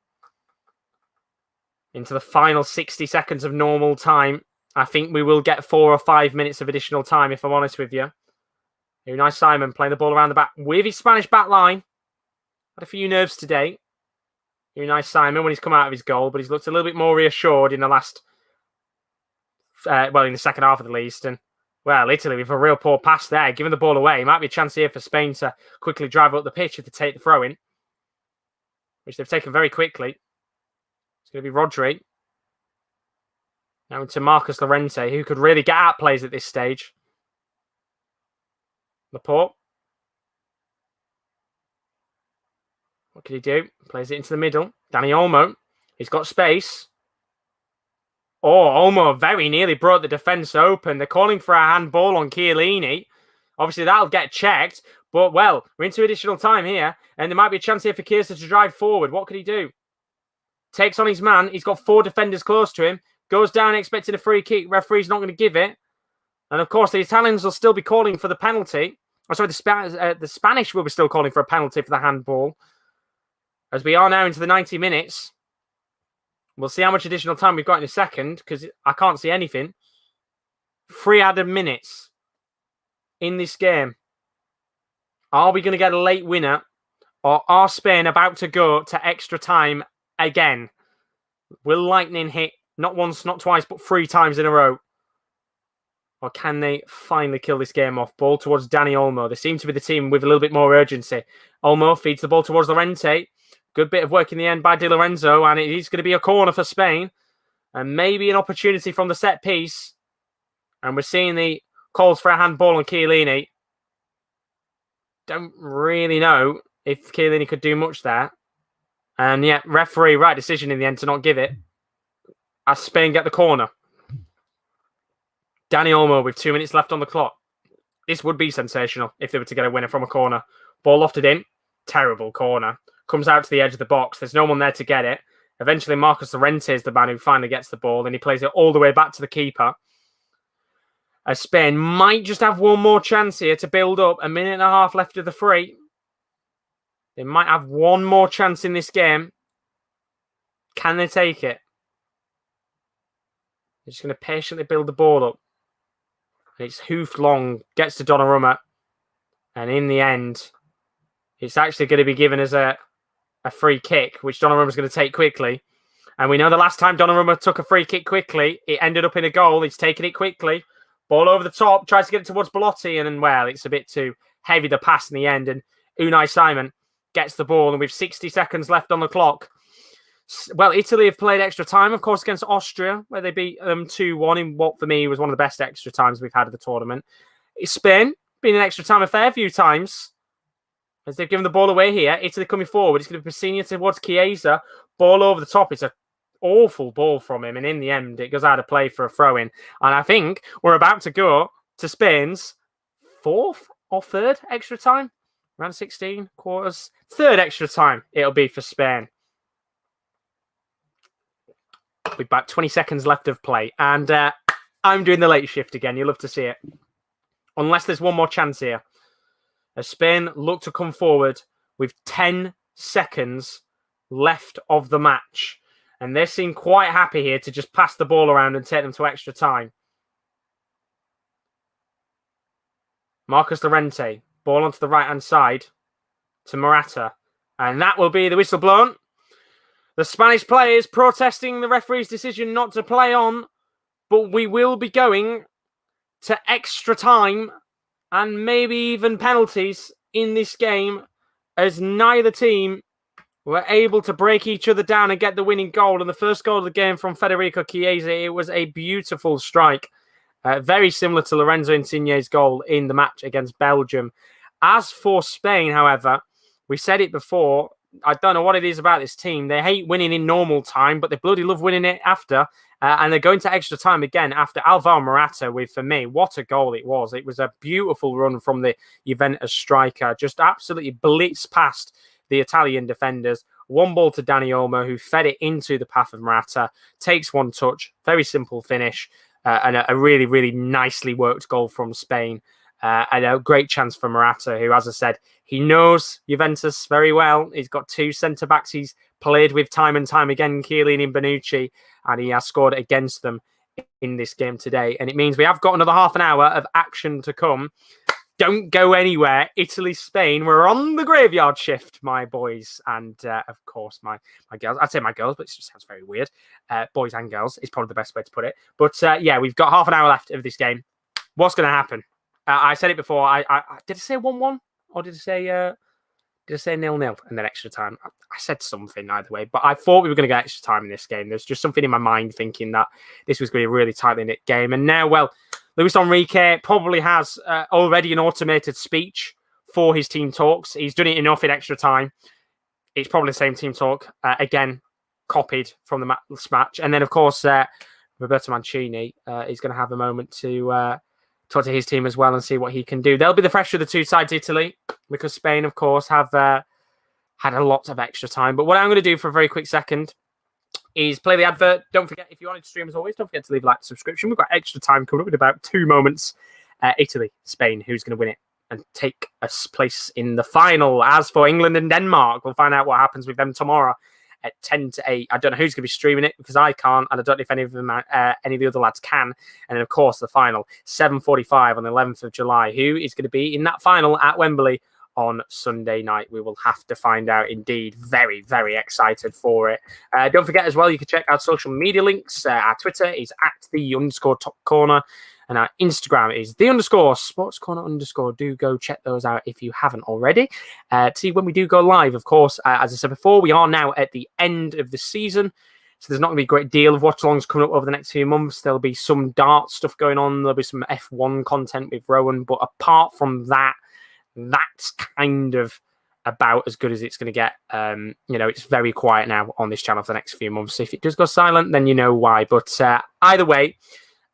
Into the final 60 seconds of normal time. I think we will get 4 or 5 minutes of additional time, if I'm honest with you. Unai Simon playing the ball around the back with his Spanish back line. Had a few nerves today. Unai Simon when he's come out of his goal, but he's looked a little bit more reassured in the last, in the second half at least. And, well, Italy with a real poor pass there, giving the ball away. Might be a chance here for Spain to quickly drive up the pitch if they take the throw in, which they've taken very quickly. It's going to be Rodri. Now to Marcus Llorente, who could really get out plays at this stage. Laporte. What can he do? Plays it into the middle. Dani Olmo. He's got space. Oh, Olmo very nearly brought the defence open. They're calling for a handball on Chiellini. Obviously, that'll get checked. But, well, we're into additional time here, and there might be a chance here for Chiesa to drive forward. What could he do? Takes on his man. He's got 4 defenders close to him. Goes down expecting a free kick. Referee's not going to give it. And, of course, the Italians will still be calling for the penalty. Oh, sorry, the Spanish will be still calling for a penalty for the handball. As we are now into the 90 minutes. We'll see how much additional time we've got in a second, because I can't see anything. 3 added minutes in this game. Are we going to get a late winner, or are Spain about to go to extra time again? Will lightning hit not once, not twice, but 3 times in a row? Or can they finally kill this game off? Ball towards Dani Olmo. They seem to be the team with a little bit more urgency. Olmo feeds the ball towards Llorente. Good bit of work in the end by Di Lorenzo, and it is going to be a corner for Spain. And maybe an opportunity from the set piece. And we're seeing the calls for a handball on Chiellini. Don't really know if Chiellini could do much there. And yeah, referee, right decision in the end to not give it. As Spain get the corner. Dani Olmo with 2 minutes left on the clock. This would be sensational if they were to get a winner from a corner. Ball lofted in. Terrible corner. Comes out to the edge of the box. There's no one there to get it. Eventually, Marcos Llorente is the man who finally gets the ball. And he plays it all the way back to the keeper. As Spain might just have one more chance here to build up. 1.5 minutes left of the free. They might have one more chance in this game. Can they take it? They're just going to patiently build the ball up. And it's hoofed long. Gets to Donnarumma. And in the end, it's actually going to be given as a free kick, which Donnarumma's going to take quickly. And we know the last time Donnarumma took a free kick quickly, it ended up in a goal. He's taken it quickly. Ball over the top, tries to get it towards Belotti, and then, well, it's a bit too heavy, the pass in the end. And Unai Simon gets the ball, and with 60 seconds left on the clock. Well, Italy have played extra time, of course, against Austria, where they beat them 2-1 in what, for me, was one of the best extra times we've had at the tournament. Spain, been an extra time a fair few times, as they've given the ball away here. Italy coming forward. It's going to be Mancini towards Chiesa. Ball over the top. It's an awful ball from him, and in the end, it goes out of play for a throw-in. And I think we're about to go to Spain's 4th or 3rd extra time. Around 16 quarters. 3rd extra time it'll be for Spain. With about 20 seconds left of play. And I'm doing the late shift again. You'll love to see it. Unless there's one more chance here. As Spain look to come forward with 10 seconds left of the match. And they seem quite happy here to just pass the ball around and take them to extra time. Marcos Llorente. Ball onto the right-hand side to Morata. And that will be the whistle blown. The Spanish players protesting the referee's decision not to play on. But we will be going to extra time and maybe even penalties in this game, as neither team were able to break each other down and get the winning goal. And the first goal of the game from Federico Chiesa, it was a beautiful strike. Very similar to Lorenzo Insigne's goal in the match against Belgium. As for Spain, however, we said it before, I don't know what it is about this team. They hate winning in normal time, but they bloody love winning it after. And they're going to extra time again after Alvaro Morata with, for me, what a goal it was. It was a beautiful run from the Juventus striker. Just absolutely blitzed past the Italian defenders. One ball to Dani Olmo, who fed it into the path of Morata. Takes one touch. Very simple finish. And a really, really nicely worked goal from Spain. And a great chance for Morata, who, as I said, he knows Juventus very well. He's got 2 centre-backs he's played with time and time again, Chiellini and Bonucci, and he has scored against them in this game today. And it means we have got another half an hour of action to come. Don't go anywhere. Italy, Spain, we're on the graveyard shift, my boys. And, of course, my girls. I'd say my girls, but it just sounds very weird. Boys and girls is probably the best way to put it. But, yeah, we've got half an hour left of this game. What's going to happen? I said it before. I did I say 1-1 or did I say 0-0 and then extra time? I said something either way, but I thought we were going to get extra time in this game. There's just something in my mind thinking that this was going to be a really tightly knit game. And now, well, Luis Enrique probably has already an automated speech for his team talks. He's done it enough in extra time. It's probably the same team talk again, copied from the match. And then, of course, Roberto Mancini is going to have a moment to talk to his team as well and see what he can do. They'll be the fresher of the two sides, Italy. because Spain, of course, have had a lot of extra time. But what I'm going to do for a very quick second is play the advert. Don't forget, if you wanted to stream as always, don't forget to leave a like, subscription. We've got extra time coming up in about 2 moments. Italy, Spain, who's going to win it and take a place in the final. As for England and Denmark, we'll find out what happens with them tomorrow at 10 to 8. I don't know who's going to be streaming it because I can't, and I don't know if any of them, any of the other lads can. And then, of course, the final, 7:45 on the 11th of July. Who is going to be in that final at Wembley on Sunday night? We will have to find out indeed. Very, very excited for it. Don't forget as well, you can check out social media links. Our Twitter is @the_top corner. And our Instagram is _sportscorner_. Do go check those out if you haven't already. To see when we do go live, of course, as I said before, we are now at the end of the season. So there's not going to be a great deal of watch-alongs coming up over the next few months. There'll be some dart stuff going on. There'll be some F1 content with Rowan. But apart from that, that's kind of about as good as it's going to get. It's very quiet now on this channel for the next few months. If it does go silent, then you know why. But either way,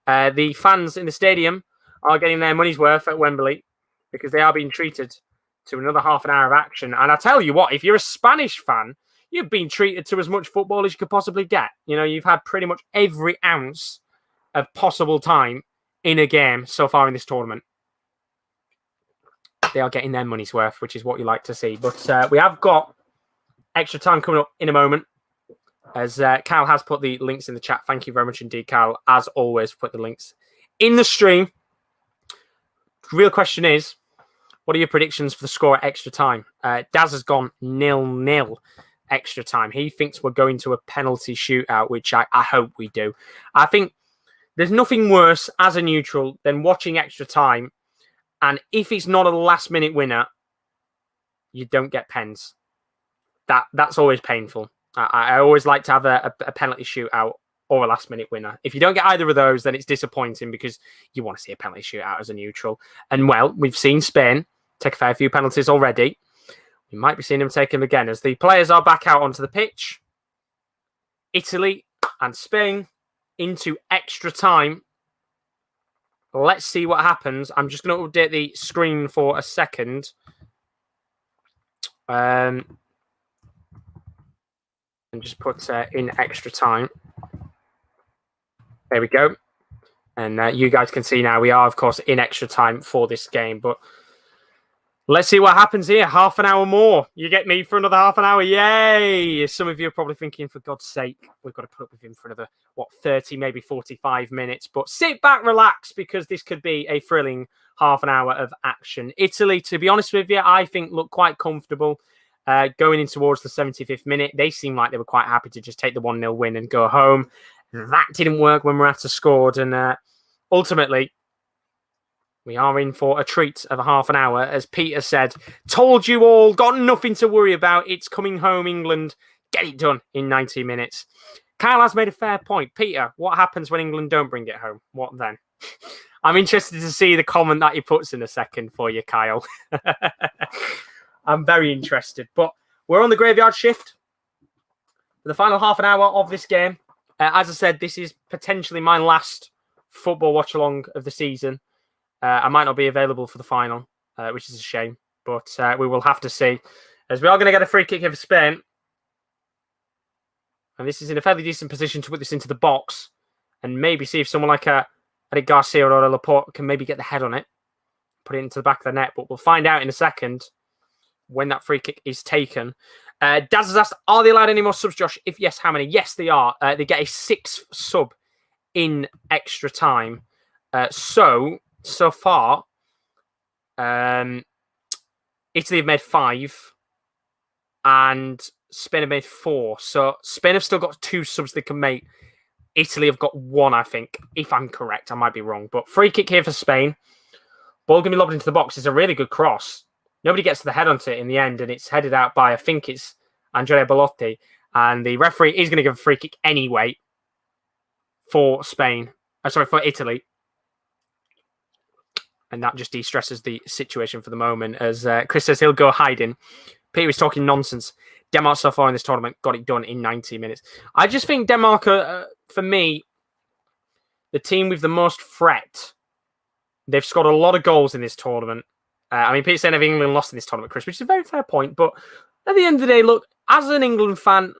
the fans in the stadium are getting their money's worth at Wembley because they are being treated to another half an hour of action. And I tell you what, if you're a Spanish fan, you've been treated to as much football as you could possibly get. You've had pretty much every ounce of possible time in a game so far in this tournament. They are getting their money's worth, which is what you like to see. But we have got extra time coming up in a moment. As Kyle has put the links in the chat. Thank you very much indeed, Kyle. As always, put the links in the stream. The real question is, what are your predictions for the score at extra time? Daz has gone 0-0 extra time. He thinks we're going to a penalty shootout, which I hope we do. I think there's nothing worse as a neutral than watching extra time. And if it's not a last-minute winner, you don't get pens. That's always painful. I always like to have a penalty shootout or a last-minute winner. If you don't get either of those, then it's disappointing because you want to see a penalty shootout as a neutral. And, well, we've seen Spain take a fair few penalties already. We might be seeing them take them again as the players are back out onto the pitch. Italy and Spain into extra time. Let's see what happens. I'm just going to update the screen for a second. And just put in extra time. There we go. And you guys can see now we are, of course, in extra time for this game. But let's see what happens here. Half an hour more. You get me for another half an hour. Yay! Some of you are probably thinking, for God's sake, we've got to put up with him for another, 30, maybe 45 minutes. But sit back, relax, because this could be a thrilling half an hour of action. Italy, to be honest with you, I think look quite comfortable. Going in towards the 75th minute, they seemed like they were quite happy to just take the 1-0 win and go home. That didn't work when Morata scored. And ultimately, we are in for a treat of a half an hour. As Peter said, told you all, got nothing to worry about. It's coming home, England. Get it done in 90 minutes. Kyle has made a fair point. Peter, what happens when England don't bring it home? What then? I'm interested to see the comment that he puts in a second for you, Kyle. I'm very interested. But we're on the graveyard shift for the final half an hour of this game. As I said, this is potentially my last football watch-along of the season. I might not be available for the final, which is a shame. But we will have to see. As we are going to get a free kick here for Spain. And this is in a fairly decent position to put this into the box. And maybe see if someone like Eric Garcia or Laporte can maybe get the head on it. Put it into the back of the net. But we'll find out in a second when that free kick is taken. Daz has asked, are they allowed any more subs, Josh? If yes, how many? Yes, they are. They get a 6th sub in extra time. So far, Italy have made 5 and Spain have made 4. So Spain have still got 2 subs they can make. Italy have got 1, I think, if I'm correct. I might be wrong. But free kick here for Spain. Ball going to be lobbed into the box. It's a really good cross. Nobody gets the head onto it in the end, and it's headed out by, I think it's Andrea Bellotti. And the referee is going to give a free kick anyway for Spain. For Italy. And that just de-stresses the situation for the moment. As Chris says, he'll go hiding. Peter is talking nonsense. Denmark so far in this tournament got it done in 90 minutes. I just think Denmark are, for me, the team with the most threat. They've scored a lot of goals in this tournament. I mean, Pete's saying if England lost in this tournament, Chris, which is a very fair point. But at the end of the day, look, as an England fan,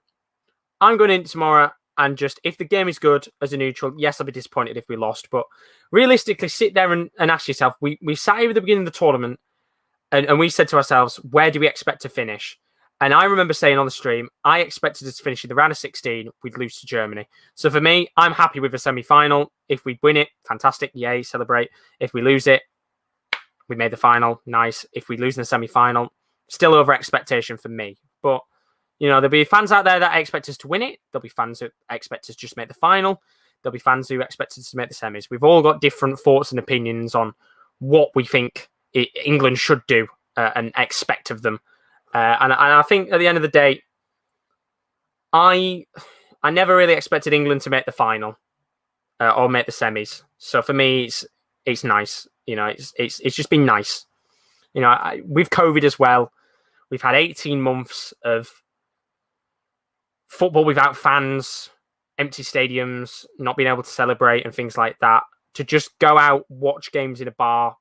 I'm going in tomorrow and just, if the game is good as a neutral, yes, I'll be disappointed if we lost. But realistically, sit there and ask yourself, we sat here at the beginning of the tournament and we said to ourselves, where do we expect to finish? And I remember saying on the stream, I expected us to finish in the round of 16, we'd lose to Germany. So for me, I'm happy with the semi-final. If we win it, fantastic, yay, celebrate. If we lose it, we made the final, nice. If we lose in the semi-final, still over expectation for me. But, you know, there'll be fans out there that expect us to win it. There'll be fans who expect us to just make the final. There'll be fans who expect us to make the semis. We've all got different thoughts and opinions on what we think England should do and expect of them. And I think at the end of the day, I never really expected England to make the final or make the semis. So for me, it's nice. You know, it's just been nice. You know, with COVID as well, we've had 18 months of football without fans, empty stadiums, not being able to celebrate and things like that. To just go out, watch games in a bar,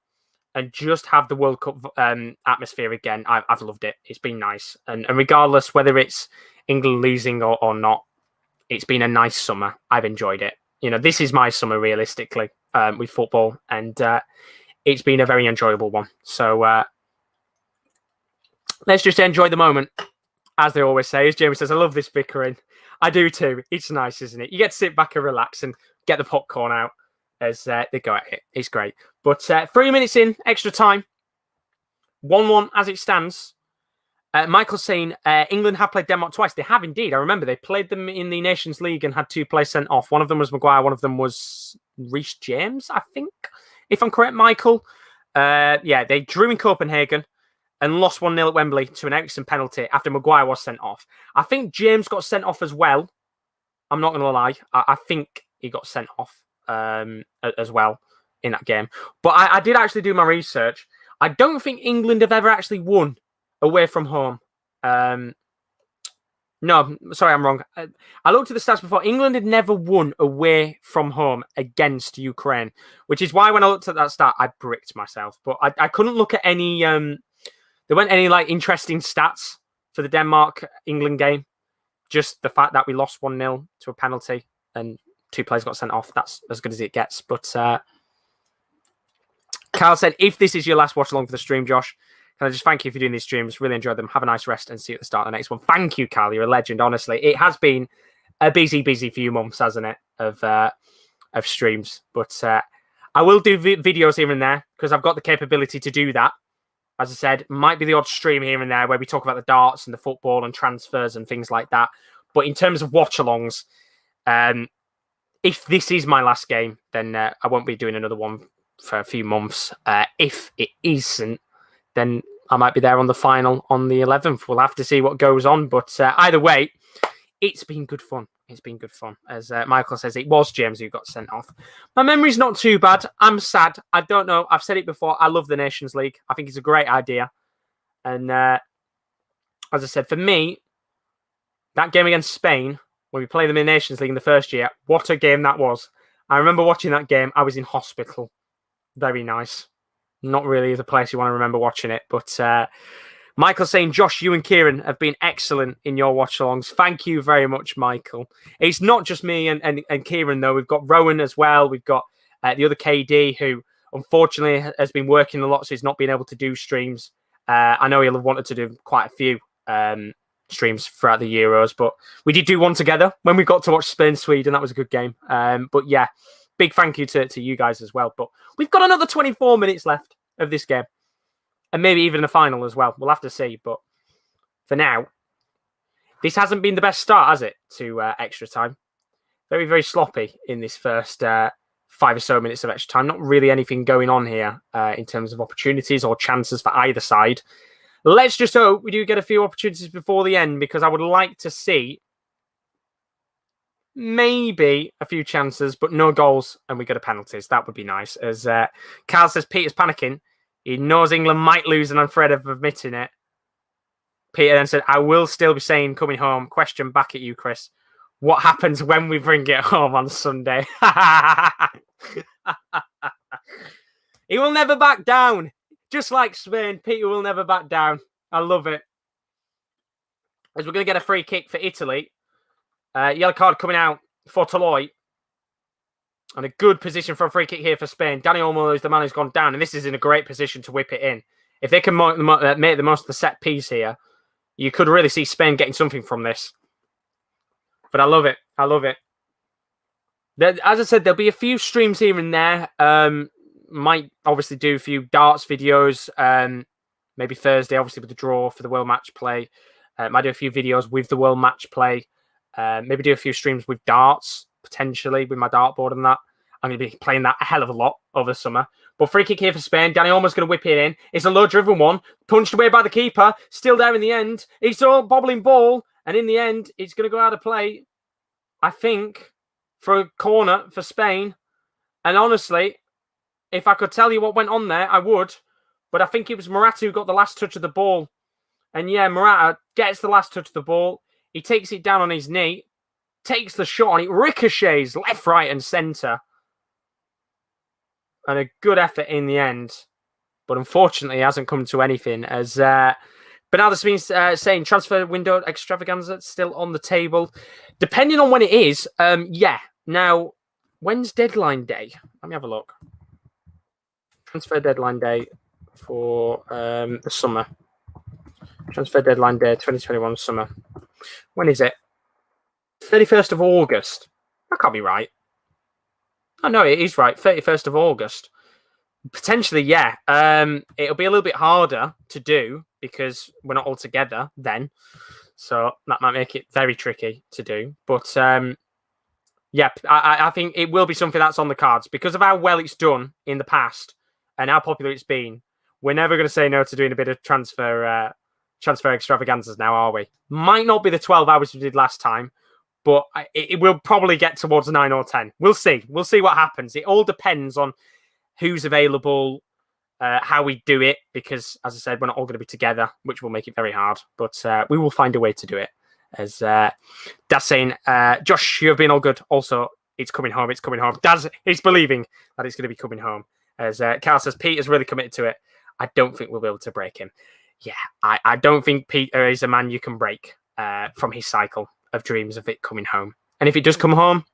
and just have the World Cup atmosphere again, I've loved it. It's been nice. And regardless whether it's England losing or not, it's been a nice summer. I've enjoyed it. You know, this is my summer, realistically, with football. And it's been a very enjoyable one. So let's just enjoy the moment, as they always say. As Jamie says, I love this bickering. I do too. It's nice, isn't it? You get to sit back and relax and get the popcorn out as they go at it. It's great. But 3 minutes in, extra time. 1-1 as it stands. Michael's saying England have played Denmark twice. They have indeed. I remember they played them in the Nations League and had 2 players sent off. One of them was Maguire. One of them was Reece James, I think, if I'm correct, Michael. Yeah, they drew in Copenhagen and lost 1-0 at Wembley to an Eriksen penalty after Maguire was sent off. I think James got sent off as well. I'm not going to lie. I think he got sent off as well in that game. But I did actually do my research. I don't think England have ever actually won away from home. No, sorry, I'm wrong. I looked at the stats before. England had never won away from home against Ukraine, which is why when I looked at that stat, I bricked myself. But I couldn't look at any... there weren't any like interesting stats for the Denmark-England game. Just the fact that we lost 1-0 to a penalty and 2 players got sent off. That's as good as it gets. But Carl said, if this is your last watch along for the stream, Josh, can I just thank you for doing these streams? Really enjoyed them. Have a nice rest and see you at the start of the next one. Thank you, Carl. You're a legend, honestly. It has been a busy few months, hasn't it, of streams. But I will do videos here and there because I've got the capability to do that. As I said, might be the odd stream here and there where we talk about the darts and the football and transfers and things like that. But in terms of watch-alongs, if this is my last game, then I won't be doing another one for a few months. If it isn't, then I might be there on the final on the 11th. We'll have to see what goes on. But either way, it's been good fun. It's been good fun. As Michael says, it was James who got sent off. My memory's not too bad. I'm sad. I don't know. I've said it before. I love the Nations League. I think it's a great idea. And as I said, for me, that game against Spain, when we played them in the Nations League in the first year, what a game that was. I remember watching that game. I was in hospital. Very nice. Not really the place you want to remember watching it. But Michael saying, Josh, you and Kieran have been excellent in your watch-alongs. Thank you very much, Michael. It's not just me and Kieran, though. We've got Rowan as well. We've got the other KD, who unfortunately has been working a lot, so he's not been able to do streams. I know he'll have wanted to do quite a few streams throughout the Euros, but we did do one together when we got to watch Spain-Sweden. That was a good game. But yeah, big thank you to you guys as well. But we've got another 24 minutes left of this game. And maybe even the final as well. We'll have to see. But for now, this hasn't been the best start, has it, to extra time? Very, very sloppy in this first 5 or so minutes of extra time. Not really anything going on here in terms of opportunities or chances for either side. Let's just hope we do get a few opportunities before the end, because I would like to see maybe a few chances, but no goals, and we get a penalties. That would be nice. As Carl says, Peter's panicking. He knows England might lose, and I'm afraid of admitting it. Peter then said, I will still be saying coming home. Question back at you, Chris. What happens when we bring it home on Sunday? He will never back down. Just like Spain, Peter will never back down. I love it. As we're going to get a free kick for Italy. Yellow card coming out for Toloi. And a good position for a free kick here for Spain. Dani Olmo is the man who's gone down, and this is in a great position to whip it in. If they can make the most of the set piece here, you could really see Spain getting something from this. But I love it. I love it. As I said, there'll be a few streams here and there. Might obviously do a few darts videos. Maybe Thursday, obviously, with the draw for the World Match Play. Might do a few videos with the World Match Play. Maybe do a few streams with darts, potentially, with my dartboard and that. I'm going to be playing that a hell of a lot over the summer. But free kick here for Spain. Dani Olmo's going to whip it in. It's a low-driven one. Punched away by the keeper. Still there in the end. It's all bobbling ball. And in the end, it's going to go out of play, I think, for a corner for Spain. And honestly, if I could tell you what went on there, I would. But I think it was Morata who got the last touch of the ball. And yeah, Morata gets the last touch of the ball. He takes it down on his knee. Takes the shot and it ricochets left, right and centre. And a good effort in the end. But unfortunately, it hasn't come to anything. As Bernardo's been saying, transfer window extravaganza still on the table. Depending on when it is, yeah. Now, when's deadline day? Let me have a look. Transfer deadline day for the summer. Transfer deadline day, 2021 summer. When is it? 31st of August. That can't be right. Oh, no, it is right. 31st of August. Potentially, yeah. It'll be a little bit harder to do because we're not all together then. So that might make it very tricky to do. But, yeah, I think it will be something that's on the cards. Because of how well it's done in the past and how popular it's been, we're never going to say no to doing a bit of transfer extravaganzas now, are we? Might not be the 12 hours we did last time, but it will probably get towards 9 or 10. We'll see. We'll see what happens. It all depends on who's available, how we do it, because, as I said, we're not all going to be together, which will make it very hard. But we will find a way to do it. As Dad's saying, Josh, you've been all good. Also, it's coming home. It's coming home. Dad is believing that it's going to be coming home. As Carl says, Peter's really committed to it. I don't think we'll be able to break him. Yeah, I don't think Peter is a man you can break from his cycle of dreams of it coming home. And if it does come home,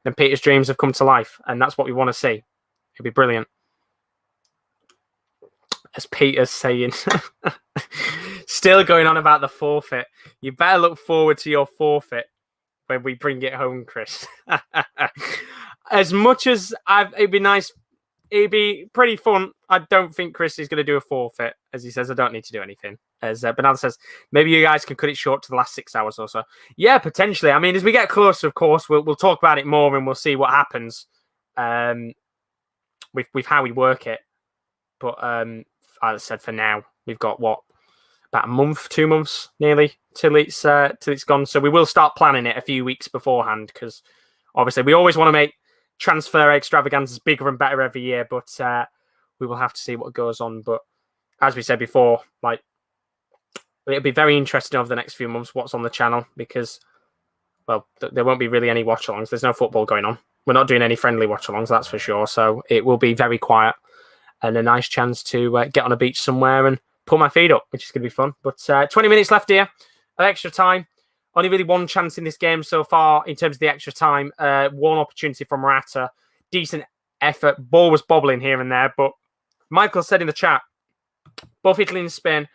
then Peter's dreams have come to life. And that's what we want to see. It'd be brilliant. As Peter's saying, still going on about the forfeit. You better look forward to your forfeit when we bring it home, Chris. As much as it'd be nice, it'd be pretty fun. I don't think Chris is going to do a forfeit. As he says, I don't need to do anything. As Bernardo says, maybe you guys can cut it short to the last 6 hours or so. Yeah, potentially. I mean, as we get closer, of course, we'll talk about it more and we'll see what happens with how we work it. But as I said, for now, we've got about a month, 2 months nearly till it's gone. So we will start planning it a few weeks beforehand because obviously we always want to make transfer extravaganzas bigger and better every year, but we will have to see what goes on. But as we said before, like, it'll be very interesting over the next few months what's on the channel because, well, there won't be really any watch-alongs. There's no football going on. We're not doing any friendly watch-alongs, that's for sure. So it will be very quiet and a nice chance to get on a beach somewhere and pull my feet up, which is going to be fun. But 20 minutes left here of extra time. Only really one chance in this game so far in terms of the extra time. One opportunity from Morata. Decent effort. Ball was bobbling here and there. But Michael said in the chat, both Italy and Spain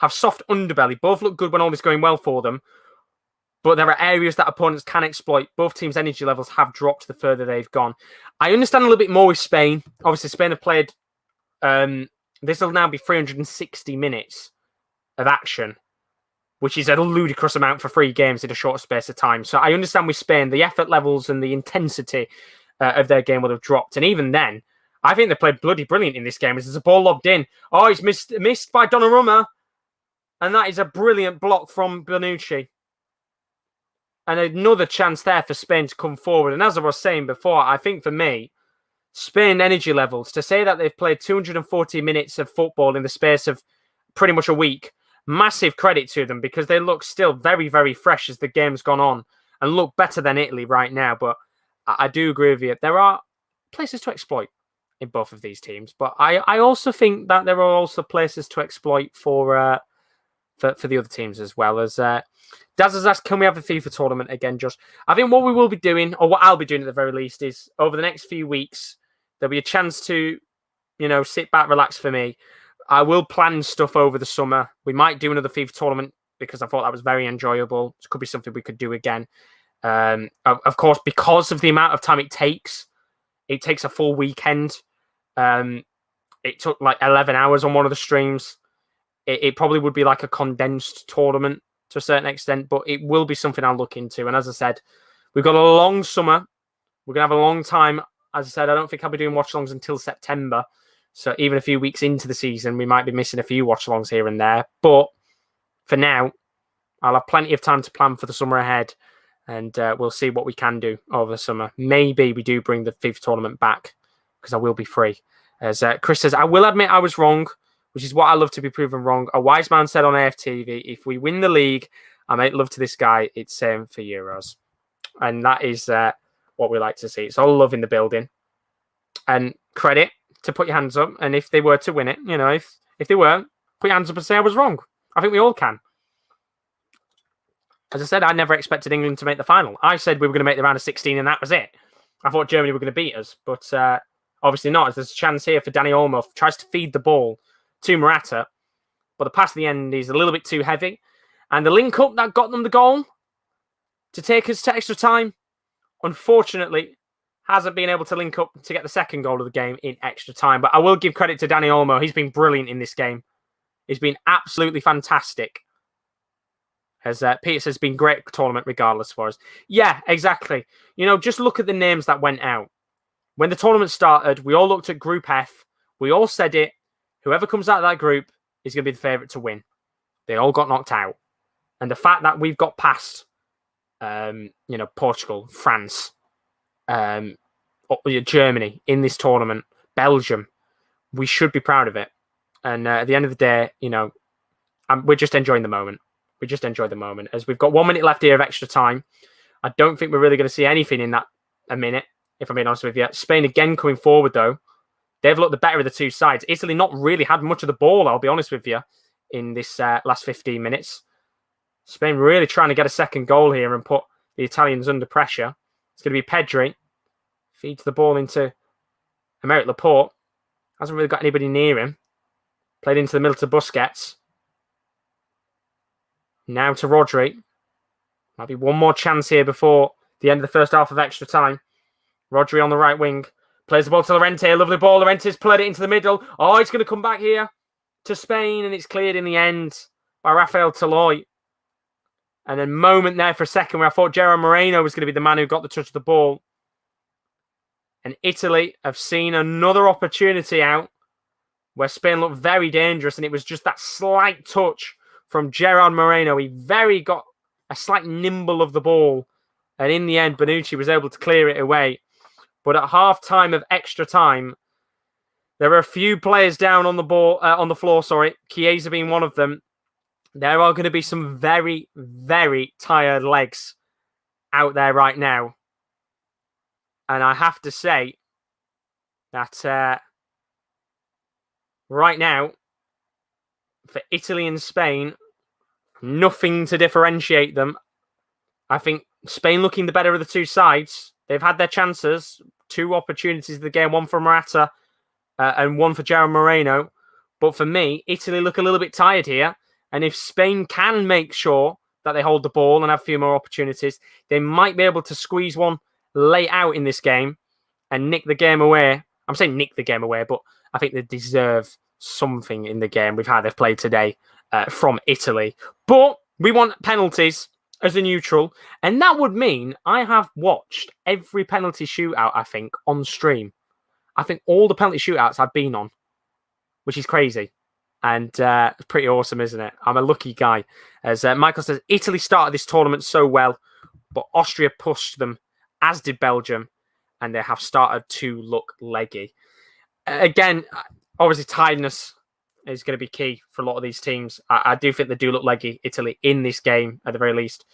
have soft underbelly. Both look good when all is going well for them. But there are areas that opponents can exploit. Both teams' energy levels have dropped the further they've gone. I understand a little bit more with Spain. Obviously, Spain have played... this will now be 360 minutes of action, which is a ludicrous amount for 3 games in a short space of time. So I understand with Spain, the effort levels and the intensity of their game would have dropped. And even then, I think they played bloody brilliant in this game. There's a ball lobbed in. Oh, it's missed by Donnarumma. And that is a brilliant block from Bonucci. And another chance there for Spain to come forward. And as I was saying before, I think for me, Spain energy levels, to say that they've played 240 minutes of football in the space of pretty much a week, massive credit to them because they look still very, very fresh as the game's gone on and look better than Italy right now. But I do agree with you. There are places to exploit in both of these teams. But I also think that there are also places to exploit for the other teams as well. As Daz has asked, can we have a FIFA tournament again, Josh? I think what we will be doing, or what I'll be doing at the very least, is over the next few weeks, there'll be a chance to, sit back, relax for me. I will plan stuff over the summer. We might do another FIFA tournament because I thought that was very enjoyable. It could be something we could do again. Of course, because of the amount of time it takes a full weekend. It took like 11 hours on one of the streams. It probably would be like a condensed tournament to a certain extent, but it will be something I'll look into. And as I said, we've got a long summer. We're going to have a long time. As I said, I don't think I'll be doing watch-alongs until September. So even a few weeks into the season, we might be missing a few watch-alongs here and there. But for now, I'll have plenty of time to plan for the summer ahead. And we'll see what we can do over the summer. Maybe we do bring the FIFA tournament back because I will be free. As Chris says, I will admit I was wrong, which is what I love to be proven wrong. A wise man said on AFTV, if we win the league, I make love to this guy. It's same for Euros. And that is what we like to see. It's all love in the building. And credit to put your hands up. And if they were to win it, if they weren't, put your hands up and say I was wrong. I think we all can. As I said, I never expected England to make the final. I said we were going to make the round of 16 and that was it. I thought Germany were going to beat us, but obviously not. There's a chance here for Dani Olmo. Tries to feed the ball to Morata, but the pass at the end is a little bit too heavy. And the link-up that got them the goal to take us to extra time, unfortunately, hasn't been able to link up to get the second goal of the game in extra time. But I will give credit to Dani Olmo. He's been brilliant in this game. He's been absolutely fantastic. As Peter says, been great tournament regardless for us. Yeah, exactly. Just look at the names that went out. When the tournament started, we all looked at Group F. We all said it. Whoever comes out of that group is going to be the favourite to win. They all got knocked out. And the fact that we've got past, Portugal, France, Germany in this tournament, Belgium, we should be proud of it. And at the end of the day, we're just enjoying the moment. We just enjoy the moment. As we've got 1 minute left here of extra time. I don't think we're really going to see anything in that a minute, if I'm being honest with you. Spain again coming forward, though. They've looked the better of the two sides. Italy not really had much of the ball, I'll be honest with you, in this last 15 minutes. Spain really trying to get a second goal here and put the Italians under pressure. It's going to be Pedri. Feeds the ball into Aymeric Laporte. Hasn't really got anybody near him. Played into the middle to Busquets. Now to Rodri. Might be one more chance here before the end of the first half of extra time. Rodri on the right wing. Plays the ball to Llorente. Lovely ball. Llorente's played it into the middle. Oh, it's going to come back here to Spain. And it's cleared in the end by Rafael Toloi. And a moment there for a second where I thought Gerard Moreno was going to be the man who got the touch of the ball. And Italy have seen another opportunity out where Spain looked very dangerous. And it was just that slight touch from Gerard Moreno. He got a slight nimble of the ball. And in the end, Bonucci was able to clear it away. But at half time of extra time, there are a few players down on the floor. Chiesa being one of them. There are going to be some very, very tired legs out there right now. And I have to say that right now, for Italy and Spain, nothing to differentiate them. I think Spain looking the better of the two sides. They've had their chances. 2 opportunities of the game, one for Morata and one for Gerard Moreno. But for me, Italy look a little bit tired here. And if Spain can make sure that they hold the ball and have a few more opportunities, they might be able to squeeze one late out in this game and nick the game away. I'm saying nick the game away, but I think they deserve something in the game with how they've played today from Italy. But we want penalties as a neutral, and that would mean I have watched every penalty shootout, I think, on stream. I think all the penalty shootouts I've been on, which is crazy. And it's pretty awesome, isn't it? I'm a lucky guy. As Michael says, Italy started this tournament so well, but Austria pushed them, as did Belgium, and they have started to look leggy. Again, obviously, tiredness is going to be key for a lot of these teams. I do think they do look leggy, Italy, in this game, at the very least.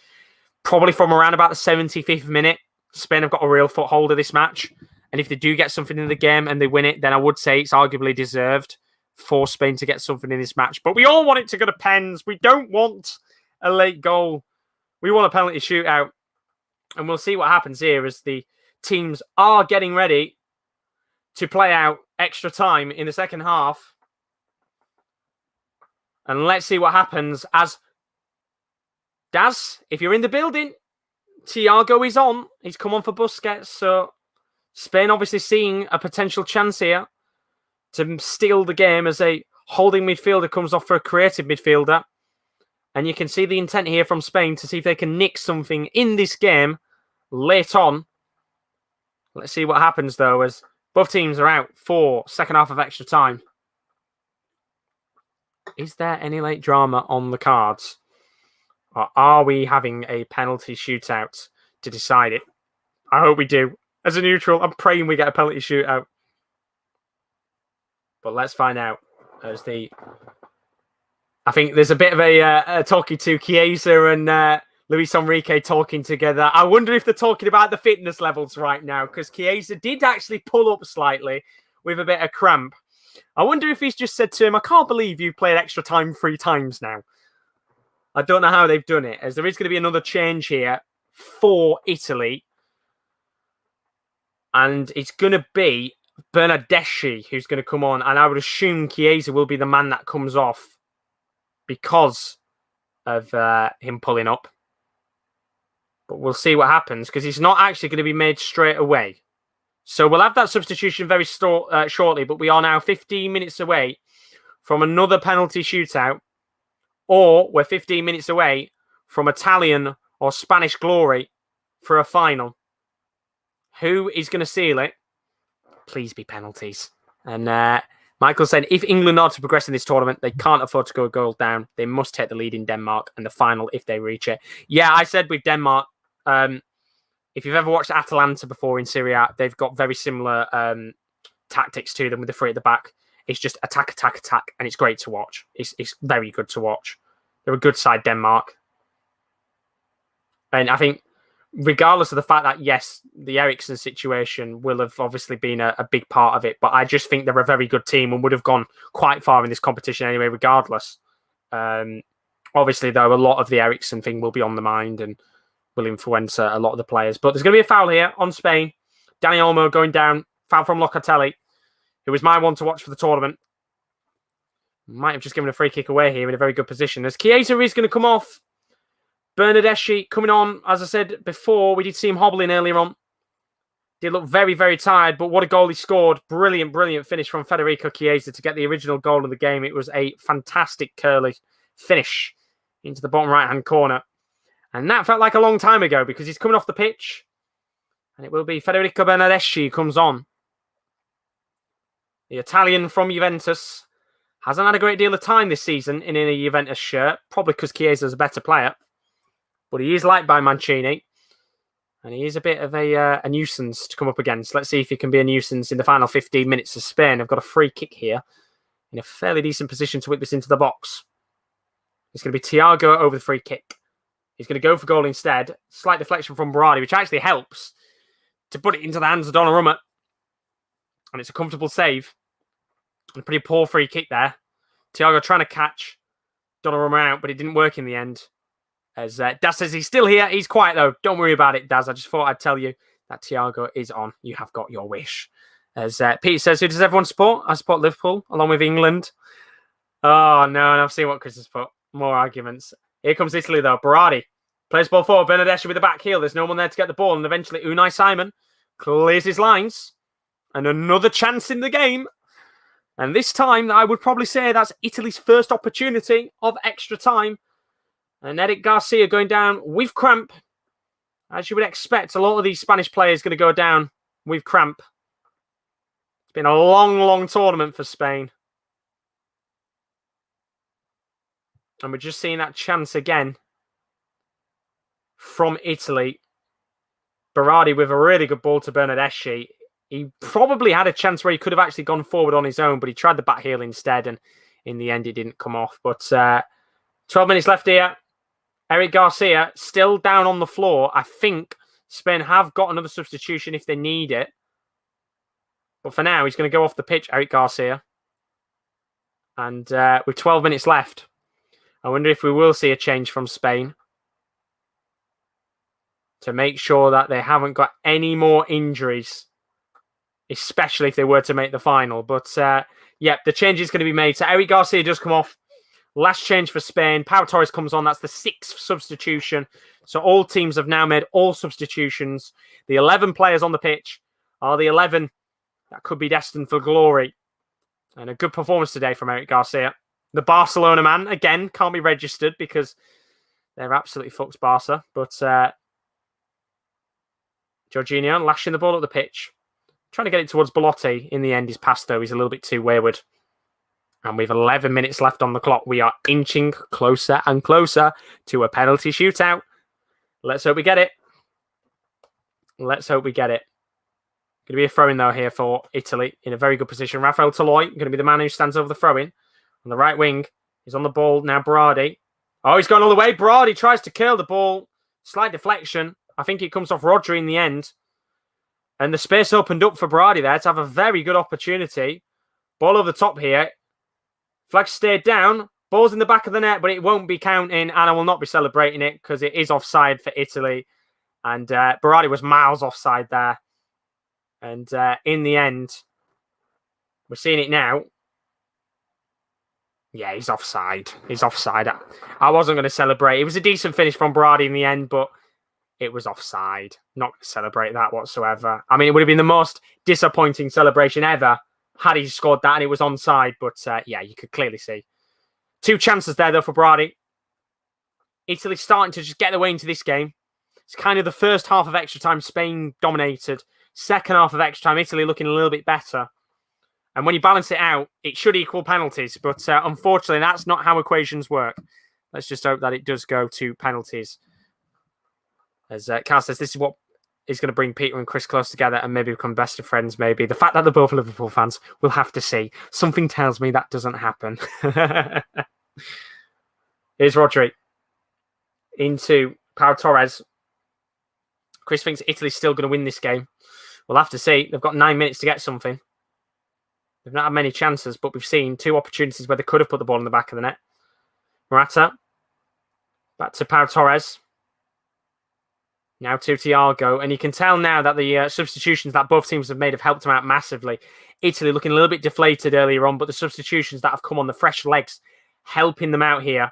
Probably from around about the 75th minute, Spain have got a real foothold of this match. And if they do get something in the game and they win it, then I would say it's arguably deserved for Spain to get something in this match. But we all want it to go to pens. We don't want a late goal. We want a penalty shootout. And we'll see what happens here as the teams are getting ready to play out extra time in the second half. And let's see what happens as Daz, if you're in the building, Thiago is on. He's come on for Busquets. So Spain obviously seeing a potential chance here to steal the game as a holding midfielder comes off for a creative midfielder. And you can see the intent here from Spain to see if they can nick something in this game late on. Let's see what happens, though, as both teams are out for second half of extra time. Is there any late drama on the cards? Or are we having a penalty shootout to decide it? I hope we do. As a neutral, I'm praying we get a penalty shootout. But let's find out. I think there's a bit of a talking to Chiesa and Luis Enrique talking together. I wonder if they're talking about the fitness levels right now, because Chiesa did actually pull up slightly with a bit of cramp. I wonder if he's just said to him, I can't believe you've played extra time 3 times now. I don't know how they've done it, as there is going to be another change here for Italy. And it's going to be Bernardeschi who's going to come on. And I would assume Chiesa will be the man that comes off because of him pulling up. But we'll see what happens, because he's not actually going to be made straight away. So we'll have that substitution very shortly, but we are now 15 minutes away from another penalty shootout, or we're 15 minutes away from Italian or Spanish glory for a final. Who is going to seal it? Please be penalties. And Michael said, if England are to progress in this tournament, they can't afford to go a goal down. They must take the lead in Denmark and the final if they reach it. Yeah, I said with Denmark, if you've ever watched Atalanta before in Serie A, they've got very similar tactics to them with the 3 at the back. It's just attack, attack, attack, and it's great to watch. It's very good to watch. They're a good side, Denmark. And I think, regardless of the fact that, yes, the Eriksen situation will have obviously been a big part of it, but I just think they're a very good team and would have gone quite far in this competition anyway, regardless. Obviously, though, a lot of the Eriksen thing will be on the mind and will influence a lot of the players. But there's going to be a foul here on Spain. Dani Olmo going down. Foul from Locatelli, who was my one to watch for the tournament. Might have just given a free kick away here in a very good position. As Chiesa is going to come off. Bernardeschi coming on. As I said before, we did see him hobbling earlier on. Did look very, very tired, but what a goal he scored. Brilliant, brilliant finish from Federico Chiesa to get the original goal of the game. It was a fantastic curly finish into the bottom right-hand corner. And that felt like a long time ago because he's coming off the pitch. And it will be Federico Bernardeschi who comes on. The Italian from Juventus hasn't had a great deal of time this season in a Juventus shirt, probably because Chiesa is a better player. But he is liked by Mancini. And he is a bit of a nuisance to come up against. Let's see if he can be a nuisance in the final 15 minutes of Spain. I've got a free kick here in a fairly decent position to whip this into the box. It's going to be Thiago over the free kick. He's going to go for goal instead. Slight deflection from Berardi, which actually helps to put it into the hands of Donnarumma. And it's a comfortable save. And a pretty poor free kick there. Thiago trying to catch Donnarumma out, but it didn't work in the end. As Daz says he's still here. He's quiet, though. Don't worry about it, Daz. I just thought I'd tell you that Thiago is on. You have got your wish. As Pete says, who does everyone support? I support Liverpool, along with England. Oh, no. And I've seen what Chris has put. More arguments. Here comes Italy, though. Berardi plays ball forward. Bernardeschi with the back heel. There's no one there to get the ball. And eventually, Unai Simon clears his lines. And another chance in the game. And this time, I would probably say that's Italy's first opportunity of extra time. And Eric Garcia going down with cramp. As you would expect, a lot of these Spanish players going to go down with cramp. It's been a long, long tournament for Spain. And we're just seeing that chance again from Italy. Berardi with a really good ball to Bernardeschi. He probably had a chance where he could have actually gone forward on his own, but he tried the back heel instead, and in the end, it didn't come off. But 12 minutes left here. Eric Garcia still down on the floor. I think Spain have got another substitution if they need it. But for now, he's going to go off the pitch, Eric Garcia. And with 12 minutes left, I wonder if we will see a change from Spain to make sure that they haven't got any more injuries, especially if they were to make the final. But, the change is going to be made. So Eric Garcia does come off. Last change for Spain. Pau Torres comes on. That's the 6th substitution. So all teams have now made all substitutions. The 11 players on the pitch are the 11 that could be destined for glory. And a good performance today from Eric Garcia. The Barcelona man, again, can't be registered because they're absolutely fucked, Barca. But Jorginho lashing the ball at the pitch. Trying to get it towards Belotti. In the end, his pass, though, he's a little bit too wayward. And with 11 minutes left on the clock, we are inching closer and closer to a penalty shootout. Let's hope we get it. Let's hope we get it. Going to be a throw-in, though, here for Italy. In a very good position. Rafael Toloi going to be the man who stands over the throw-in. On the right wing, he's on the ball. Now Berardi. Oh, he's gone all the way. Berardi tries to curl the ball. Slight deflection. I think it comes off Rodri in the end. And the space opened up for Berardi there to have a very good opportunity. Ball over the top here. Flag stayed down. Ball's in the back of the net, but it won't be counting. And I will not be celebrating it because it is offside for Italy. And Berardi was miles offside there. And in the end, we're seeing it now. Yeah, he's offside. He's offside. I wasn't going to celebrate. It was a decent finish from Berardi in the end, but it was offside. Not going to celebrate that whatsoever. I mean, it would have been the most disappointing celebration ever had he scored that and it was onside. But you could clearly see. 2 chances there, though, for Berardi. Italy starting to just get their way into this game. It's kind of the first half of extra time Spain dominated. Second half of extra time, Italy looking a little bit better. And when you balance it out, it should equal penalties. But unfortunately, that's not how equations work. Let's just hope that it does go to penalties. As Carl says, this is what is going to bring Peter and Chris close together and maybe become best of friends, maybe. The fact that they're both Liverpool fans, we'll have to see. Something tells me that doesn't happen. Here's Rodri. Into Pau Torres. Chris thinks Italy's still going to win this game. We'll have to see. They've got 9 minutes to get something. They've not had many chances, but we've seen 2 opportunities where they could have put the ball in the back of the net. Morata. Back to Pau Torres. Now to Thiago. And you can tell now that the substitutions that both teams have made have helped them out massively. Italy looking a little bit deflated earlier on, but the substitutions that have come on, the fresh legs, helping them out here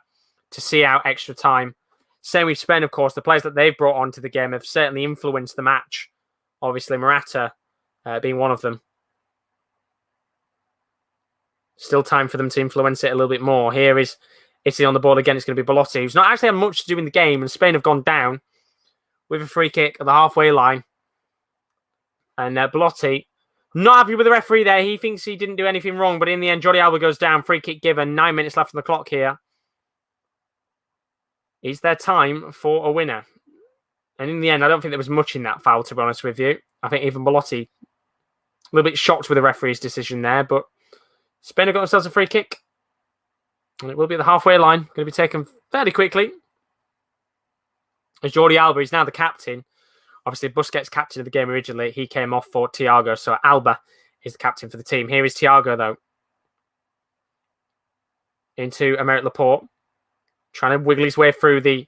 to see out extra time. Same with Spain, of course. The players that they've brought onto the game have certainly influenced the match. Obviously, Morata being one of them. Still time for them to influence it a little bit more. Here is Italy on the ball again. It's going to be Belotti, who's not actually had much to do in the game. And Spain have gone down with a free kick at the halfway line. And Belotti, not happy with the referee there. He thinks he didn't do anything wrong. But in the end, Jordi Alba goes down. Free kick given. 9 minutes left on the clock here. Is there time for a winner? And in the end, I don't think there was much in that foul, to be honest with you. I think even Belotti, a little bit shocked with the referee's decision there. But Spain have got themselves a free kick. And it will be at the halfway line. Going to be taken fairly quickly. As Jordi Alba is now the captain. Obviously, Busquets captain of the game originally. He came off for Thiago. So Alba is the captain for the team. Here is Thiago, though. Into Aymeric Laporte. Trying to wiggle his way through the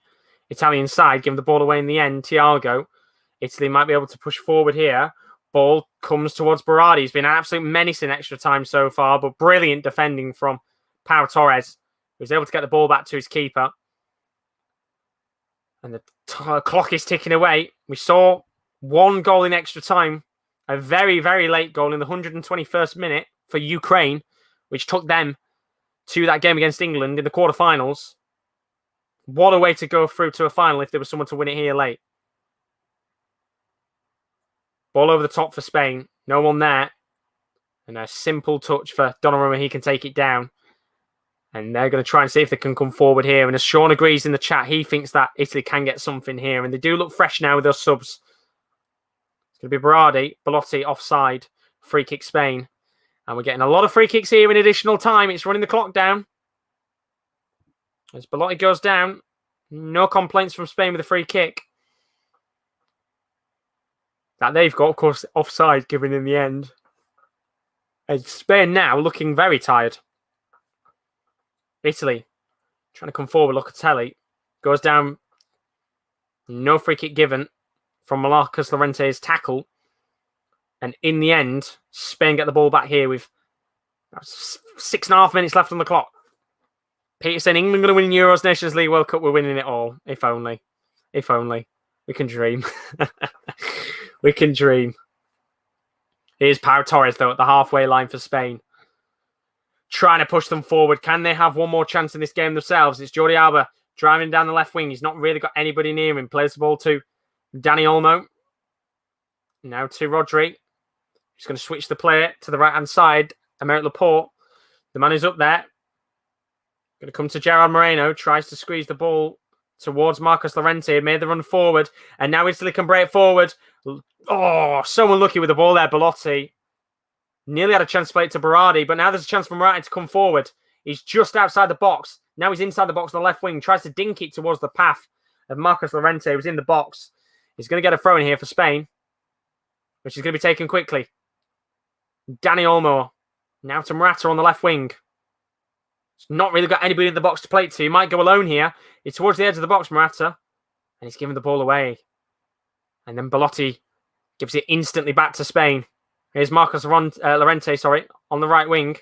Italian side. Give him the ball away in the end. Thiago. Italy might be able to push forward here. Ball comes towards Berardi. He's been an absolute menace in extra time so far, but brilliant defending from Pau Torres, who's able to get the ball back to his keeper. And the clock is ticking away. We saw 1 goal in extra time, a very, very late goal in the 121st minute for Ukraine, which took them to that game against England in the quarterfinals. What a way to go through to a final if there was someone to win it here late. Ball over the top for Spain. No one there. And a simple touch for Donnarumma. He can take it down. And they're going to try and see if they can come forward here. And as Sean agrees in the chat, he thinks that Italy can get something here. And they do look fresh now with those subs. It's going to be Berardi. Belotti offside. Free kick Spain. And we're getting a lot of free kicks here in additional time. It's running the clock down. As Belotti goes down. No complaints from Spain with a free kick. That they've got, of course, offside given in the end. And Spain now looking very tired. Italy trying to come forward. Locatelli goes down. No free kick given from Marcos Llorente's tackle. And in the end, Spain get the ball back here with 6.5 minutes left on the clock. Peter saying England going to win Euros, Nations League, World Cup. We're winning it all. If only. If only. We can dream. We can dream. Here's Pau Torres, though, at the halfway line for Spain. Trying to push them forward. Can they have one more chance in this game themselves? It's Jordi Alba driving down the left wing. He's not really got anybody near him. Plays the ball to Dani Olmo. Now to Rodri. He's going to switch the player to the right-hand side. Aymeric Laporte. The man who's up there. Going to come to Gerard Moreno. Tries to squeeze the ball towards Marcos Llorente. Made the run forward. And now Italy can break forward. Oh, so unlucky with the ball there, Belotti. Nearly had a chance to play it to Berardi, but now there's a chance for Morata to come forward. He's just outside the box. Now he's inside the box on the left wing. Tries to dink it towards the path of Marcos Llorente, who's in the box. He's going to get a throw in here for Spain, which is going to be taken quickly. Dani Olmo. Now to Morata on the left wing. He's not really got anybody in the box to play it to. He might go alone here. He's towards the edge of the box, Morata. And he's giving the ball away. And then Belotti gives it instantly back to Spain. Here's Marcos Llorente, on the right wing.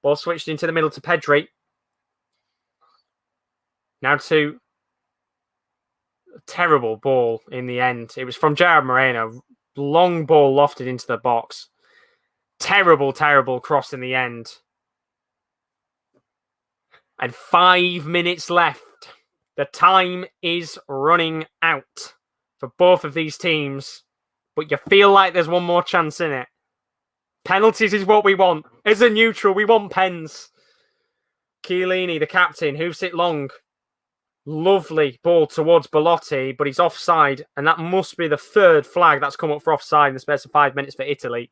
Ball switched into the middle to Pedri. Now to a terrible ball in the end. It was from Gerard Moreno. Long ball lofted into the box. Terrible, terrible cross in the end. And 5 minutes left. The time is running out for both of these teams. But you feel like there's one more chance in it. Penalties is what we want. As a neutral, we want pens. Chiellini, the captain, hooves it long. Lovely ball towards Belotti, but he's offside. And that must be the third flag that's come up for offside in the space of 5 minutes for Italy.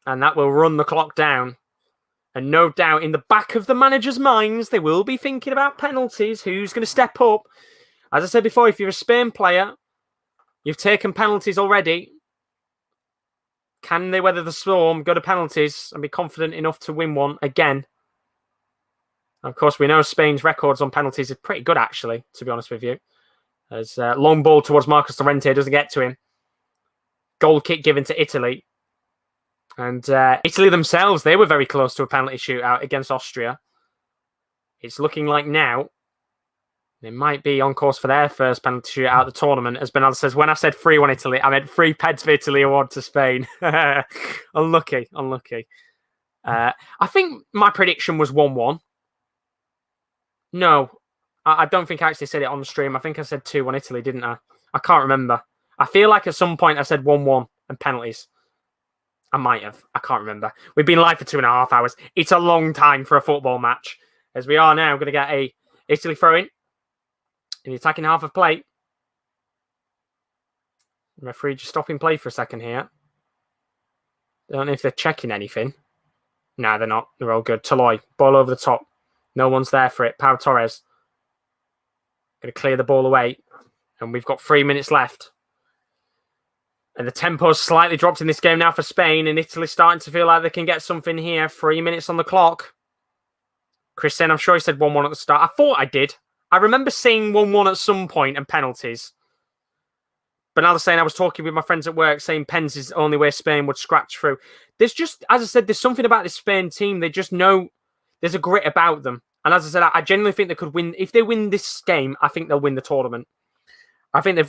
And that will run the clock down. And no doubt in the back of the manager's minds, they will be thinking about penalties. Who's going to step up? As I said before, if you're a Spain player, you've taken penalties already. Can they weather the storm, go to penalties, and be confident enough to win one again? Of course, we know Spain's records on penalties are pretty good, actually, to be honest with you. As long ball towards Marcos Llorente doesn't get to him. Goal kick given to Italy. And Italy themselves, they were very close to a penalty shootout against Austria. It's looking like now they might be on course for their first penalty shootout of the tournament. As Bernardo says, when I said 3-1 Italy, I meant 3 peds for Italy, award to Spain. Unlucky. I think my prediction was 1-1. No, I don't think I actually said it on the stream. I think I said 2-1 Italy, didn't I? I can't remember. I feel like at some point I said 1-1 and penalties. I might have. I can't remember. We've been live for 2.5 hours. It's a long time for a football match. As we are now going to get a Italy throw-in the attacking half of play. The referee just stopping play for a second here. I don't know if they're checking anything. No, they're not. They're all good. Toloi, ball over the top. No one's there for it. Pau Torres. Going to clear the ball away. And we've got 3 minutes left. And the tempo's slightly dropped in this game now for Spain. And Italy's starting to feel like they can get something here. 3 minutes on the clock. Chris saying, I'm sure he said 1-1 at the start. I thought I did. I remember saying 1-1 at some point and penalties. But now they're saying I was talking with my friends at work saying pens is the only way Spain would scratch through. There's just, as I said, there's something about this Spain team. They just know there's a grit about them. And as I said, I genuinely think they could win. If they win this game, I think they'll win the tournament. I think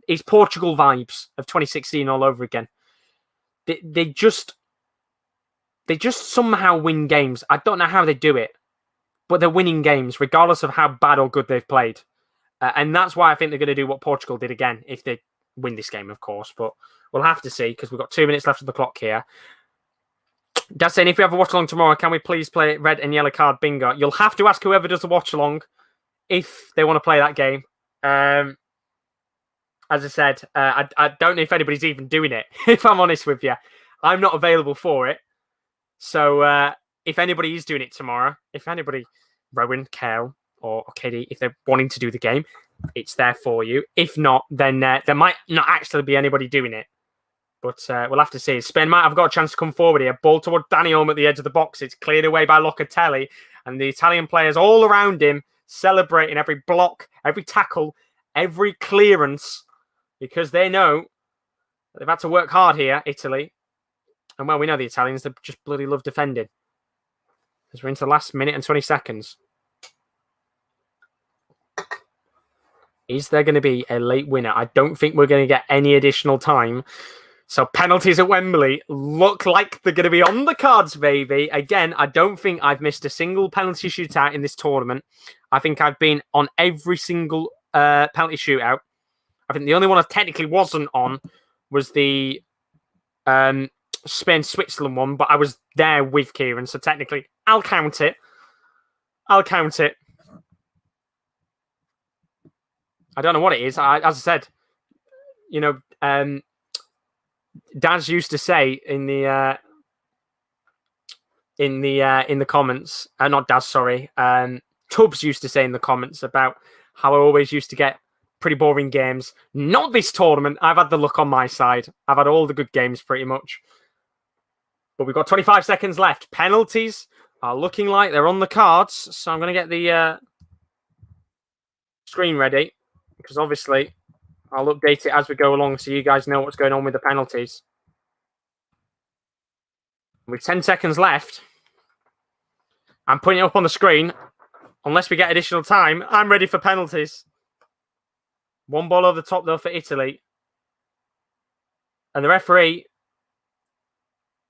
it's Portugal vibes of 2016 all over again. They just somehow win games. I don't know how they do it, but they're winning games regardless of how bad or good they've played. And that's why I think they're going to do what Portugal did again if they win this game, of course. But we'll have to see because we've got 2 minutes left of the clock here. Dad's saying, if we have a watch-along tomorrow, can we please play red and yellow card bingo? You'll have to ask whoever does the watch-along if they want to play that game. As I said, I don't know if anybody's even doing it, if I'm honest with you. I'm not available for it. So if anybody is doing it tomorrow, if anybody, Rowan, Kel, or Katie, if they're wanting to do the game, it's there for you. If not, then there might not actually be anybody doing it. But we'll have to see. Spain might have got a chance to come forward here. Ball toward Dani Olmo at the edge of the box. It's cleared away by Locatelli. And the Italian players all around him celebrating every block, every tackle, every clearance. Because they know that they've had to work hard here, Italy. And well, we know the Italians, they just bloody love defending. Because we're into the last minute and 20 seconds. Is there going to be a late winner? I don't think we're going to get any additional time. So penalties at Wembley look like they're going to be on the cards, baby. Again, I don't think I've missed a single penalty shootout in this tournament. I think I've been on every single penalty shootout. I think the only one I technically wasn't on was the Spain-Switzerland one, but I was there with Kieran, so technically I'll count it. I don't know what it is. As I said, Daz used to say in the comments, not Daz, sorry, Tubbs used to say in the comments about how I always used to get pretty boring games. Not this tournament. I've had the luck on my side. I've had all the good games pretty much. But we've got 25 seconds left. Penalties are looking like they're on the cards. So I'm going to get the screen ready because obviously I'll update it as we go along so you guys know what's going on with the penalties. With 10 seconds left, I'm putting it up on the screen. Unless we get additional time, I'm ready for penalties. One ball over the top, though, for Italy. And the referee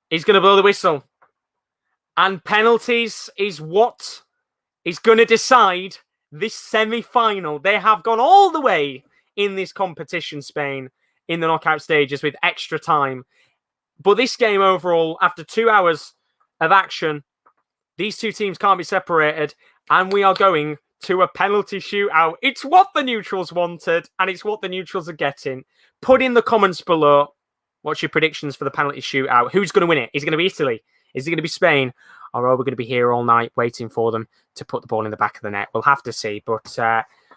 is going to blow the whistle. And penalties is what is going to decide this semi-final. They have gone all the way in this competition, Spain, in the knockout stages with extra time. But this game overall, after 2 hours of action, these two teams can't be separated. And we are going to a penalty shootout. It's what the neutrals wanted, and it's what the neutrals are getting. Put in the comments below, what's your predictions for the penalty shootout? Who's going to win it? Is it going to be Italy? Is it going to be Spain? Or are we going to be here all night waiting for them to put the ball in the back of the net? We'll have to see. But,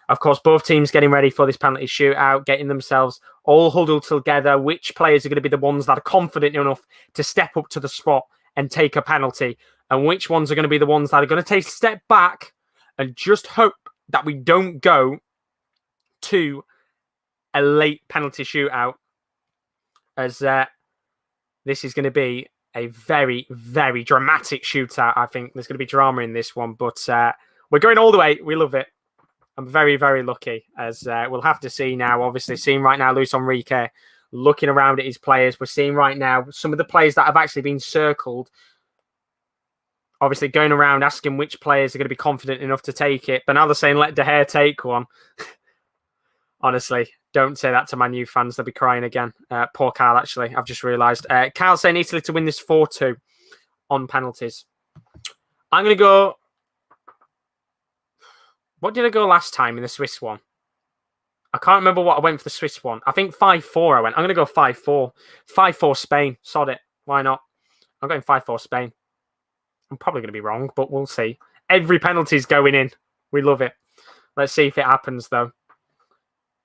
of course, both teams getting ready for this penalty shootout, getting themselves all huddled together. Which players are going to be the ones that are confident enough to step up to the spot and take a penalty? And which ones are going to be the ones that are going to take a step back and just hope that we don't go to a late penalty shootout, as this is going to be a very, very dramatic shootout. I think there's going to be drama in this one, but we're going all the way. We love it. I'm very, very lucky, as we'll have to see now. Obviously, seeing right now Luis Enrique looking around at his players. We're seeing right now some of the players that have actually been circled. Obviously, going around asking which players are going to be confident enough to take it. But now they're saying, let De Gea take one. Honestly, don't say that to my new fans. They'll be crying again. Poor Kyle, actually. I've just realised. Kyle saying Italy to win this 4-2 on penalties. I'm going to go... What did I go last time in the Swiss one? I can't remember what I went for the Swiss one. I think 5-4 I went. I'm going to go 5-4. 5-4 Spain. Sod it. Why not? I'm going 5-4 Spain. I'm probably going to be wrong, but we'll see. Every penalty's going in. We love it. Let's see if it happens, though.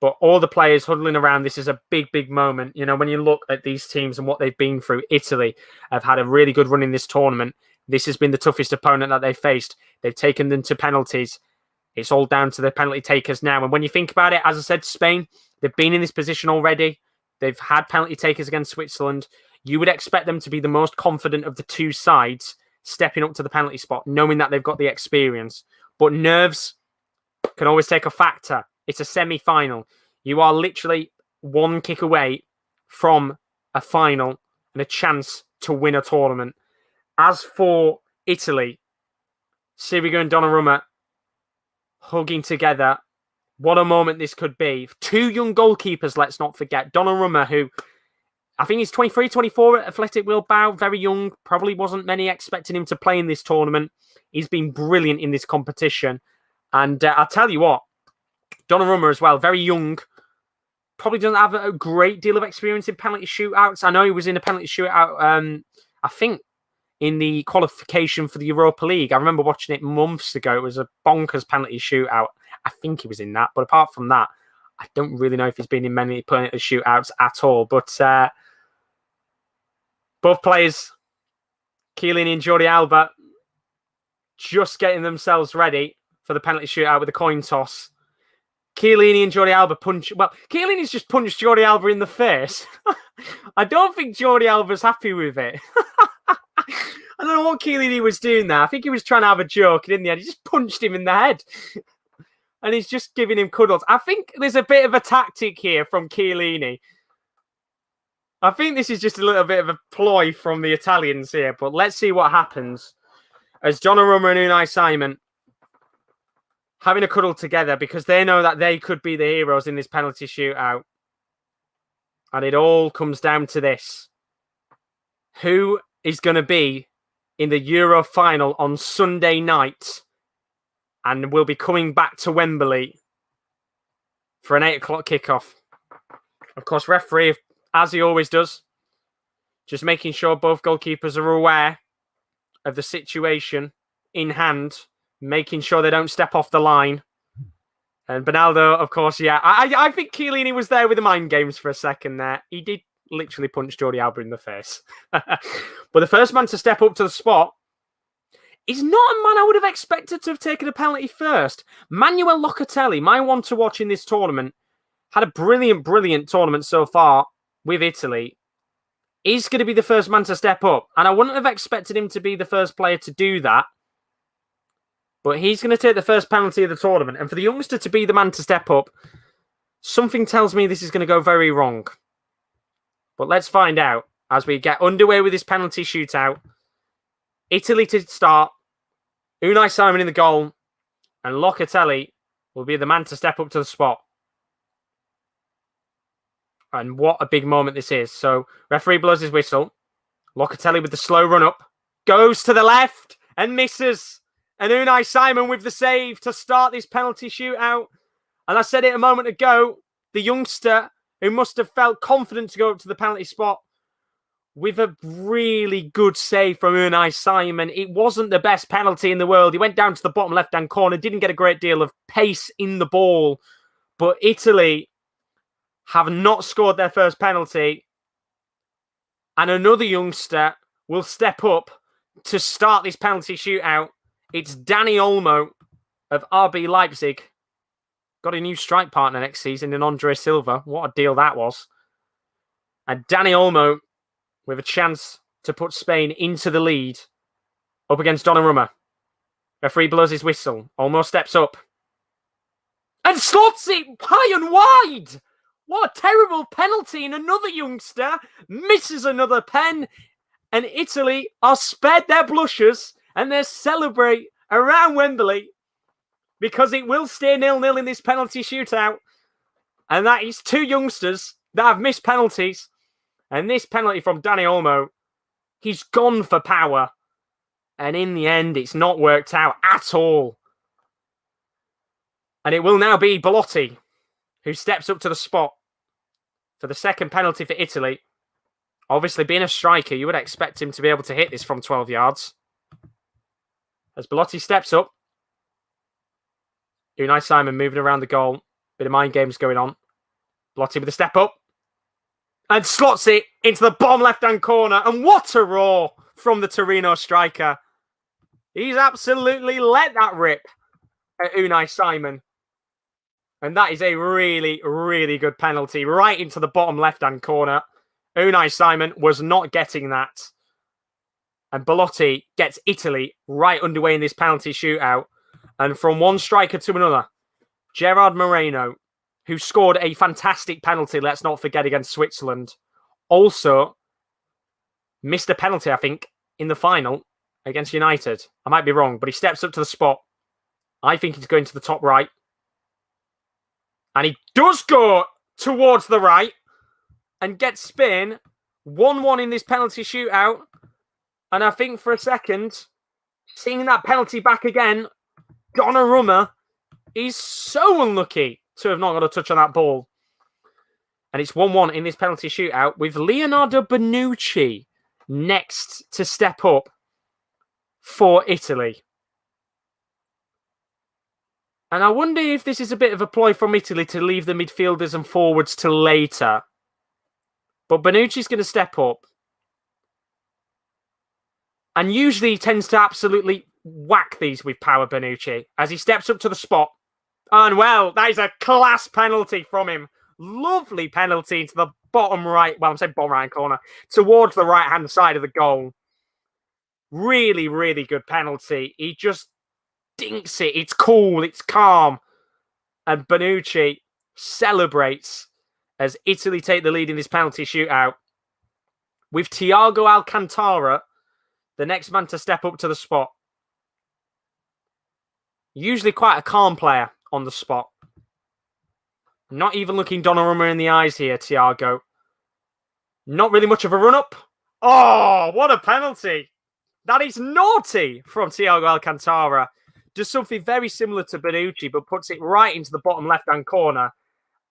But all the players huddling around, this is a big, big moment. You know, when you look at these teams and what they've been through, Italy have had a really good run in this tournament. This has been the toughest opponent that they've faced. They've taken them to penalties. It's all down to the penalty takers now. And when you think about it, as I said, Spain, they've been in this position already. They've had penalty takers against Switzerland. You would expect them to be the most confident of the two sides stepping up to the penalty spot, knowing that they've got the experience. But nerves can always take a factor. It's a semi-final. You are literally one kick away from a final and a chance to win a tournament. As for Italy, Sirigu and Donnarumma hugging together. What a moment this could be. Two young goalkeepers, let's not forget. Donnarumma, who I think he's 23, 24 at Athletic Bilbao, very young. Probably wasn't many expecting him to play in this tournament. He's been brilliant in this competition. And I'll tell you what, Donnarumma as well, very young. Probably doesn't have a great deal of experience in penalty shootouts. I know he was in a penalty shootout, I think, in the qualification for the Europa League. I remember watching it months ago. It was a bonkers penalty shootout. I think he was in that. But apart from that, I don't really know if he's been in many penalty shootouts at all. But Both players, Chiellini and Jordi Alba, just getting themselves ready for the penalty shootout with the coin toss. Chiellini and Jordi Alba punch. Well, Chiellini's just punched Jordi Alba in the face. I don't think Jordi Alba's happy with it. I don't know what Chiellini was doing there. I think he was trying to have a joke, and in the end, he just punched him in the head. And he's just giving him cuddles. I think there's a bit of a tactic here from Chiellini. I think this is just a little bit of a ploy from the Italians here, but let's see what happens. As Donnarumma and Unai Simon having a cuddle together because they know that they could be the heroes in this penalty shootout. And it all comes down to this. Who is going to be in the Euro final on Sunday night and will be coming back to Wembley for an 8 o'clock kickoff? Of course, referee, as he always does, just making sure both goalkeepers are aware of the situation in hand, making sure they don't step off the line. And Ronaldo, of course, yeah. I think Chiellini was there with the mind games for a second there. He did literally punch Jordi Alba in the face. But the first man to step up to the spot is not a man I would have expected to have taken a penalty first. Manuel Locatelli, my one to watch in this tournament, had a brilliant, brilliant tournament so far with Italy. Is going to be the first man to step up. And I wouldn't have expected him to be the first player to do that. But he's going to take the first penalty of the tournament. And for the youngster to be the man to step up, something tells me this is going to go very wrong. But let's find out as we get underway with this penalty shootout. Italy to start. Unai Simon in the goal. And Locatelli will be the man to step up to the spot. And what a big moment this is. So, referee blows his whistle. Locatelli with the slow run-up. Goes to the left and misses. And Unai Simon with the save to start this penalty shootout. And I said it a moment ago, the youngster who must have felt confident to go up to the penalty spot with a really good save from Unai Simon. It wasn't the best penalty in the world. He went down to the bottom left-hand corner, didn't get a great deal of pace in the ball. But Italy have not scored their first penalty. And another youngster will step up to start this penalty shootout. It's Dani Olmo of RB Leipzig. Got a new strike partner next season in Andre Silva. What a deal that was. And Dani Olmo with a chance to put Spain into the lead up against Donnarumma. Referee blows his whistle. Olmo steps up. And slots it high and wide. What a terrible penalty. And another youngster misses another pen. And Italy are spared their blushes. And they celebrate around Wembley because it will stay 0-0 in this penalty shootout. And that is two youngsters that have missed penalties. And this penalty from Dani Olmo, he's gone for power. And in the end, it's not worked out at all. And it will now be Belotti who steps up to the spot for the second penalty for Italy. Obviously, being a striker, you would expect him to be able to hit this from 12 yards. As Belotti steps up, Unai Simon moving around the goal. Bit of mind games going on. Belotti with a step up. And slots it into the bottom left-hand corner. And what a roar from the Torino striker. He's absolutely let that rip at Unai Simon. And that is a really, really good penalty right into the bottom left-hand corner. Unai Simon was not getting that. And Belotti gets Italy right underway in this penalty shootout. And from one striker to another, Gerard Moreno, who scored a fantastic penalty, let's not forget, against Switzerland, also missed a penalty, I think, in the final against United. I might be wrong, but he steps up to the spot. I think he's going to the top right. And he does go towards the right and gets Spain 1-1 in this penalty shootout. And I think for a second, seeing that penalty back again, Donnarumma is so unlucky to have not got a touch on that ball. And it's 1-1 in this penalty shootout with Leonardo Bonucci next to step up for Italy. And I wonder if this is a bit of a ploy from Italy to leave the midfielders and forwards till later. But Bonucci's going to step up. And usually he tends to absolutely whack these with power, Bonucci, as he steps up to the spot. And, well, that is a class penalty from him. Lovely penalty into the bottom right, well, I'm saying bottom right corner, towards the right-hand side of the goal. Really, really good penalty. He just dinks it. It's cool. It's calm. And Bonucci celebrates as Italy take the lead in this penalty shootout. With Thiago Alcantara, the next man to step up to the spot. Usually quite a calm player on the spot. Not even looking Donnarumma in the eyes here, Thiago. Not really much of a run-up. Oh, what a penalty. That is naughty from Thiago Alcantara. Does something very similar to Bonucci, but puts it right into the bottom left-hand corner.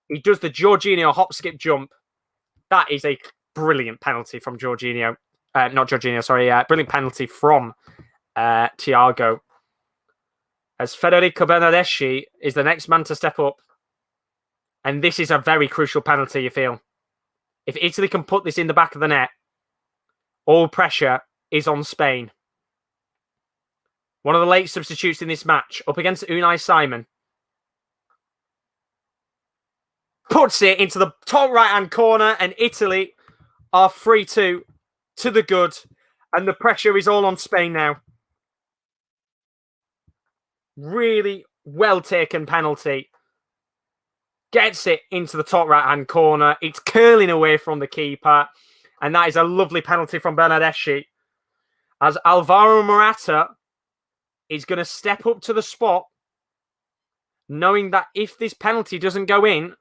He does the Jorginho hop-skip jump. That is a brilliant penalty from Jorginho. Brilliant penalty from Thiago. As Federico Bernardeschi is the next man to step up. And this is a very crucial penalty, you feel. If Italy can put this in the back of the net, all pressure is on Spain. One of the late substitutes in this match, up against Unai Simon. Puts it into the top right-hand corner, and Italy are 3-2 to the good. And the pressure is all on Spain now. Really well-taken penalty. Gets it into the top right-hand corner. It's curling away from the keeper. And that is a lovely penalty from Bernardeschi. As Alvaro Morata is going to step up to the spot, knowing that if this penalty doesn't go in,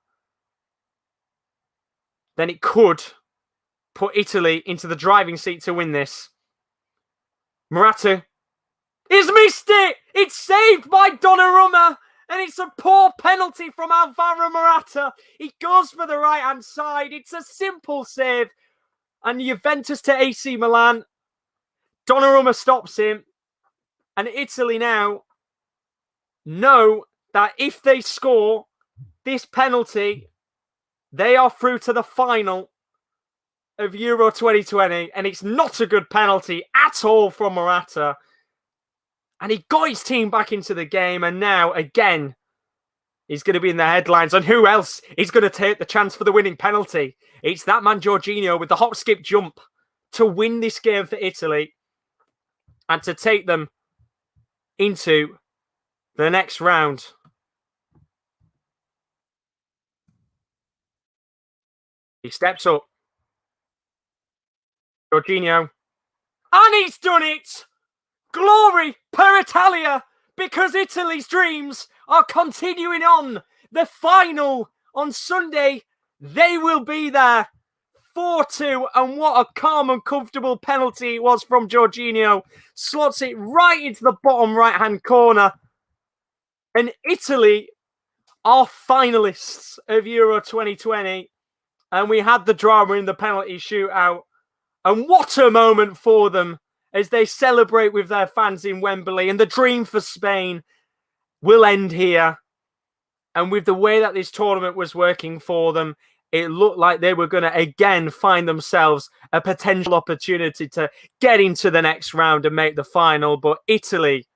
then it could put Italy into the driving seat to win this. Morata has missed it! It's saved by Donnarumma! And it's a poor penalty from Alvaro Morata. He goes for the right-hand side. It's a simple save. And Juventus to AC Milan. Donnarumma stops him. And Italy now know that if they score this penalty, they are through to the final of Euro 2020. And it's not a good penalty at all from Morata. And he got his team back into the game. And now, again, he's going to be in the headlines. And who else is going to take the chance for the winning penalty? It's that man, Jorginho, with the hop-skip jump to win this game for Italy and to take them into the next round. He steps up. Jorginho. And he's done it! Glory per Italia, because Italy's dreams are continuing on. The final on Sunday, they will be there. 4-2, and what a calm and comfortable penalty it was from Jorginho. Slots it right into the bottom right-hand corner. And Italy are finalists of Euro 2020. And we had the drama in the penalty shootout. And what a moment for them as they celebrate with their fans in Wembley. And the dream for Spain will end here. And with the way that this tournament was working for them, it looked like they were going to again find themselves a potential opportunity to get into the next round and make the final. But Italy,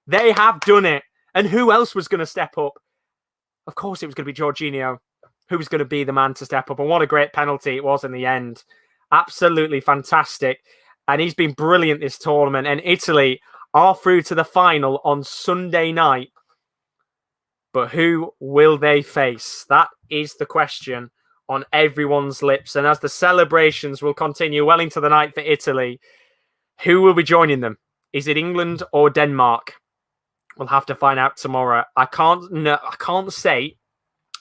they have done it. And who else was going to step up? Of course, it was going to be Jorginho, who was going to be the man to step up. And what a great penalty it was in the end. Absolutely fantastic. And he's been brilliant this tournament. And Italy are through to the final on Sunday night. But who will they face? That is the question on everyone's lips. And as the celebrations will continue well into the night for Italy, who will be joining them? Is it England or Denmark? We'll have to find out tomorrow. I can't say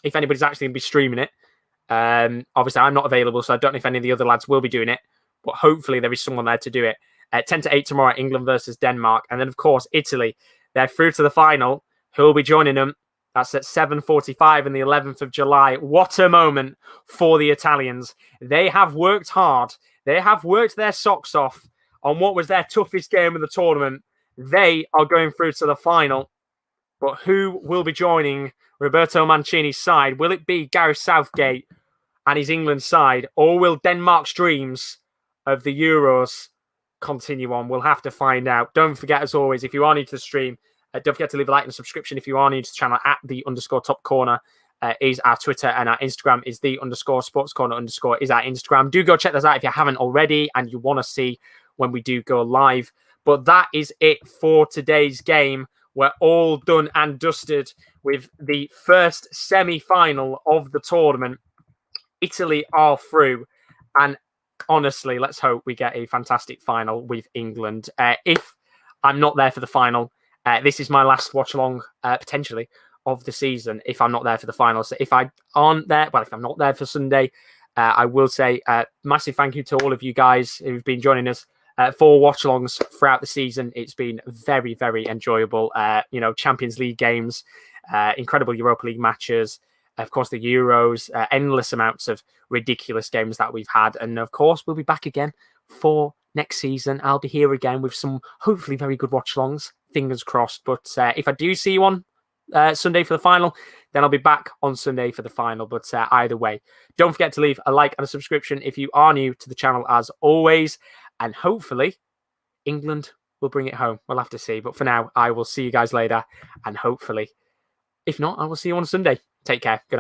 if anybody's actually going to be streaming it. Obviously, I'm not available, so I don't know if any of the other lads will be doing it. But hopefully there is someone there to do it. 10 to 8 tomorrow, England versus Denmark. And then, of course, Italy. They're through to the final. Who will be joining them? That's at 7:45 on the 11th of July. What a moment for the Italians. They have worked hard. They have worked their socks off on what was their toughest game of the tournament. They are going through to the final. But who will be joining Roberto Mancini's side? Will it be Gareth Southgate and his England side? Or will Denmark's dreams of the Euros continue on? We'll have to find out. Don't forget, as always, if you are new to the stream, don't forget to leave a like and a subscription. If you are new to the channel, at @the_top corner is our Twitter, and our Instagram is _sports corner_ is our Instagram. Do go check those out if you haven't already and you want to see when we do go live. But that is it for today's game. We're all done and dusted with the first semi-final of the tournament. Italy are through, and honestly, let's hope we get a fantastic final with England. If I'm not there for the final, this is my last watch-along, potentially, of the season, if I'm not there for the final. So if I aren't there, well, if I'm not there for Sunday, I will say massive thank you to all of you guys who've been joining us for watch-alongs throughout the season. It's been very, very enjoyable. Champions League games, incredible Europa League matches, of course, the Euros, endless amounts of ridiculous games that we've had. And of course, we'll be back again for next season. I'll be here again with some hopefully very good watch-alongs, fingers crossed. But if I do see you on Sunday for the final, then I'll be back on Sunday for the final. But either way, don't forget to leave a like and a subscription if you are new to the channel, as always. And hopefully, England will bring it home. We'll have to see. But for now, I will see you guys later. And hopefully, if not, I will see you on Sunday. Take care. Good night.